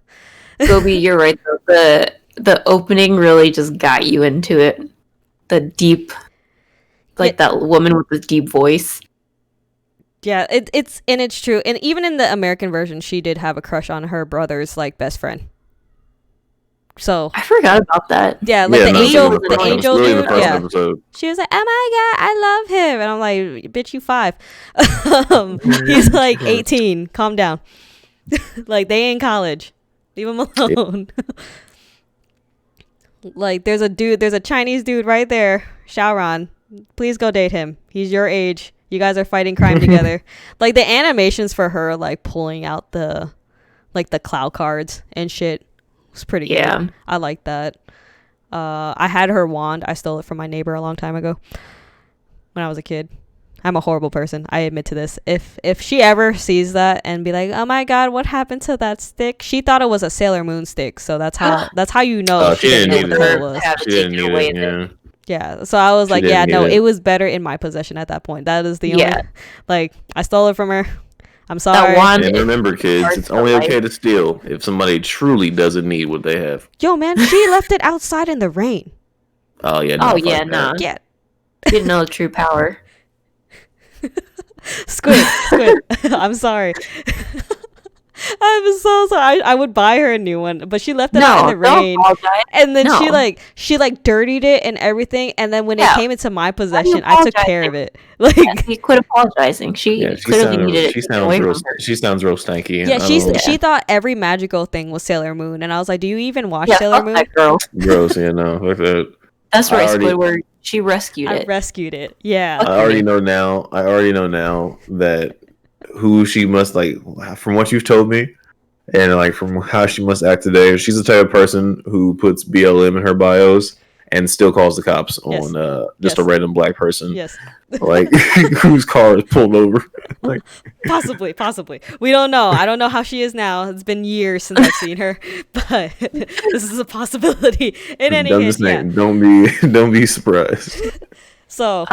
Gobi, you're right though. The opening really just got you into it. The deep, like that woman with the deep voice. Yeah, it's true. And even in the American version, she did have a crush on her brother's like best friend. So I forgot about that. yeah, like Yeah, the no, angel, it was the angel literally dude. the first Yeah, episode. she was like, "Oh my god, I love him," and I'm like, "Bitch, you 5." He's like 18. Calm down. Like they in college. Leave him alone. Like there's a Chinese dude right there, Xiaoran. Please go date him. He's your age. You guys are fighting crime together. Like the animations for her, like pulling out the cloud cards and shit, was pretty Yeah. good. I like that. I had her wand. I stole it from my neighbor a long time ago when I was a kid. I'm a horrible person. I admit to this. If she ever sees that and be like, "Oh my god, what happened to that stick?" She thought it was a Sailor Moon stick. So that's how you know Oh, she she didn't know didn't what need the hell it. it was. Have She it didn't taken need away. it. Yeah. Yeah. So I was She like, didn't yeah, need no, it. it was better in my possession at that point. That is the only Yeah. like I stole it from her. I'm sorry. wand- And remember, kids, it's only okay to steal if somebody truly doesn't need what they have. Yo, man, she left it outside in the rain. Oh yeah. No, Oh fuck yeah, that. nah. Yeah. Didn't know the true power. Squid. I'm sorry. I'm so sorry. I would buy her a new one, but she left it out in the don't rain. apologize. And then she No. dirtied it and everything. And then when it Yeah. came into my Why are you possession, I took care of it. Like, He quit apologizing. She Yeah, she clearly sounds. needed it She taken away sounds real. from her. She sounds real stanky. yeah, I don't- she thought every magical thing was Sailor Moon, and I was like, "Do you even watch Yeah, Sailor fuck Moon?" that girl. gross. Yeah, no. Like that. That's I right, already- Squidward. She rescued I it. rescued it. Yeah. I already know now. That who she must like from what you've told me, and like from how she must act today. She's the type of person who puts BLM in her bios and still calls the cops Yes. on just a Yes. random black person, Yes. like whose car is pulled over. Like, Possibly. We don't know. I don't know how she is now. It's been years since I've seen her, but this is a possibility. In any I'm case, just saying, don't be surprised. So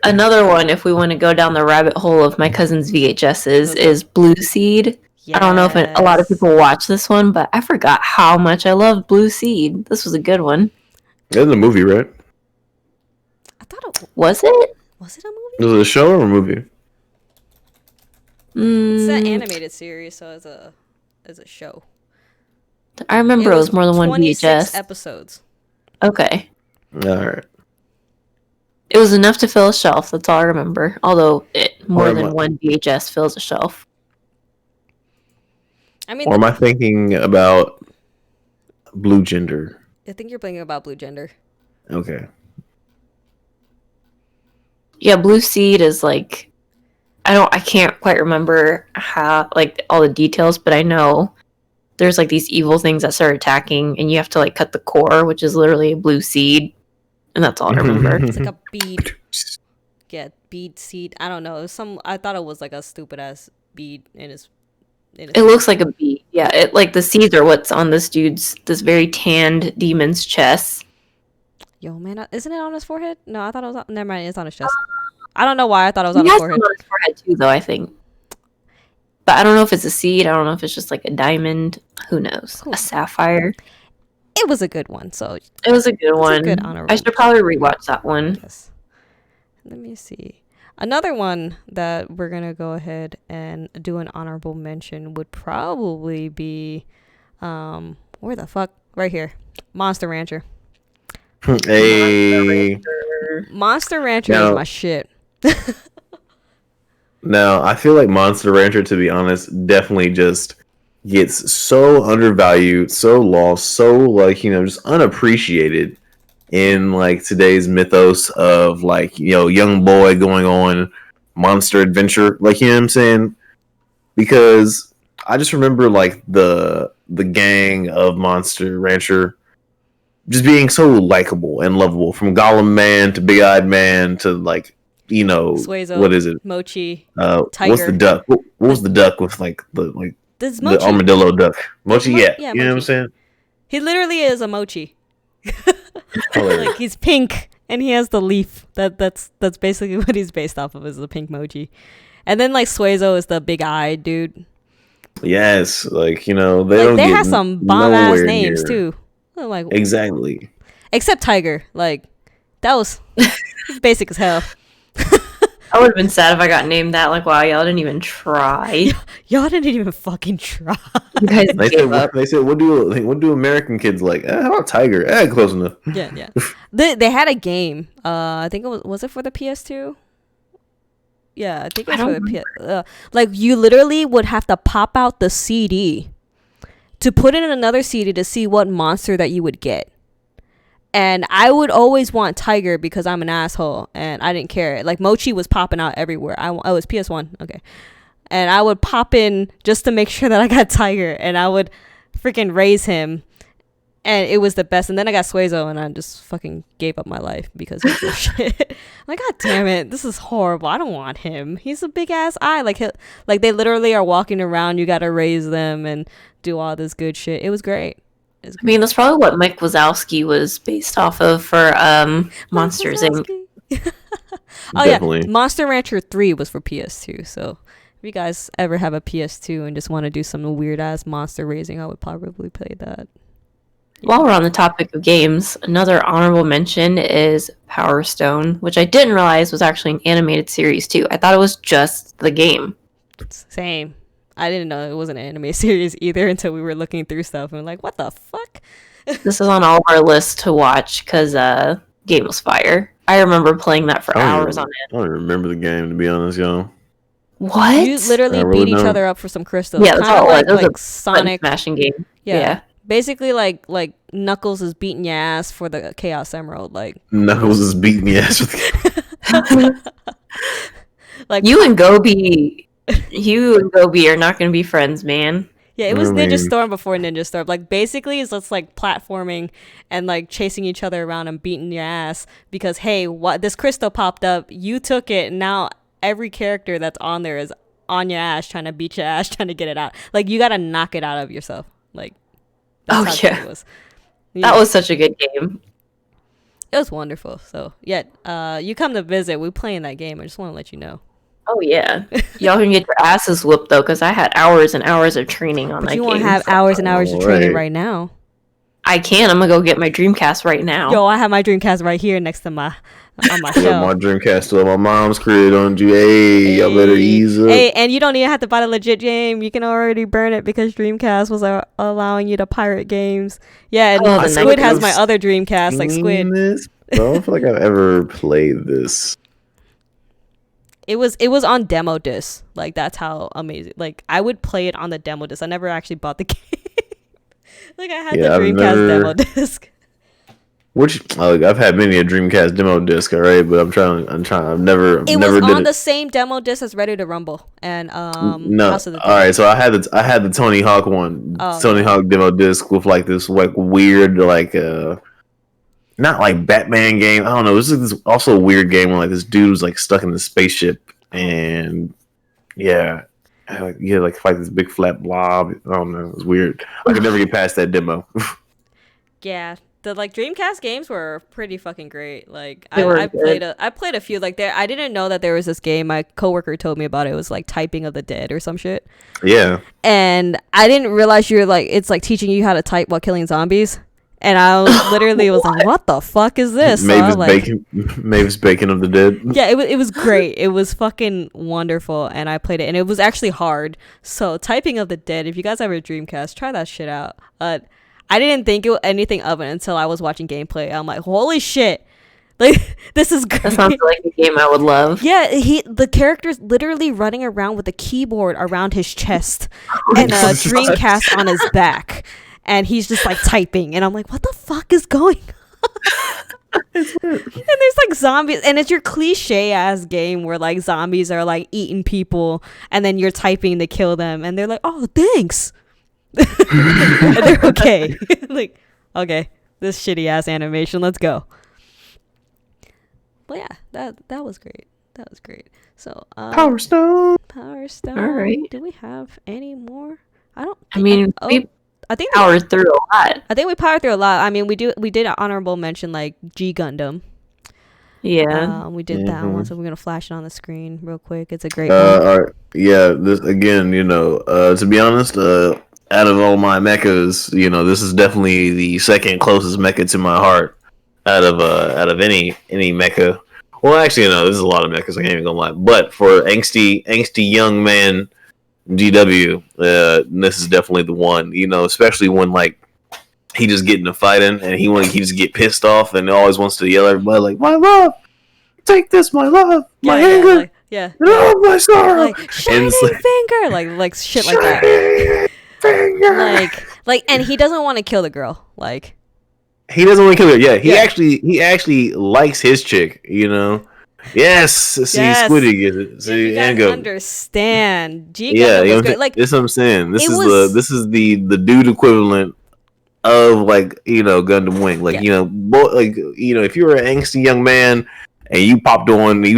Another one, if we want to go down the rabbit hole of my cousin's VHSs, is Blue Seed. I don't know if a lot of people watch this one, but I forgot how much I loved Blue Seed. This was a good one. It's a movie, right? I thought it Was it? was it a movie? Was it a show or a movie? It's an Mm, animated series, so it's a show. I remember it was more than one 26 VHS. episodes. Okay. All right. It was enough to fill a shelf. That's all I remember. Although more Or than am I- one VHS fills a shelf. I mean, Or am I thinking about Blue Gender? I think you're thinking about Blue Gender. Okay. Yeah, Blue Seed is like I can't quite remember how like all the details, but I know there's like these evil things that start attacking and you have to like cut the core, which is literally a blue seed. And that's all I remember. It's like a bead. Yeah, bead seed. I don't know. It was I thought it was like a stupid ass bead in his. It looks like a bee. Yeah, it like the seeds are what's on this very tanned demon's chest. Yo, man, isn't it on his forehead? No, I thought it was. Never mind, it's on his chest. I don't know why I thought it was on He his has forehead. some on his forehead too, though, I think. But I don't know if it's a seed. I don't know if it's just like a diamond. Who knows? Cool. A sapphire. It was a good one. So It was a good one. good honorable I should probably rewatch that one. yes. Let me see. Another one that we're gonna go ahead and do an honorable mention would probably be, where the fuck? Right here, Monster Rancher. Hey. Monster Rancher Now- is my shit. Now, I feel like Monster Rancher, to be honest, definitely just gets so undervalued, so lost, so like, just unappreciated in like today's mythos of like, young boy going on monster adventure. Like, you know what I'm saying? Because I just remember like the gang of Monster Rancher just being so likable and lovable, from Gollum Man to Big Eyed Man to like, you know, Suezo, what is it? Mochi, What's Tiger. the duck? What was the duck with like the This the Mochi. armadillo duck? Mochi, yeah. Yeah, You know what I'm Mochi. saying? He literally is a mochi. Hilarious. Like, he's pink and he has the leaf. That's basically what he's based off of, is the pink mochi. And then like Suezo is the big-eyed dude. Yes, like, you know, they Like, don't they get have some bomb ass nowhere names near. too. I'm like, Exactly. except Tiger. Like, that was basic as hell. I would have been sad if I got named that. Like, wow, y'all didn't even try. Y'all didn't even fucking try. You guys They gave said, up. what do American kids like? How about Tiger? Close enough. Yeah. They had a game. I think it was it for the PS2? Yeah, I think it was for the PS. Like, you literally would have to pop out the CD to put in another CD to see what monster that you would get. And I would always want Tiger because I'm an asshole and I didn't care. Like, Mochi was popping out everywhere. I was PS1. Okay. And I would pop in just to make sure that I got Tiger, and I would freaking raise him. And it was the best. And then I got Suezo, and I just fucking gave up my life because of this shit. Like, God damn it, this is horrible. I don't want him. He's a big ass eye. Like they literally are walking around. You got to raise them and do all this good shit. It was great. I mean, that's probably what Mike Wazowski was based off of for Monsters Inc. Oh Definitely. yeah, Monster Rancher 3 was for PS2. So if you guys ever have a PS2 and just want to do some weird ass monster raising, I would probably play that. While we're on the topic of games, another honorable mention is Power Stone, which I didn't realize was actually an animated series too. I thought it was just the game. Same. I didn't know it was an anime series either until we were looking through stuff and we're like, what the fuck? This is on all of our lists to watch because game was fire. I remember playing that for hours on I don't remember the game, to be honest, y'all. What? You literally I really beat each don't. other up for some crystals. Yeah, that's Kinda all it was. like, It was like a Sonic. smashing game. Yeah. Basically like Knuckles is beating your ass for the Chaos Emerald. Like, Knuckles is beating the ass with like You and Gobi are not going to be friends, man. yeah, it was I Ninja mean- Storm before Ninja Storm. Like, basically it's just like platforming and like chasing each other around and beating your ass because, hey, what, this crystal popped up, you took it, and now every character that's on there is on your ass trying to beat your ass trying to get it out. Like, you gotta knock it out of yourself. Like, Oh, that's how yeah. good it was. That was such a good game. It was wonderful. So yeah, you come to visit, we playing that game. I just want to let you know. Oh, yeah. Y'all can get your asses whooped, though, because I had hours and hours of training on But that you game. won't have hours and hours of training Alright. right now. I can. I'm going to go get my Dreamcast right now. Yo, I have my Dreamcast right here next to my on my my shelf. Dreamcast still at my mom's crib, don't you? Hey, y'all better ease up. Hey, and you don't even have to buy the legit game. You can already burn it because Dreamcast was allowing you to pirate games. Yeah, and Oh, the Squid has negatives. my other Dreamcast, like Squid. This? I don't feel like I've ever played this. It was on demo disc. Like, that's how amazing. Like, I would play it on the demo disc. I never actually bought the game. Like, I had Yeah, the I've Dreamcast never- demo disc. I've had many a Dreamcast demo disc, alright, but I've never It never was did on it. the same demo disc as Ready to Rumble and No, House of the all right. So I had the Tony Hawk one, Oh, Tony Hawk demo disc with like this like weird like not like Batman game. I don't know. This is this also a weird game where like this dude was like stuck in the spaceship and yeah, like fight this big flat blob. I don't know. It was weird. I could never get past that demo. Yeah, the like Dreamcast games were pretty fucking great. Like, They were I good. played a few. Like, there, I didn't know that there was this game. My coworker told me about it. It was like Typing of the Dead or some shit. Yeah, And I didn't realize it's like teaching you how to type while killing zombies. And I was literally was like, what the fuck is this? So I was like, Mavis Bacon of the Dead. yeah, it was great. It was fucking wonderful, and I played it, and it was actually hard. So, Typing of the Dead, if you guys have a Dreamcast, try that shit out. I didn't think anything of it until I was watching gameplay. I'm like, holy shit, like, this is great. That sounds like a game I would love. Yeah, the character's literally running around with a keyboard around his chest and a Dreamcast on his back, and he's just like typing, and I'm like, what the fuck is going on? there's like zombies, and it's your cliche ass game where like zombies are like eating people, and then you're typing to kill them, and they're like, "Oh, thanks," and they're okay. Like, okay, this shitty ass animation, let's go. But yeah, that was great. That was great. So Power Stone. Power Stone. All right. Do we have any more? I don't. I mean, we I think powered through a lot. I think we powered through a lot. I mean, we did an honorable mention like G Gundam. Yeah. We did that one, so we're gonna flash it on the screen real quick. It's a great one. All right. Yeah. This again. To be honest, out of all my mechas, this is definitely the second closest mecha to my heart. Out of any mecha. Well, actually, no. This is a lot of mechas. I can't even gonna lie. But for angsty young man GW, this is definitely the one. Especially when like he just get in a fighting and he just get pissed off and always wants to yell at everybody like, "My love, take this, my love, my anger, my sorrow, like shining finger, like shit like that, finger." Like, and he doesn't want to kill the girl, like. He doesn't want to kill her. Yeah, he actually likes his chick. Yes. See, Squiddy gets it. See, you guys and go. understand. G Yeah, was great. Like, this is what I'm saying. This is the dude equivalent of like Gundam Wing. Like if you were an angsty young man and you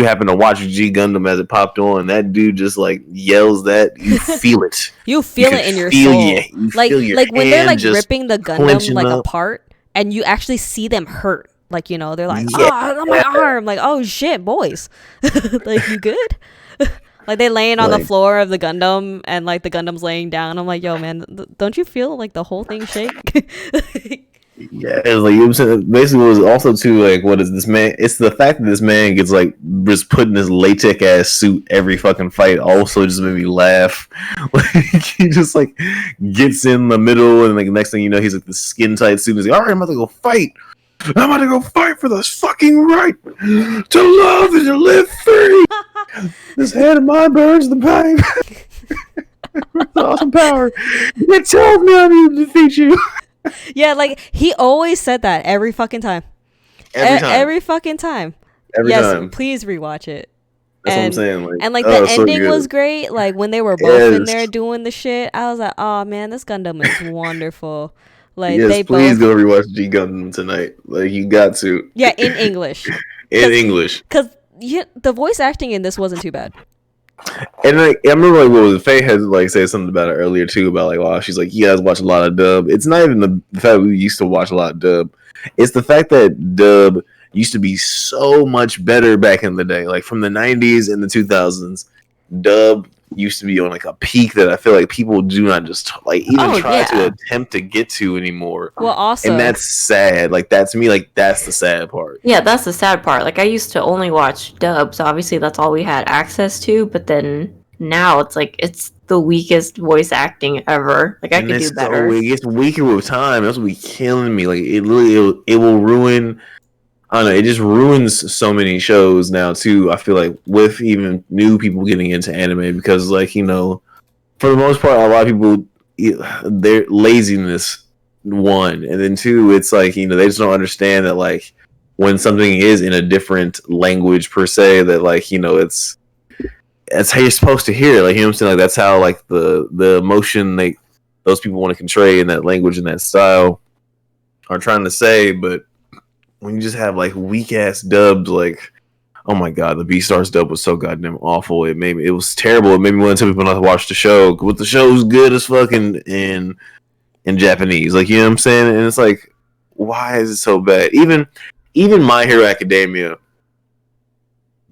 happen to watch G Gundam as it popped on, that dude just like yells that, you feel it. You feel it in your soul. Like when they're like ripping the Gundam like apart. And you actually see them hurt. Like, they're like, "Oh, my arm." Like, "Oh, shit, boys." Like, you good? Like, they laying on the floor of the Gundam. And, like, the Gundam's laying down. I'm like, yo, man, don't you feel, like, the whole thing shake? Yeah, it's like, basically, it was also, too, like, what is this man? It's the fact that this man gets, like, just put in his latex-ass suit every fucking fight also just made me laugh. Like, he just, like, gets in the middle, and, like, next thing you know, he's, like, the skin-tight suit, and he's like, "All right, I'm about to go fight. I'm about to go fight for this fucking right to love and to live free. This head of mine burns the pipe. With awesome power. It tells me I need to defeat you." Yeah, like he always said that every fucking time. Every fucking time. Every time. Please rewatch it. That's what I'm saying. Like, and like the ending was great. Like when they were both in there doing the shit, I was like, "Oh man, this Gundam is wonderful." Like please go rewatch G Gundam tonight. Like you got to. Yeah, in English. Because the voice acting in this wasn't too bad. And like I remember, like Faye had like said something about it earlier too, about like, wow, she's like, "You guys watch a lot of dub." It's not even the fact we used to watch a lot of dub. It's the fact that dub used to be so much better back in the day, like from the 90s and the 2000s. Dub used to be on like a peak that I feel like people do not just like even try to attempt to get to anymore. Well, also, and that's sad. Like that's me. Like that's the sad part. Yeah, that's the sad part. Like I used to only watch dubs. Obviously, that's all we had access to. But then now it's like it's the weakest voice acting ever. Like I could do better. It gets weaker with time. That's what be killing me. Like it will ruin. I don't know. It just ruins so many shows now too. I feel like with even new people getting into anime because, like for the most part, a lot of people their laziness one, and then two, it's like they just don't understand that like when something is in a different language per se, that like that's how you're supposed to hear it. Like what I'm saying, like that's how like the emotion those people want to convey in that language and that style are trying to say, but when you just have like weak ass dubs, like oh my god, the Beastars dub was so goddamn awful. It was terrible. It made me want to tell people not to watch the show. But the show's good as fucking in Japanese. Like what I'm saying? And it's like, why is it so bad? Even My Hero Academia.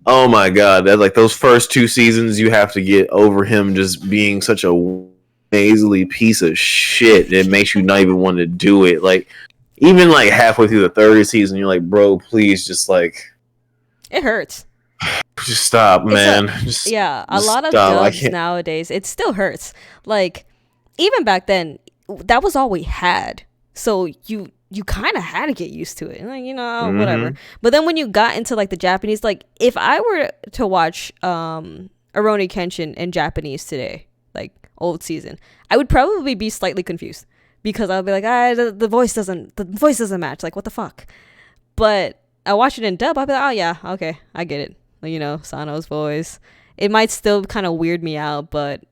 Oh my god, that's like those first 2 seasons you have to get over him just being such a nasally piece of shit. It makes you not even want to do it. Like even like halfway through the 3rd season, you're like, bro, please just like... It hurts. Just stop, man. A lot of dubs nowadays, it still hurts. Like, even back then, that was all we had. So you kind of had to get used to it. Like, whatever. But then when you got into like the Japanese, like if I were to watch Rurouni Kenshin in Japanese today, like old season, I would probably be slightly confused. Because I'll be like, the voice doesn't match. Like, what the fuck? But I watch it in dub, I'll be like, oh yeah, okay, I get it. Like, you know, Sano's voice. It might still kind of weird me out, but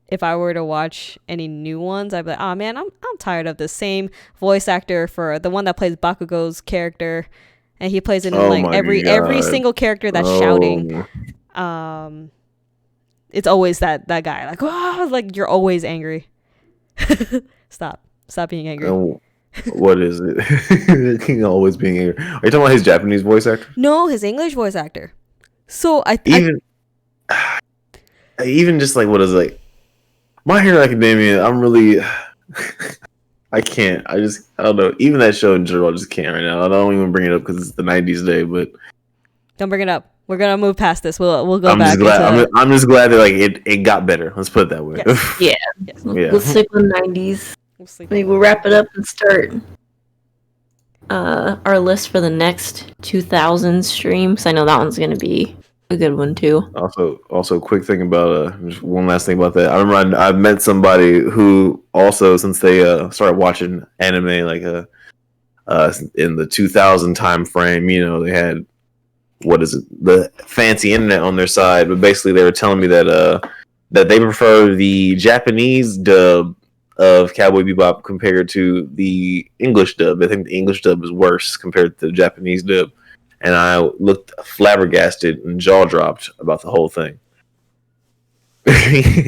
if I were to watch any new ones, I'd be like, oh man, I'm tired of the same voice actor for the one that plays Bakugo's character, and he plays it in Oh like my every God. single character that's shouting. It's always that guy, like, oh, like you're always angry. Stop being angry. What is it? King always being angry. Are you talking about his Japanese voice actor? No, his English voice actor. So even just like what is it, like My Hero Academia, I'm really I can't. I don't know. Even that show in general, I just can't right now. I don't even bring it up because it's the '90s day, but don't bring it up. We're gonna move past this. We'll go I'm back. just glad. I'm just glad that like it got better. Let's put it that way. Yes. Yeah. Yes. Yeah. We'll stick with 90s. Maybe we'll wrap it up and start our list for the next 2000 streams. I know that one's gonna be a good one too. Also, quick thing about just one last thing about that. I remember I met somebody who also, since they started watching anime like in the 2000 time frame, you know, they had the fancy internet on their side, but basically they were telling me that they prefer the Japanese dub of Cowboy Bebop compared to the English dub. I think the English dub is worse compared to the Japanese dub. And I looked flabbergasted and jaw dropped about the whole thing.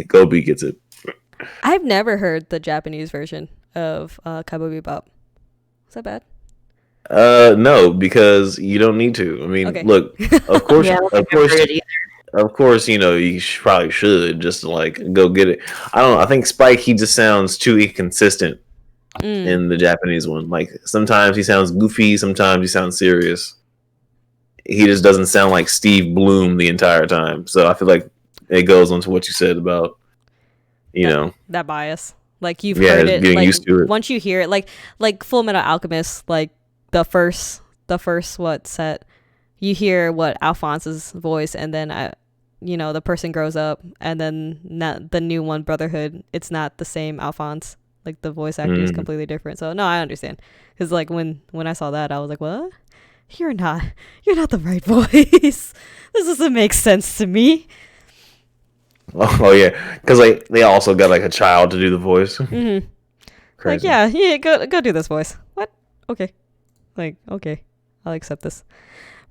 Gobi gets it. I've never heard the Japanese version of Cowboy Bebop. Is that bad? No, because you don't need to. I mean, Okay. look, of course, Yeah, of course, you know, you probably should just like go get it. I don't know. I think Spike, he just sounds too inconsistent in the Japanese one. Like sometimes he sounds goofy, sometimes he sounds serious. He just doesn't sound like Steve Bloom the entire time. So I feel like it goes on to what you said about, you know, that bias. Like you've heard it, getting like used to it. once you hear it, like Full Metal Alchemist, like the first set, you hear what Alphonse's voice, and then you know, the person grows up, and then the new one, Brotherhood, it's not the same Alphonse. Like the voice actor is completely different. So no, I understand. Because like when I saw that, I was like, what? You're not the right voice. This doesn't make sense to me. Oh yeah, because like they also got like a child to do the voice. Mm-hmm. Crazy. Like yeah, go do this voice. What? Okay. Like okay, I'll accept this.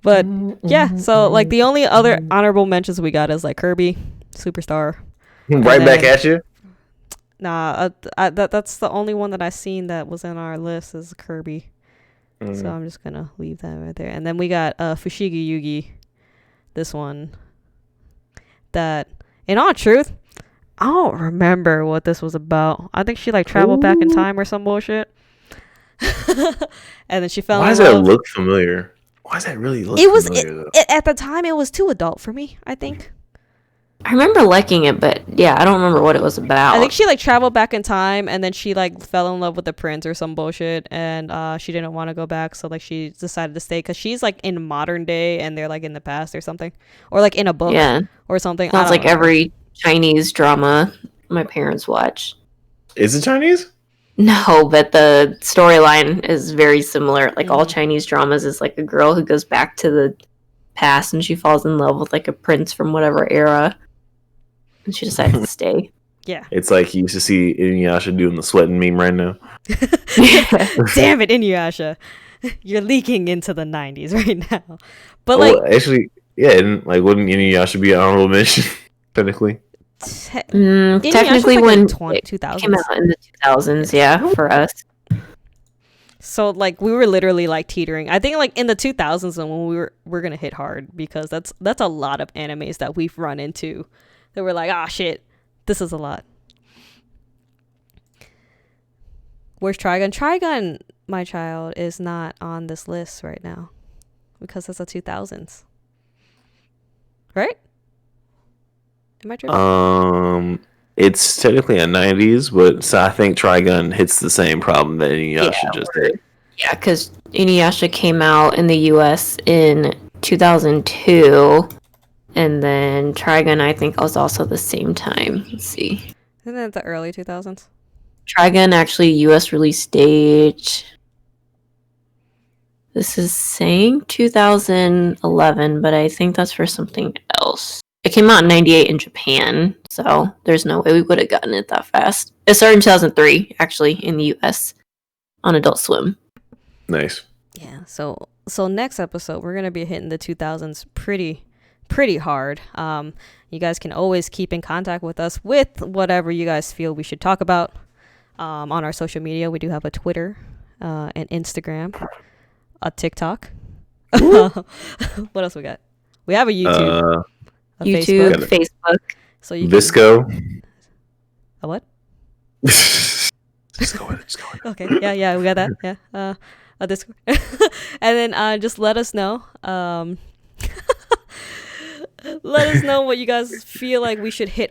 But yeah, so like the only other honorable mentions we got is like Kirby, Superstar. Right back at you. Nah, that's the only one that I seen that was in our list is Kirby. So I'm just gonna leave that right there. And then we got Fushigi Yugi, this one. That, in all truth, I don't remember what this was about. I think she like traveled back in time or some bullshit. And then she fell in love. Why does that look familiar? Why does that really look familiar? At the time, it was too adult for me, I think. I remember liking it, but yeah, I don't remember what it was about. I think she like traveled back in time, and then she like fell in love with the prince or some bullshit, and she didn't want to go back, so like she decided to stay because she's like in modern day and they're like in the past or something, or like in a book or something. Sounds like every Chinese drama my parents watch. Is it Chinese? No, but the storyline is very similar. Like all Chinese dramas is like a girl who goes back to the past and she falls in love with like a prince from whatever era. And she decided to stay. Yeah. It's like you used to see Inuyasha doing the sweating meme right now. Damn it, Inuyasha. You're leaking into the 90s right now. But like actually, yeah, like wouldn't Inuyasha be an honorable mention technically? Technically like when 2000s. it came out in the 2000s, yeah, for us. So like we were literally like teetering. I think like in the 2000s and when we're gonna hit hard because that's a lot of animes that we've run into that we're like, ah, shit, this is a lot. Where's Trigun? Trigun, my child, is not on this list right now because it's the 2000s, right? Am I tripping? It's technically a 90s, but so I think Trigun hits the same problem that Inuyasha just did. Yeah, because Inuyasha came out in the US in 2002, and then Trigun I think was also the same time. Let's see. Isn't that the early 2000s? Trigun actually US release date This is saying 2011, but I think that's for something else. It came out in 98 in Japan, so there's no way we would have gotten it that fast. It started in 2003, actually, in the US on Adult Swim. Nice. Yeah. So next episode we're gonna be hitting the 2000s pretty hard. You guys can always keep in contact with us with whatever you guys feel we should talk about. On our social media, we do have a Twitter, an Instagram, a TikTok. What else we got? We have a YouTube, a YouTube, Facebook. So you Visco. A what? Just go with it. Okay. Yeah, we got that. Yeah. A Discord. And then just let us know. Let us know what you guys feel like we should hit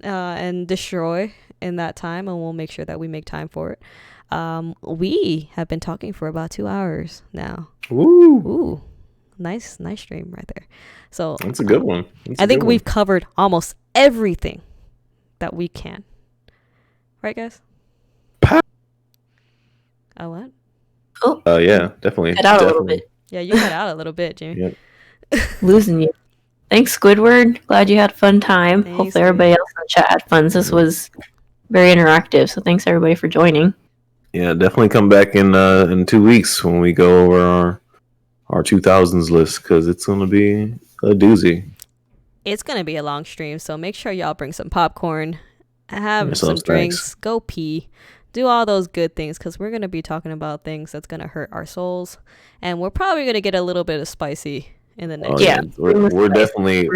and destroy in that time, and we'll make sure that we make time for it. We have been talking for about 2 hours now. Ooh. Nice stream right there. So that's a good one. I think we've covered almost everything that we can. Right, guys? What? Oh. Yeah, definitely. Cut out a little bit. Yeah, you cut out a little bit, Jimmy. Yep. Losing you. Thanks, Squidward. Glad you had a fun time. Thanks, Hopefully everybody else in the chat had fun. This was very interactive, so thanks everybody for joining. Yeah, definitely come back in 2 weeks when we go over our 2000s list, because it's going to be a doozy. It's going to be a long stream, so make sure y'all bring some popcorn, have some Yourselves drinks, thanks. go pee, do all those good things, because we're going to be talking about things that's going to hurt our souls, and we're probably going to get a little bit of spicy in the next Yeah. We're definitely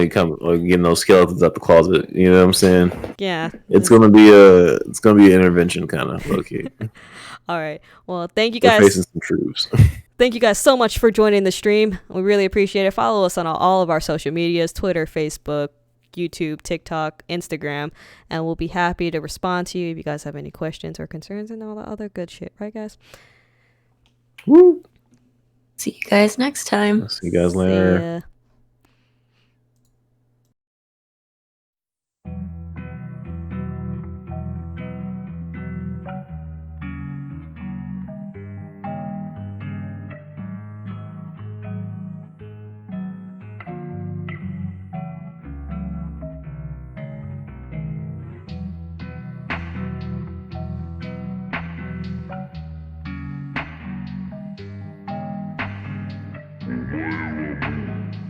getting those skeletons out the closet. You know what I'm saying? Yeah. It's gonna be an intervention kind of low-key. All right. Well, thank you We're guys. facing some troops. Thank you guys so much for joining the stream. We really appreciate it. Follow us on all of our social medias: Twitter, Facebook, YouTube, TikTok, Instagram, and we'll be happy to respond to you if you guys have any questions or concerns and all the other good shit. Right, guys? Woo! See you guys next time. See you guys later. See ya. Weeberii.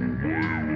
我